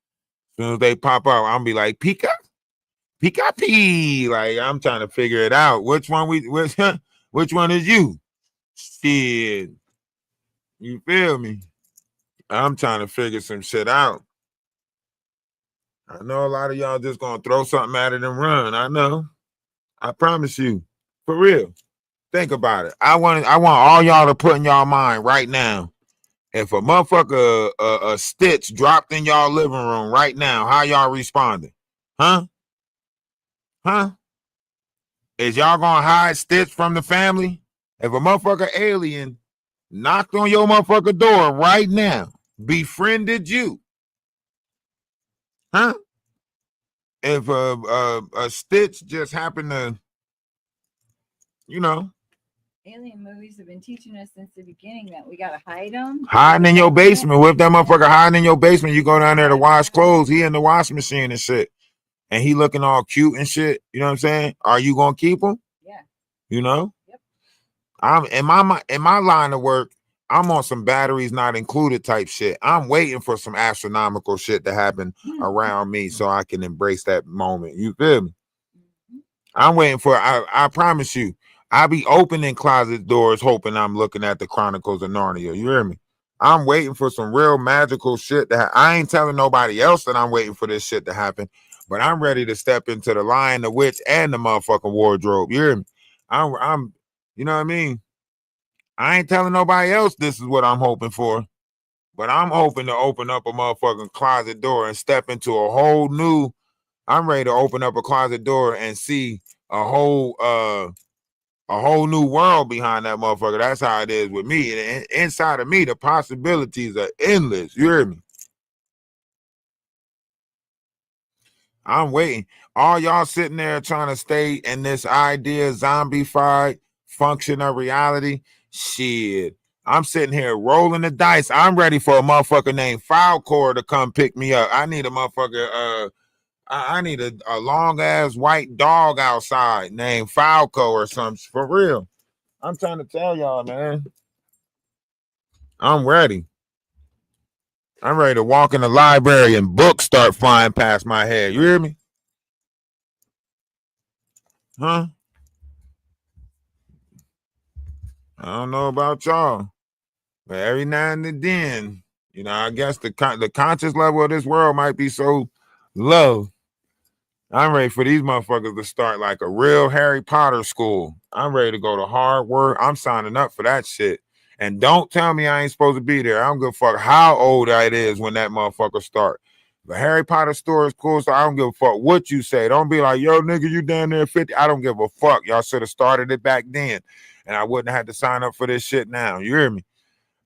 soon as they pop up, I'm gonna be like Pika, Pika P. Like, I'm trying to figure it out. Which one is you? Shit, you feel me? I'm trying to figure some shit out. I know a lot of y'all just gonna throw something at it and run. I know. I promise you, for real. Think about it. I want all y'all to put in y'all mind right now. If a motherfucker a stitch dropped in y'all living room right now, how y'all responding? Huh? Is y'all gonna hide Stitch from the family? If a motherfucker alien knocked on your motherfucker door right now, befriended you, huh? If a Stitch just happened to, alien movies have been teaching us since the beginning that we gotta hide them. Hiding in your basement. What if that motherfucker hiding in your basement? You go down there to wash clothes. He in the washing machine and shit, and he looking all cute and shit. You know what I'm saying? Are you gonna keep him? Yeah. Yep. I'm in my line of work. I'm on some batteries not included type shit. I'm waiting for some astronomical shit to happen around me so I can embrace that moment. You feel me? I'm waiting for. I promise you. I be opening closet doors, hoping I'm looking at the Chronicles of Narnia. You hear me? I'm waiting for some real magical shit I ain't telling nobody else that I'm waiting for this shit to happen, but I'm ready to step into the Lion, the Witch, and the motherfucking wardrobe. You hear me? I'm you know what I mean? I ain't telling nobody else this is what I'm hoping for, but I'm hoping to open up a motherfucking closet door and step into a whole new. I'm ready to open up a closet door and see a whole new world behind that motherfucker. That's how it is with me. And inside of me, the possibilities are endless. You hear me? I'm waiting. All y'all sitting there trying to stay in this idea, zombified function of reality. Shit. I'm sitting here rolling the dice. I'm ready for a motherfucker named Filecore to come pick me up. I need a motherfucker, I need a long ass white dog outside named Falco or something. For real. I'm trying to tell y'all, man. I'm ready. I'm ready to walk in the library and books start flying past my head. You hear me? Huh? I don't know about y'all, but every now and then, you know, I guess the conscious level of this world might be so low. I'm ready for these motherfuckers to start like a real Harry Potter school. I'm ready to go to Hogwarts. I'm signing up for that shit. And don't tell me I ain't supposed to be there. I don't give a fuck how old it is when that motherfucker start. The Harry Potter store is cool, so I don't give a fuck what you say. Don't be like, yo, nigga, you down there 50. I don't give a fuck. Y'all should have started it back then. And I wouldn't have had to sign up for this shit now. You hear me?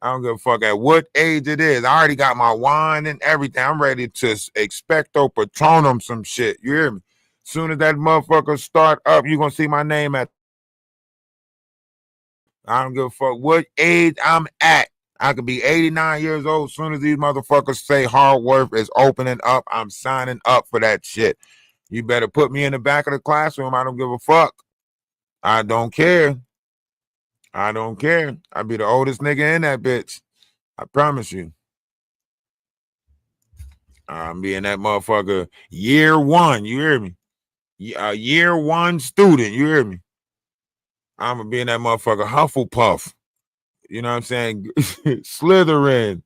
I don't give a fuck at what age it is. I already got my wine and everything. I'm ready to expecto patronum some shit. You hear me? Soon as that motherfucker start up, you gonna see my name at. I don't give a fuck what age I'm at. I could be 89 years old. As soon as these motherfuckers say Hardworth is opening up, I'm signing up for that shit. You better put me in the back of the classroom. I don't give a fuck. I don't care. I don't care. I'll be the oldest nigga in that bitch. I promise you. I'm being that motherfucker year one. You hear me? Year one student. You hear me? I'm gonna be in that motherfucker Hufflepuff. You know what I'm saying? Slytherin.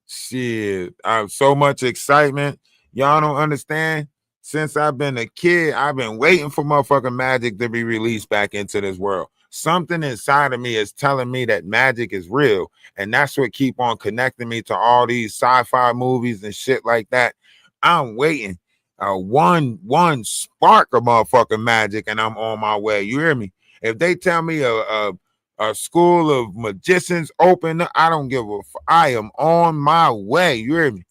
Shit. I have so much excitement. Y'all don't understand. Since I've been a kid, I've been waiting for motherfucking magic to be released back into this world. Something inside of me is telling me that magic is real. And that's what keep on connecting me to all these sci-fi movies and shit like that. I'm waiting. One spark of motherfucking magic and I'm on my way. You hear me? If they tell me a school of magicians open, I don't give a I am on my way. You hear me?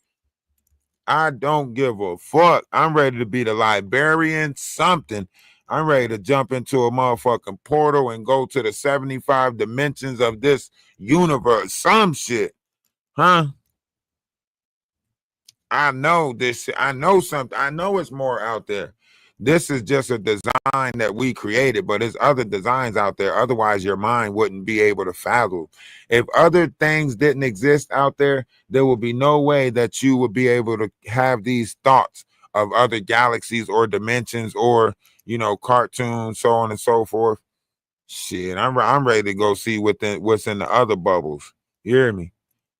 I don't give a fuck. I'm ready to be the librarian, something. I'm ready to jump into a motherfucking portal and go to the 75 dimensions of this universe. Some shit. Huh? I know this. I know something. I know it's more out there. This is just a design that we created, but there's other designs out there. Otherwise, your mind wouldn't be able to fathom. If other things didn't exist out there, there would be no way that you would be able to have these thoughts of other galaxies or dimensions or, you know, cartoons, so on and so forth. Shit, I'm ready to go see what's in the other bubbles. You hear me?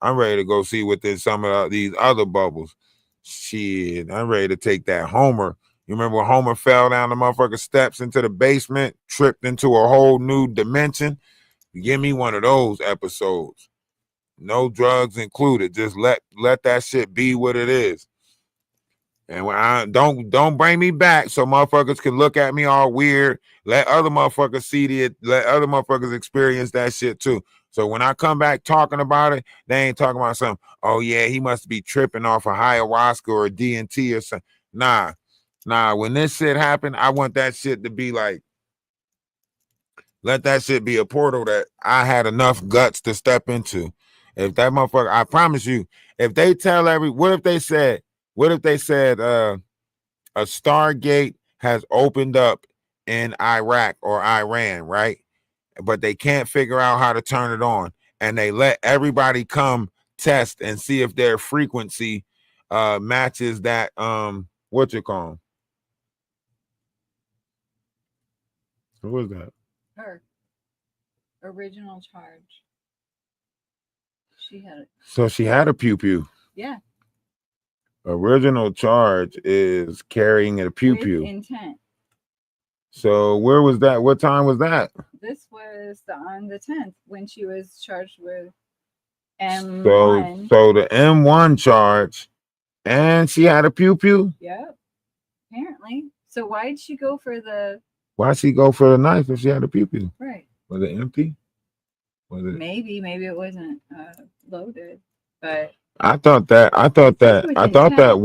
I'm ready to go see within some of these other bubbles. Shit, I'm ready to take that Homer. You remember when Homer fell down the motherfucker steps into the basement, tripped into a whole new dimension? Give me one of those episodes. No drugs included. Just let that shit be what it is. And when I don't bring me back so motherfuckers can look at me all weird. Let other motherfuckers see it. Let other motherfuckers experience that shit too. So when I come back talking about it, they ain't talking about something. Oh yeah, he must be tripping off of ayahuasca or DNT or something. Nah. When this shit happened, I want that shit to be like, let that shit be a portal that I had enough guts to step into. If that motherfucker, I promise you, if they tell what if they said a Stargate has opened up in Iraq or Iran, right? But they can't figure out how to turn it on. And they let everybody come test and see if their frequency matches that what you call them? Who was that? Her original charge. She had it. So she had a pew pew. Yeah. Original charge is carrying a pew With pew. intent. So where was that? What time was that? This was on the 10th when she was charged with M1. So the M1 charge, and she had a pew pew. Yep. Apparently. So why did she go for the? Why'd she go for the knife if she had a pew pew? Right. Was it empty? Was it? Maybe it wasn't loaded, but I thought that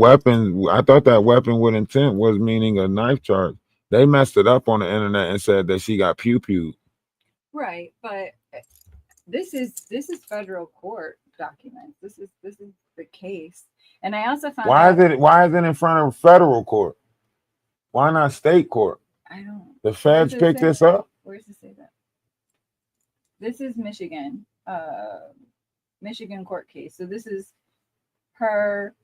weapon with intent was meaning a knife charge. They messed it up on the internet and said that she got pew pew. right. But this is federal court documents. This is the case. And I also found Why out, is it in front of federal court? Why not state court? I don't. The feds picked this that? up. Where does it say that? This is Michigan. Michigan court case. So this is her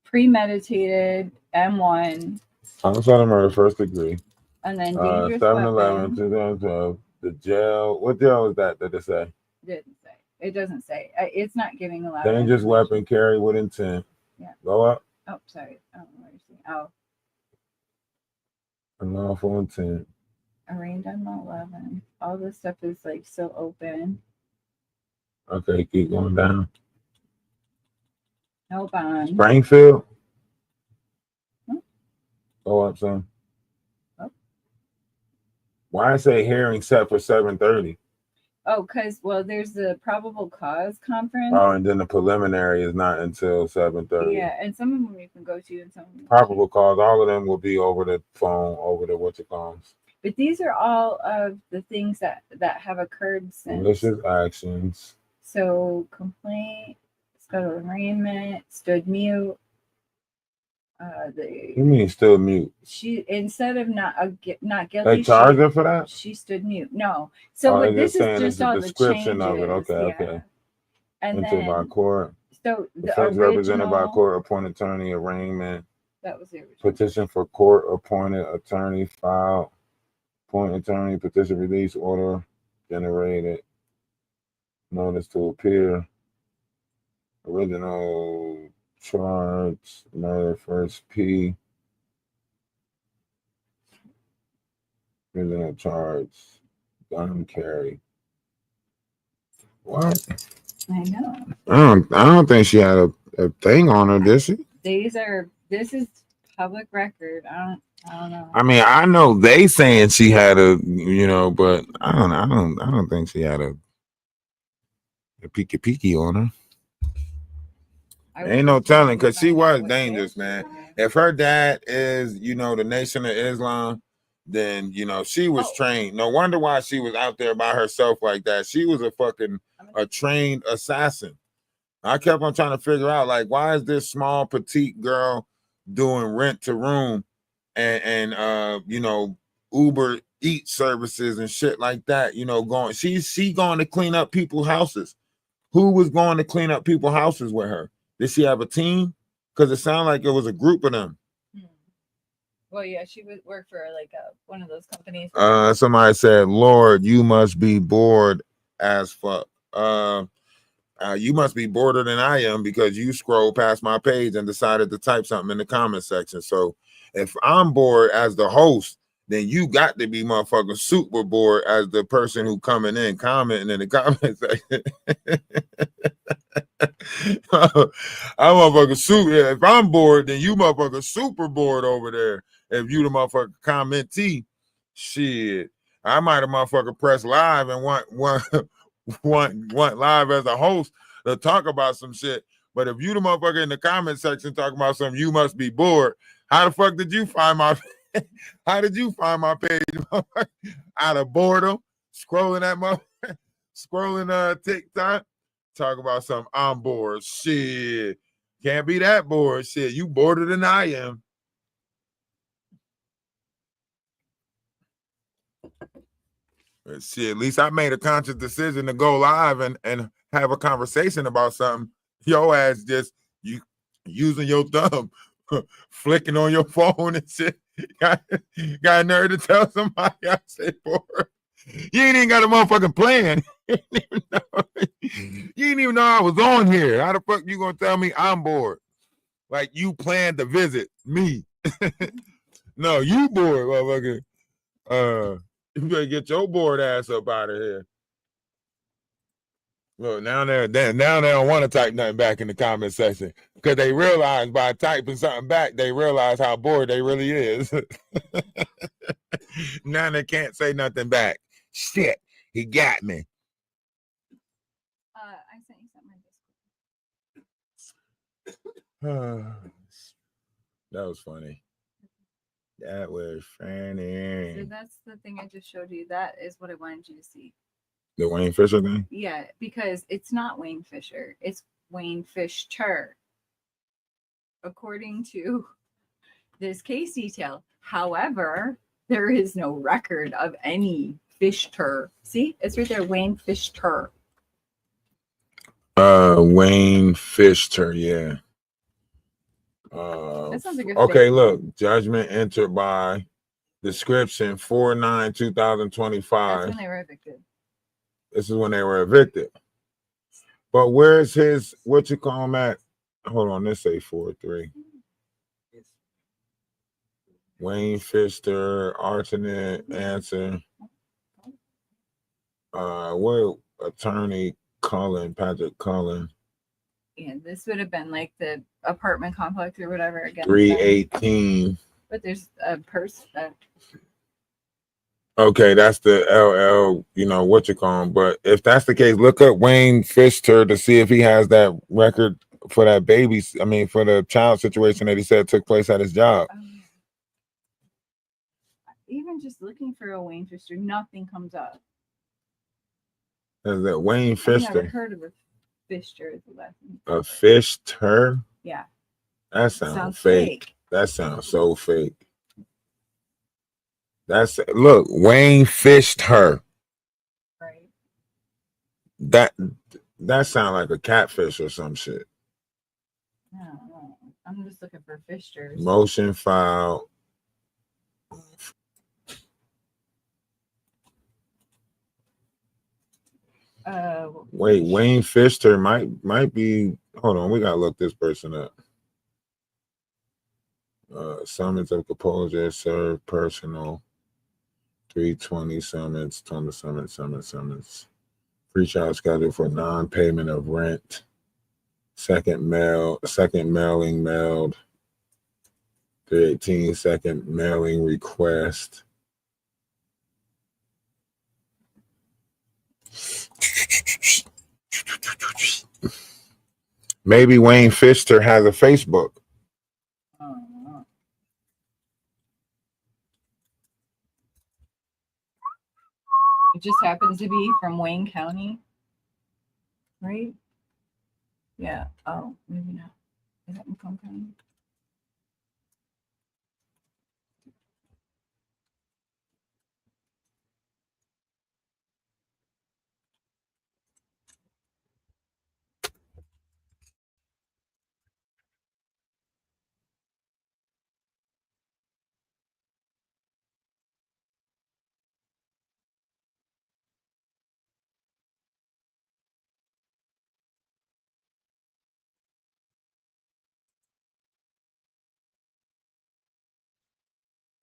premeditated M1. Homicide and murder, first degree. And then dangerous 7/11, weapon. 2012. The jail. What jail is that? Did it say? Didn't say. It doesn't say. It's not giving a lot. Dangerous weapon carried with intent. Yeah. Go up. Oh, sorry. I don't know what you're saying. Oh. Unlawful intent. Arraigned on 11. All this stuff is like still open. Okay, keep going down. No bond. Springfield. Hmm? Go up some. Oh. Why I say hearing set for 7:30? Oh, because there's the probable cause conference. Oh, and then the preliminary is not until 7:30. Yeah, and some of them you can go to, and some of them Probable cause, all of them will be over the phone, over the what you call. But these are all of the things that have occurred since. Malicious actions. So complaint, scheduled arraignment, stood mute. You mean still mute? She instead of not guilty. They charged her for that? She stood mute. No. So this is just all the description changes. of it. Okay, yeah. okay. And Until then by court. So the Defense original, represented by court appointed attorney arraignment. That was the original. Petition for court appointed attorney filed. Appointed attorney petition release order generated. Notice to appear. Original charge, murder first P. Original charge, gun carry. What? I know. I don't think she had a thing on her, did she? This is public record. I don't know. I mean, I know they saying she had a, but I don't think she had a peeky on her. Ain't no telling, because she was dangerous, man. If her dad is, the Nation of Islam, then she was trained. No wonder why she was out there by herself like that. She was a trained assassin. I kept on trying to figure out, like, why is this small petite girl doing rent to room and Uber Eat services and shit like that? She going to clean up people's houses. Who was going to clean up people's houses with her? Did she have a team? Because it sounded like it was a group of them. Well, yeah, she would work for like one of those companies. Somebody said, "Lord, you must be bored as fuck." You must be boreder than I am, because you scrolled past my page and decided to type something in the comment section. So if I'm bored as the host, then you got to be motherfucking super bored as the person who coming in commenting in the comment section. I'm motherfucking super. If I'm bored, then you motherfucking super bored over there. If you the motherfucker commentee, shit, I might have motherfucker press live and want live as a host to talk about some shit. But if you the motherfucker in the comment section talking about something, you must be bored. How the fuck did you find my how did you find my page? Out of boredom, scrolling TikTok, talk about something. I'm bored. Shit. Can't be that bored. Shit. You boreder than I am. Shit, at least I made a conscious decision to go live and have a conversation about something. Your ass just you using your thumb, flicking on your phone and shit. Got a nerve to tell somebody I say bored. You ain't even got a motherfucking plan. You didn't even know I was on here. How the fuck you gonna tell me I'm bored? Like you planned to visit me. No, you bored, motherfucker. You better get your bored ass up out of here. Look, now they don't want to type nothing back in the comment section because they realize by typing something back, they realize how bored they really is. Now they can't say nothing back. Shit, he got me. I sent you something on Discord. That was funny. That was funny. So that's the thing I just showed you. That is what I wanted you to see. The Wayne Fisher thing? Yeah, because it's not Wayne Fisher. It's Wayne Fisher. According to this case detail. However, there is no record of any Fisher. See, it's right there, Wayne Fisher. Wayne Fisher, yeah. That sounds like a okay, fake look, one. judgment entered by description 4/9/2025. That's when they were evicted. This is when they were evicted. But where's his, what you call him at? Hold on, let's say 4/3. Wayne Fisher, alternate answer. What attorney Patrick Cullen? Yeah, this would have been like the apartment complex or whatever again. 318. But there's a person. Okay, that's the LL, what you call him. But if that's the case, look up Wayne Fisher to see if he has that record for that baby. I mean, for the child situation that he said took place at his job. Even just looking for a Wayne Fisher, nothing comes up. Is that Wayne I've Fisher? never heard of a Fisher as a last name. A Fisher? Yeah. That sounds fake. That sounds so fake. Look, Wayne fished her. Right. That sounds like a catfish or some shit. I don't know. I'm just looking for Fishers. Motion filed. Wait, Wayne Fisher might be. Hold on, we gotta look this person up. Summons of composure, serve personal. 320 summons, ton of summons. Free child scheduled for non-payment of rent. Second mailing mailed. 318 second mailing request. Maybe Wayne Fisher has a Facebook. It just happens to be from Wayne County, right? Yeah. Oh, maybe not. Is that Macomb County?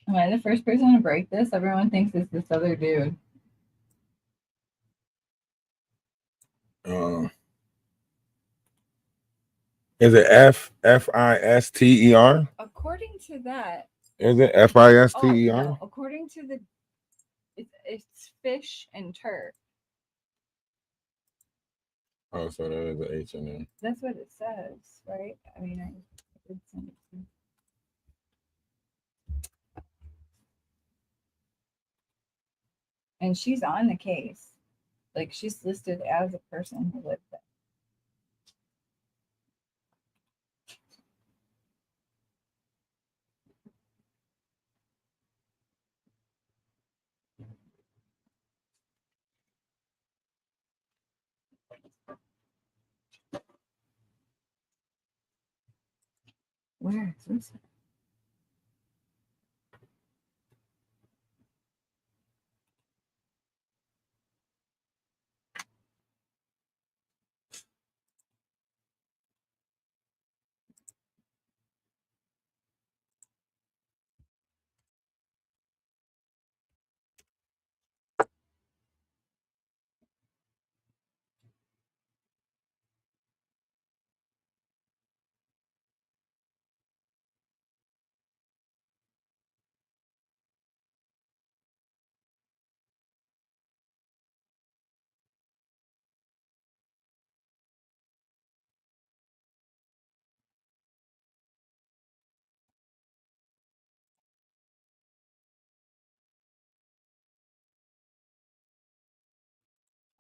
Am I the first person to break this? Everyone thinks it's this other dude. Is it Fister? According to that. Is it Fister? No. According to the, it's fish and turf. Oh, so there is an H in there. That's what it says, right? I mean, I did send it to you. And she's on the case. Like, she's listed as a person who lived there. Where is this?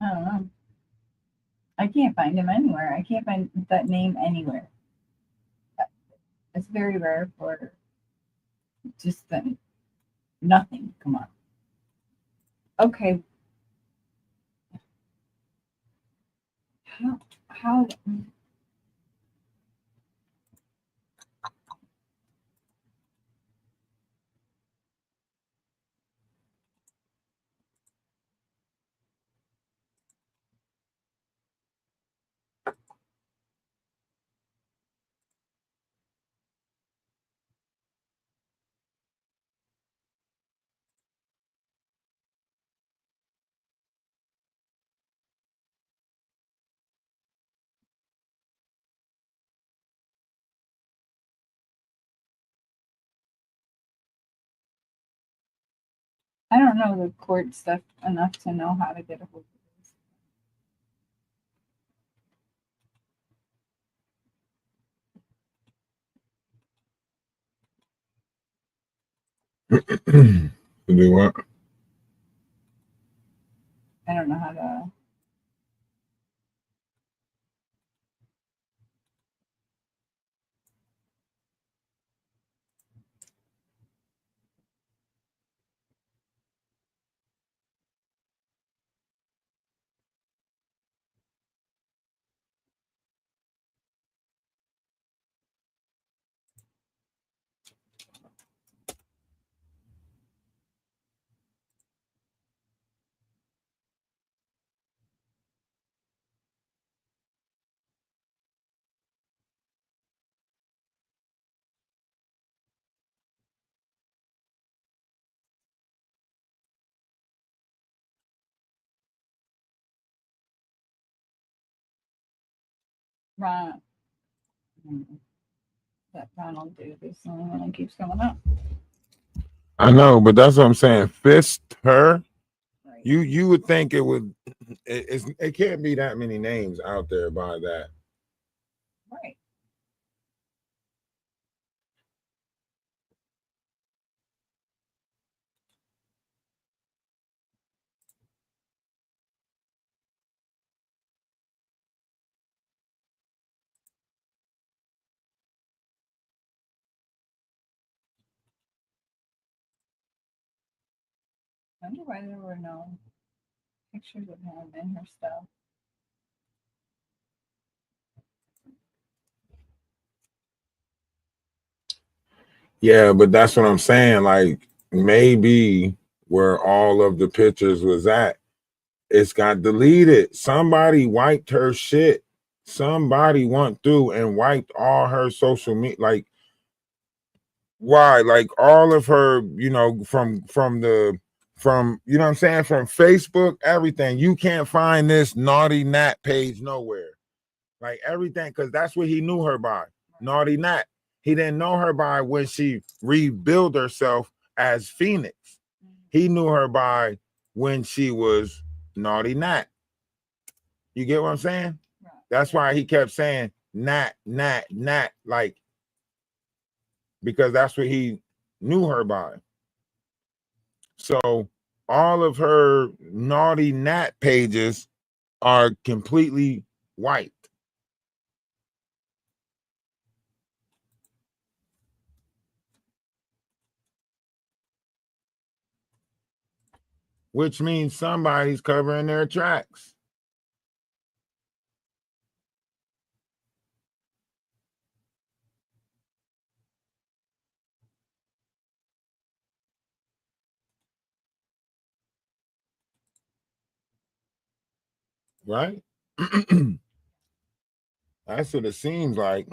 I don't know. I can't find him anywhere. I can't find that name anywhere. It's very rare for just the nothing. Come on. Okay. How I don't know the court stuff enough to know how to get a hold of this. To do what? I don't know how to. Ron, that Ronald dude is the only one that keeps coming up. I know, but that's what I'm saying. Fist her. Right. You would think it would. It can't be that many names out there by that. Right. I wonder why there were no pictures of him in her stuff. Yeah, but that's what I'm saying. Like maybe where all of the pictures was at, it's got deleted. Somebody wiped her shit. Somebody went through and wiped all her social media. Like why? Like all of her, from you know what I'm saying, from Facebook, everything. You can't find this naughty Nat page nowhere. Like everything, because that's what he knew her by. Naughty Nat. He didn't know her by when she rebuilt herself as Phoenix. He knew her by when she was Naughty Nat. You get what I'm saying? Right. That's why he kept saying Nat, Nat, Nat, like because that's what he knew her by. So all of her naughty Nat pages are completely white. Which means somebody's covering their tracks. Right? That's what it seems like.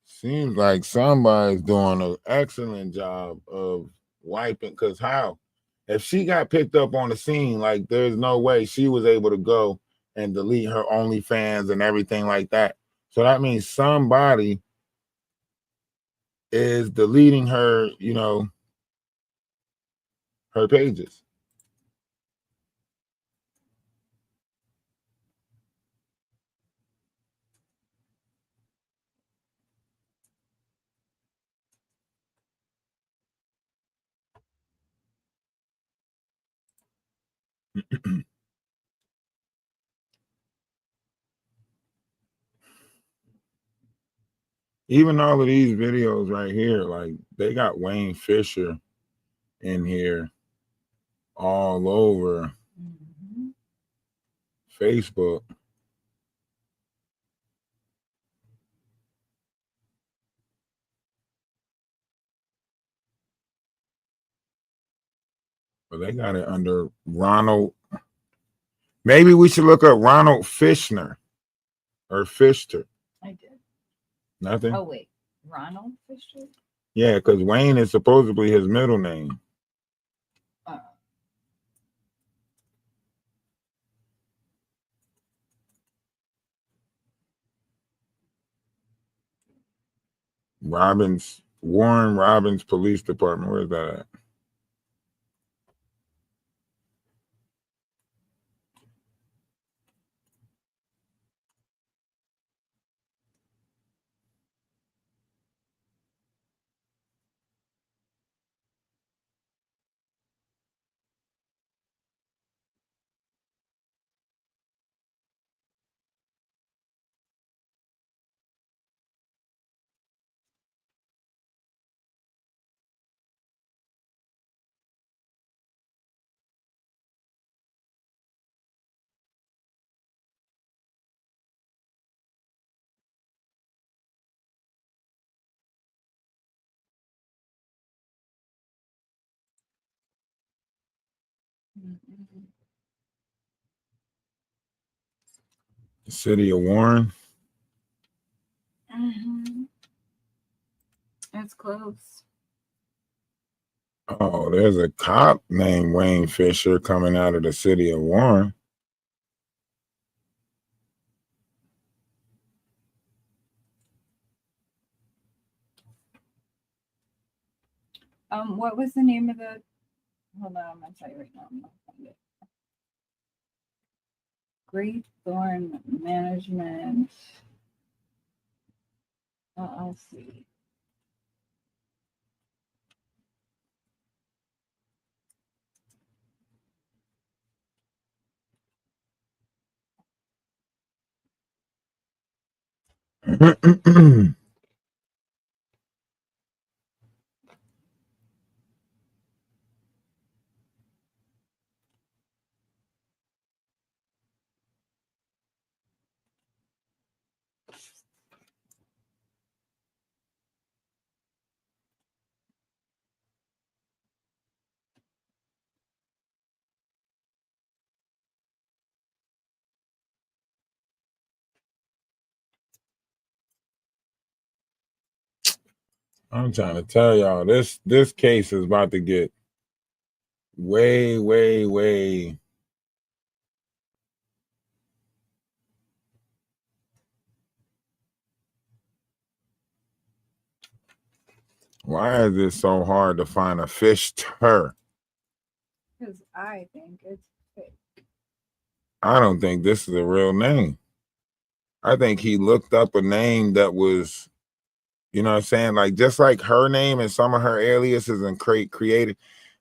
Seems like somebody's doing an excellent job of wiping. Because how? If she got picked up on the scene, like there's no way she was able to go and delete her OnlyFans and everything like that. So that means somebody is deleting her, her pages. Even all of these videos right here, like they got Wayne Fisher in here all over Facebook. But they got it under Ronald. Maybe we should look up Ronald Fishner or Fisher. I did. Nothing? Oh, wait. Ronald Fisher? Yeah, because Wayne is supposedly his middle name. Warren Robins Police Department. Where's that at? The city of Warren. That's close. Oh, there's a cop named Wayne Fisher coming out of the city of Warren. What was the name of the? Hold on, I'm gonna tell you right now. I'm gonna find it. Great Thorn Management LLC. I'm trying to tell y'all, this case is about to get way, way, way. Why is it so hard to find a Fisher? Because I think it's fake. I don't think this is a real name. I think he looked up a name that was, you know what I'm saying? Like just like her name and some of her aliases and created,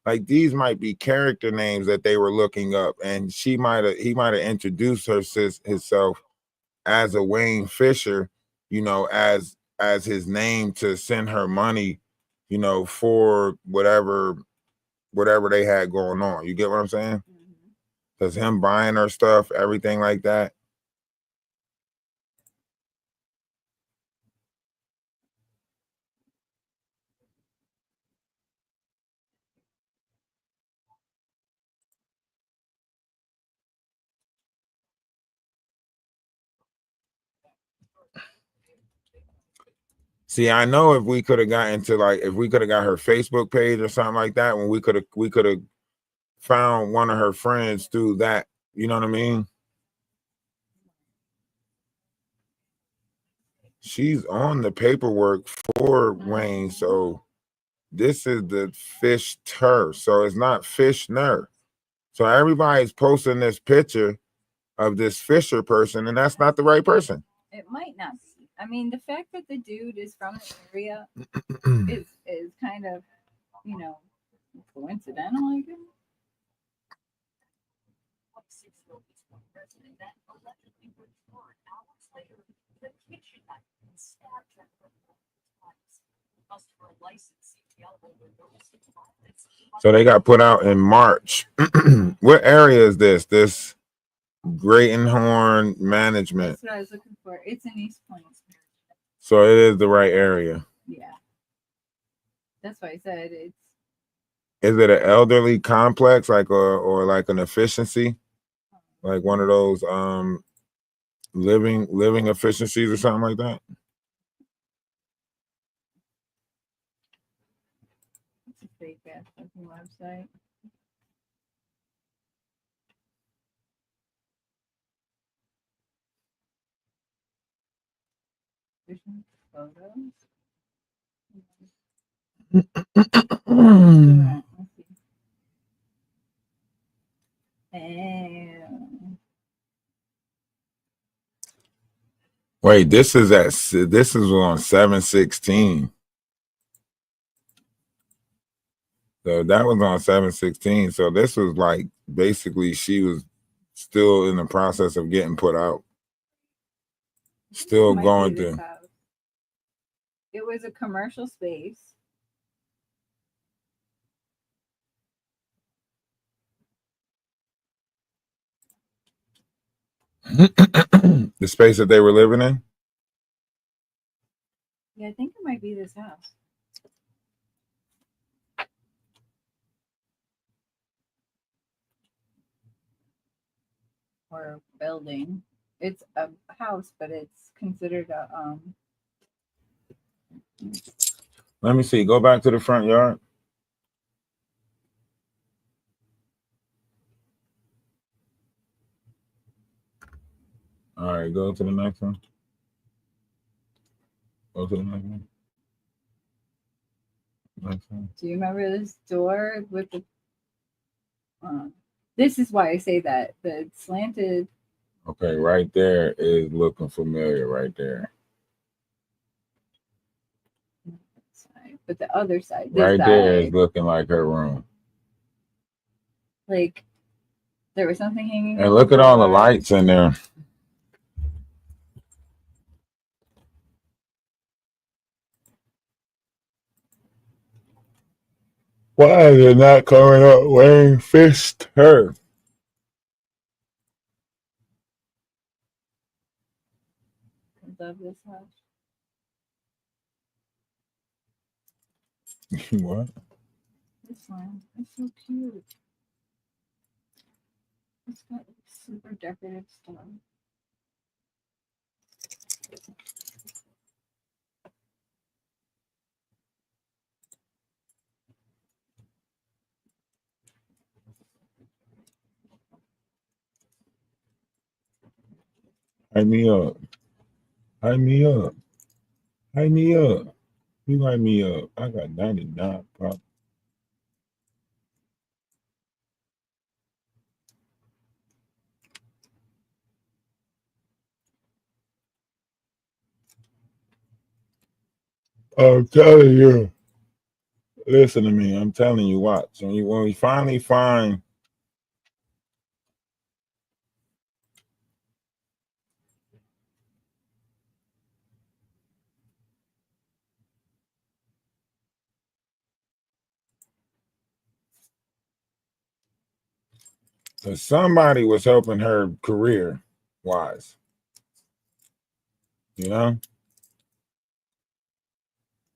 like these might be character names that they were looking up, and he might have introduced himself as a Wayne Fisher, you know, as his name to send her money, you know, for whatever they had going on. You get what I'm saying? Because him buying her stuff, everything like that. See, I know if we could have gotten to if we could have got her Facebook page or something like that, when we could have found one of her friends through that, you know what I mean? She's on the paperwork for Wayne, so this is the Fisher, so it's not Fishner. So everybody's posting this picture of this Fisher person, and that's not the right person. It might not be. I mean, the fact that the dude is from the area is kind of, you know, coincidental, I guess. So they got put out in March. What area is this? This Great Horn Management. That's what I was looking for. It's in East Point. So it is the right area. Yeah. That's why I said it's. Is it an elderly complex, like or like an efficiency, like one of those living efficiencies or something like that? It's a fake ass fucking website. There's no photos. Let's see. Wait, this is on 7/16. So that was on 7/16. So this was like basically she was still in the process of getting put out. Still Might going be this through. house. It was a commercial space. The space that they were living in. Yeah, I think it might be this house. Or building. It's a house, but it's considered a Let me see. Go back to the front yard. All right, go to the next one. Go to the next one. Next one. Do you remember this door with the this is why I say that the slanted Okay, right there is looking familiar right there. side, but the other side, this Right there is side, looking like her room. like there was something hanging. And look at all the lights in there. Why is it not coming up wearing fist her? I love this house. What? This one, it's so cute. It's got super decorative stuff. Hype me up. Hype me up. Hype me up. You hype me up. I got 99 problems. I'm telling you. Listen to me. I'm telling you, watch. When we finally find somebody was helping her career wise. You know?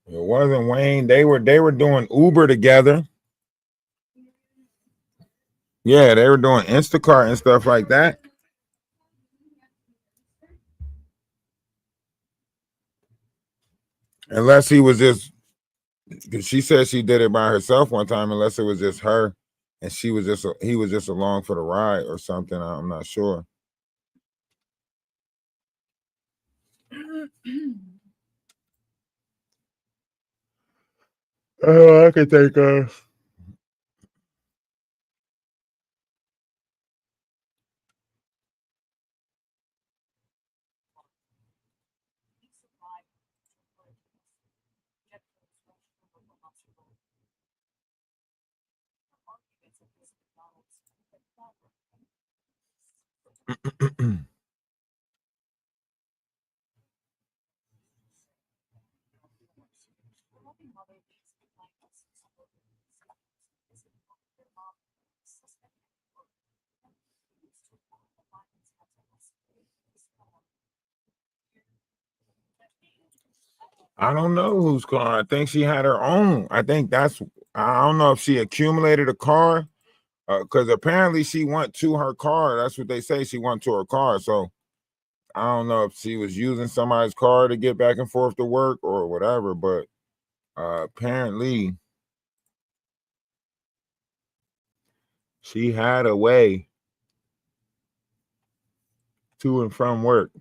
It wasn't Wayne. They were doing Uber together. Yeah, they were doing Instacart and stuff like that. Unless he was just, because she said she did it by herself one time. Unless it was just her, and he was just along for the ride or something. I'm not sure. Oh, I could take off. I don't know whose car. I think she had her own. I don't know if she accumulated a car because apparently she went to her car. That's what they say. She went to her car. So I don't know if she was using somebody's car to get back and forth to work or whatever, but apparently she had a way to and from work.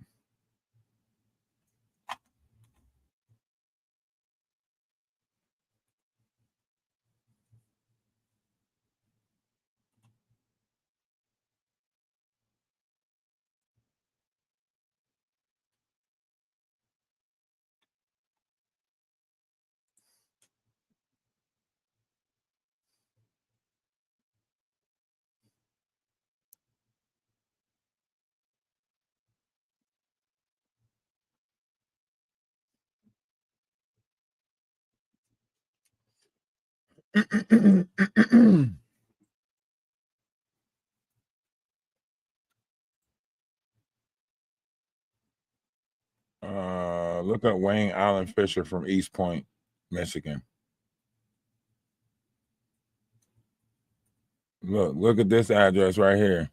Look up Wayne Allen Fisher from East Point, Michigan. Look at this address right here.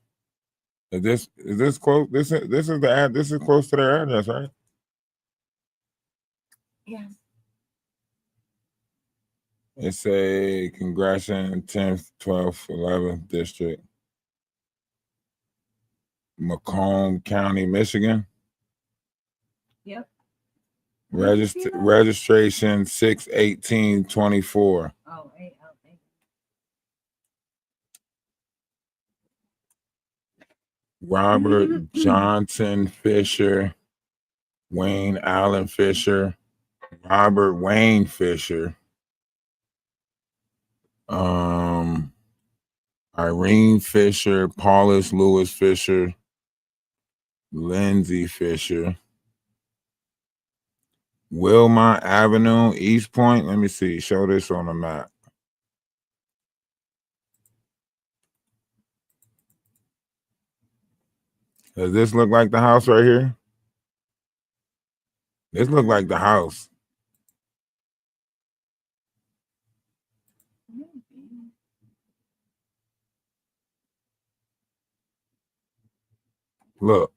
Is this close? This is the ad. This is close to their address, right? Yes. It's a Congression 10th, 12th, 11th district, Macomb County, Michigan. Yep. Registration 6/18/24. Oh, wait. Oh, thank Robert Johnson Fisher, Wayne Allen Fisher, Robert Wayne Fisher, Irene Fisher, Paulus Lewis Fisher, Lindsay Fisher, Wilmot Avenue, East Point. Let me see. Show this on the map. Does this look like the house right here? This look like the house. Look.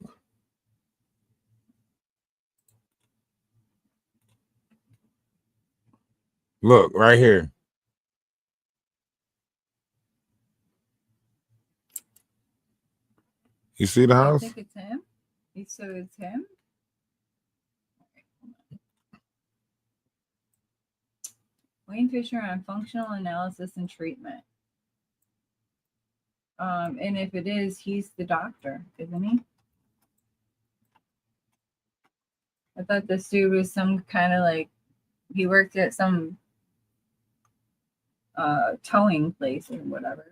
Look right here. You see the house? I think it's him. So it's him. Wayne Fisher on functional analysis and treatment. And if it is, he's the doctor, isn't he? I thought this dude was some kind of like he worked at some towing place or whatever.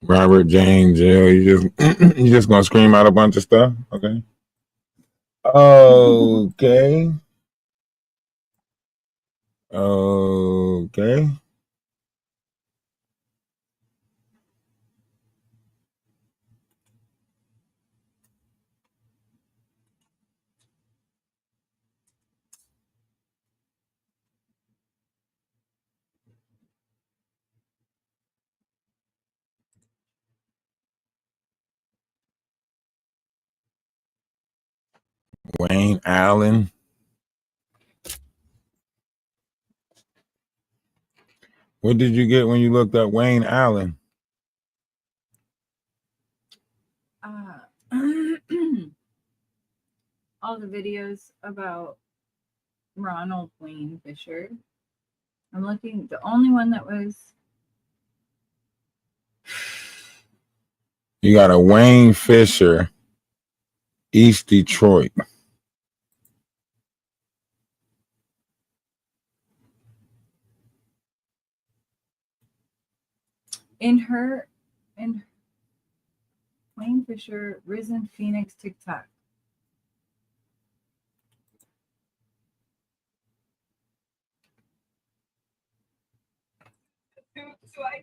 Robert James Jill. You just gonna scream out a bunch of stuff? Okay. Okay. Okay. Wayne Allen. What did you get when you looked up Wayne Allen? All the videos about Ronald Wayne Fisher. I'm looking. The only one that was. You got a Wayne Fisher, East Detroit. In Wayne Fisher, Risen Phoenix, TikTok.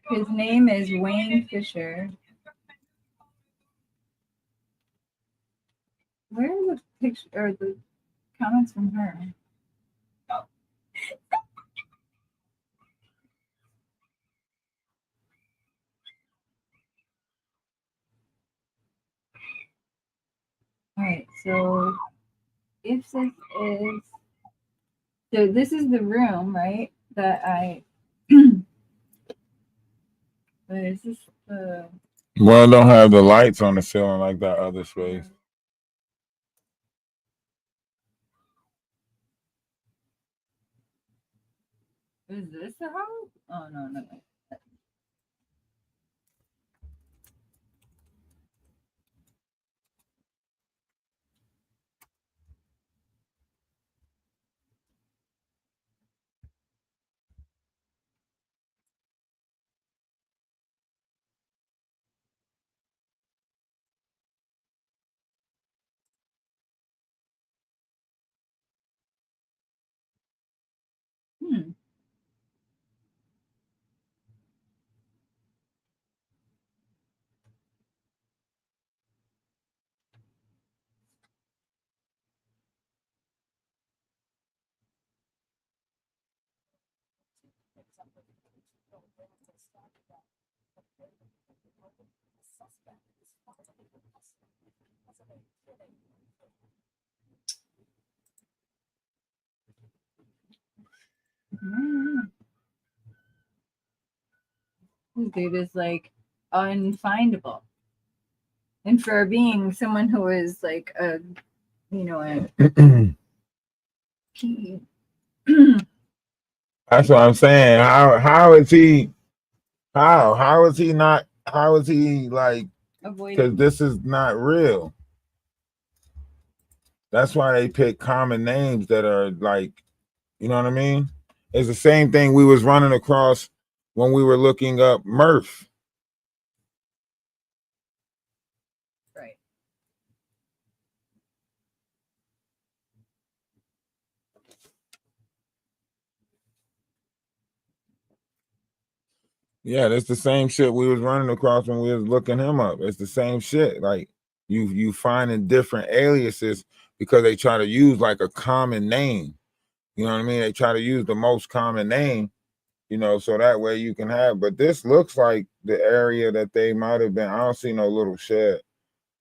His name is Wayne Fisher. Where are the picture or the comments from her? All right, so if this is so, this is the room, right? That I. But is this the? Well, don't have the lights on the ceiling like that other space. Is this the house? Oh no. This dude is like unfindable. And for being someone who is like a, That's what I'm saying. How is he? How is he not? How is he like? Because this is not real. That's why they pick common names that are like, you know what I mean? It's the same thing we was running across when we were looking up Murph. Right. Yeah, that's the same shit we was running across when we was looking him up. It's the same shit. Like you finding different aliases because they try to use like a common name. You know what I mean? They try to use the most common name, so that way you can have. But this looks like the area that they might have been. I don't see no little shed,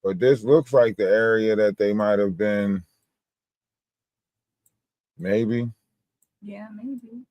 but this looks like the area that they might have been. Maybe. Yeah, maybe.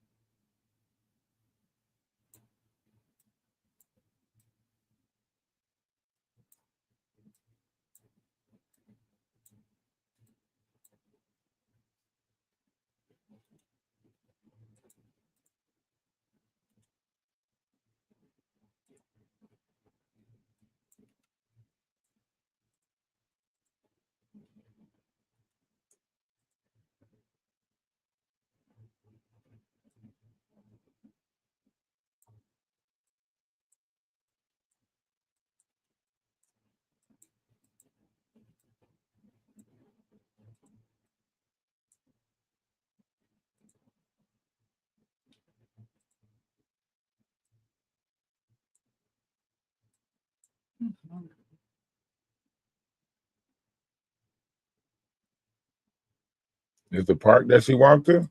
Is the park that she walked to?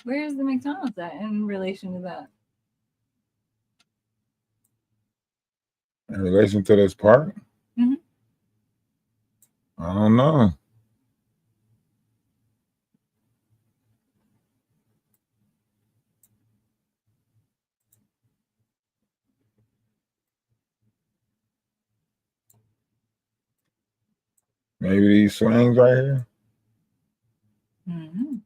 Where's the McDonald's at in relation to that? In relation to this park? Mhm. I don't know. Maybe these swings right here. Mm-hmm.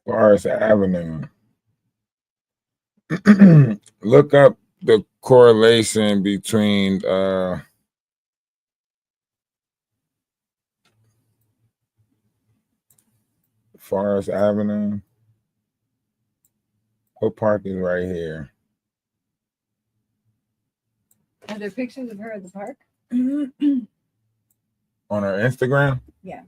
Forest Avenue. Look up the correlation between Forest Avenue. What park is right here? Are there pictures of her at the park? On her Instagram? Yeah.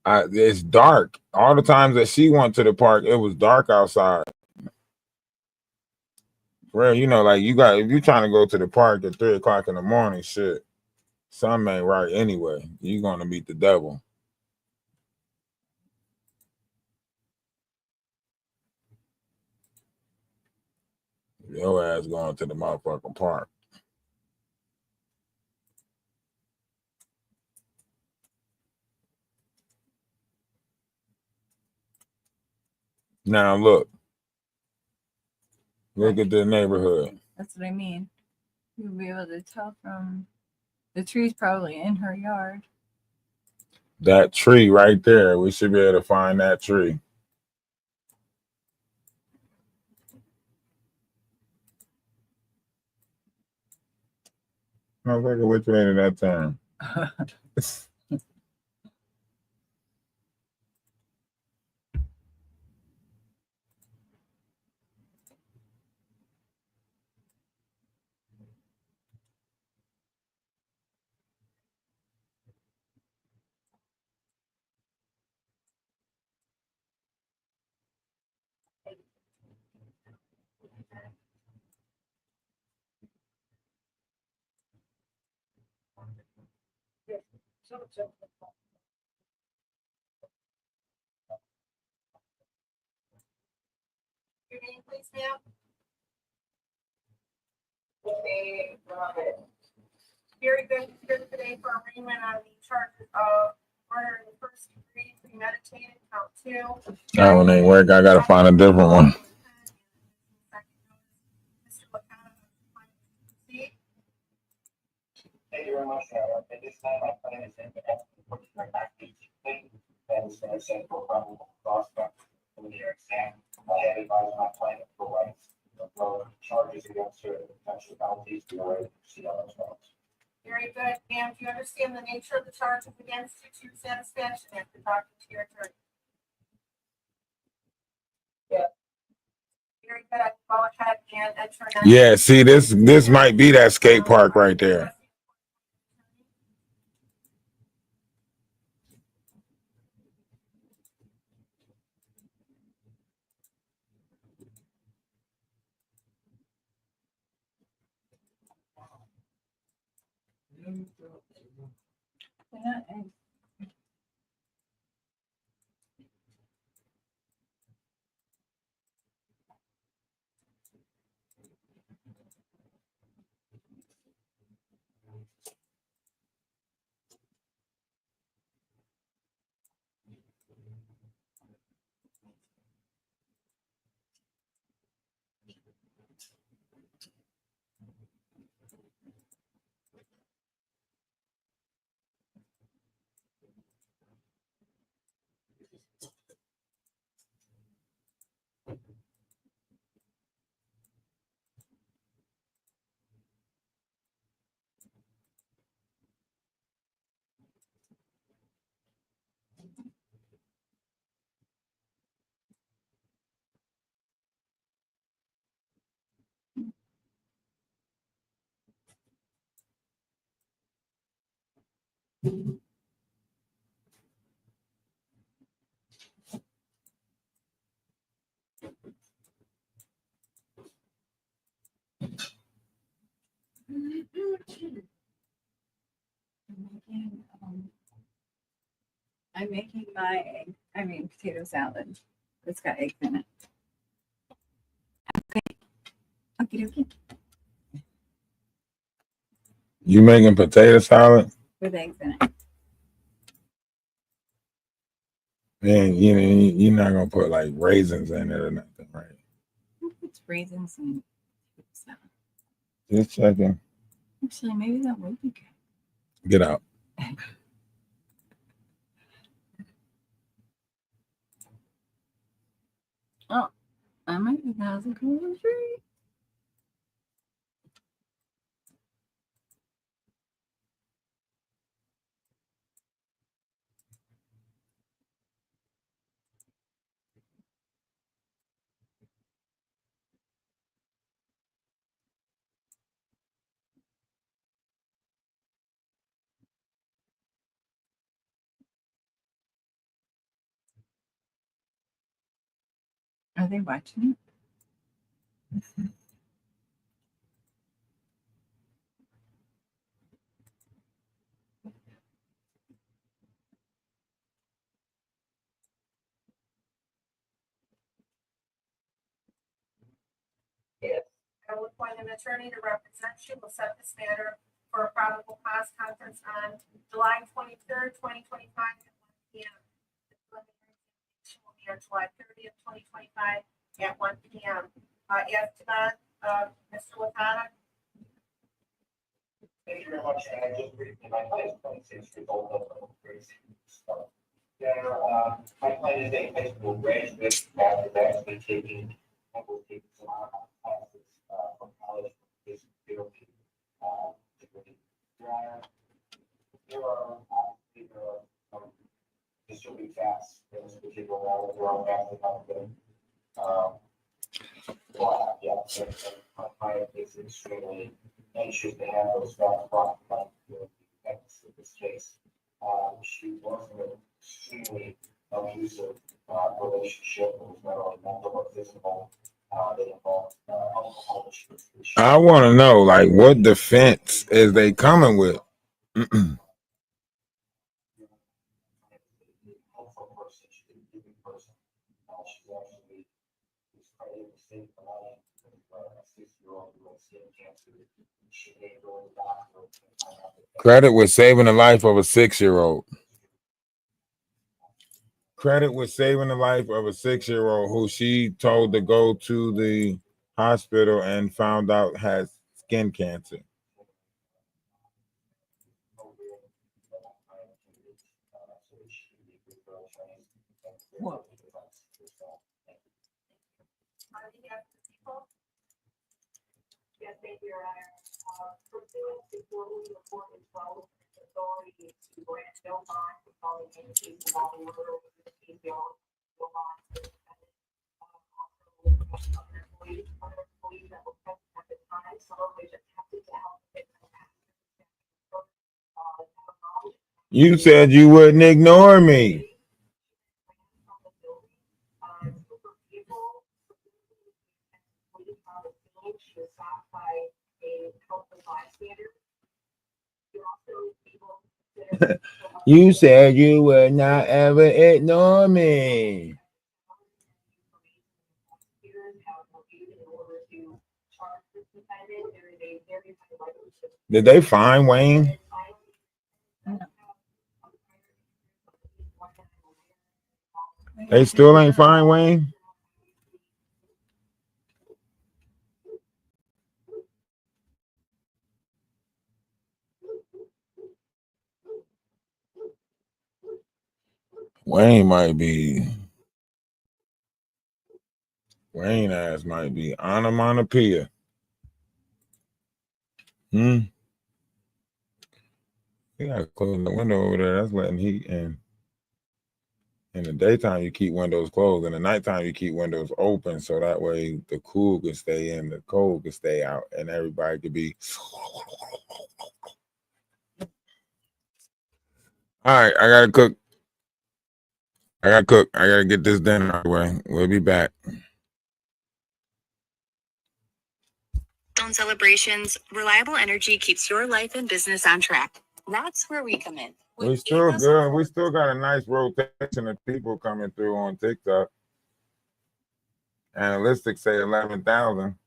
It's dark. All the times that she went to the park, it was dark outside. Well, you know, like if you're trying to go to the park at 3 o'clock in the morning, shit, something ain't right anyway. You're gonna meet the devil. Your ass going to the motherfucking park. Now look at the neighborhood. That's what I mean. You'll be able to tell from the tree's probably in her yard. That tree right there, we should be able to find that tree. Motherfucker, which way did that turn? Your name, please, ma'am? Okay, got it. Very good. Here today for arraignment on the charges of murder in the first degree, premeditated, count 2. That one ain't work. I gotta find a different one. Mr. Lacana, proceed. Thank you very much, Sarah. At this time, my plan is in the active and sent for probable prospect for the exam. I had advised my client for rights of charges against her, potential penalties to the see on those ones. Very good. Ma'am, do you understand the nature of the charges against you to your satisfaction after talking to your attorney? Yeah. Very good. Go ahead and enter. Yeah, see, this might be that skate park right there. I'm making potato salad. It's got eggs in it. Okay, okay. You making potato salad? With eggs in it. And you know, you're not gonna put like raisins in it or nothing, right? It's raisins and stuff. Just checking. Actually, maybe that would be good. Get out. Oh, I might be 1,000 Christmas tree. Are they watching it? Yes. I will appoint an attorney to represent you. Will set this matter for a probable cause conference on July 23rd, 2025 at 1 p.m. The preliminary examination will be on July 30th, 2025 at 1 p.m. As to that, Mr. Latana. Thank you very much, and I just briefly, my client is 26 years old, of so, yeah, my client is a high school graduate, that is actually taking, I will take some classes, from college, physical therapy, degree. There are, obviously, there are some, this will be fast, in this particular rally, there are fast enough, but, yeah, my client is extremely anxious to have those facts brought to the facts of this case. She was in an extremely abusive relationship. It was not only mental but physical. That involved alcohol issues. I want to know, like, what defense is they coming with? Helpful person, she's a giving person. She's actually trying to save the money for a 6-year-old who has skin cancer. She may go to the doctor and find out that Credit with saving the life of a 6-year-old. Credit with saving the life of a 6-year-old who she told to go to the hospital and found out has skin cancer. Whoa. On behalf of the people. Yes, thank you, Your Honor. Pursuant to quarterly report as well as authority to grant no bond for calling any case involving murder or case beyond no bond. Other employees that were present at the time, some of which attempted to help the victim. You said you wouldn't ignore me. She was stopped by a helpful bystander. You said you would not ever ignore me. Did they find Wayne? They still ain't find Wayne? Wayne ass might be onomatopoeia. You gotta close the window over there. That's letting heat in. In the daytime, you keep windows closed. In the nighttime, you keep windows open so that way the cool can stay in, the cold can stay out, and everybody could be. All right, I gotta cook. I gotta get this dinner out of the way. We'll be back. On celebrations, reliable energy keeps your life and business on track. That's where we come in. We still good. We still got a nice rotation of people coming through on TikTok. Analytics say 11,000.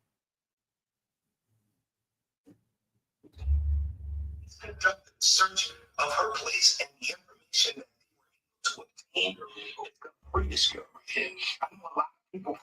conducted search of her place and the information that they were able to obtain anger. It's gonna prediscover. I know a lot of people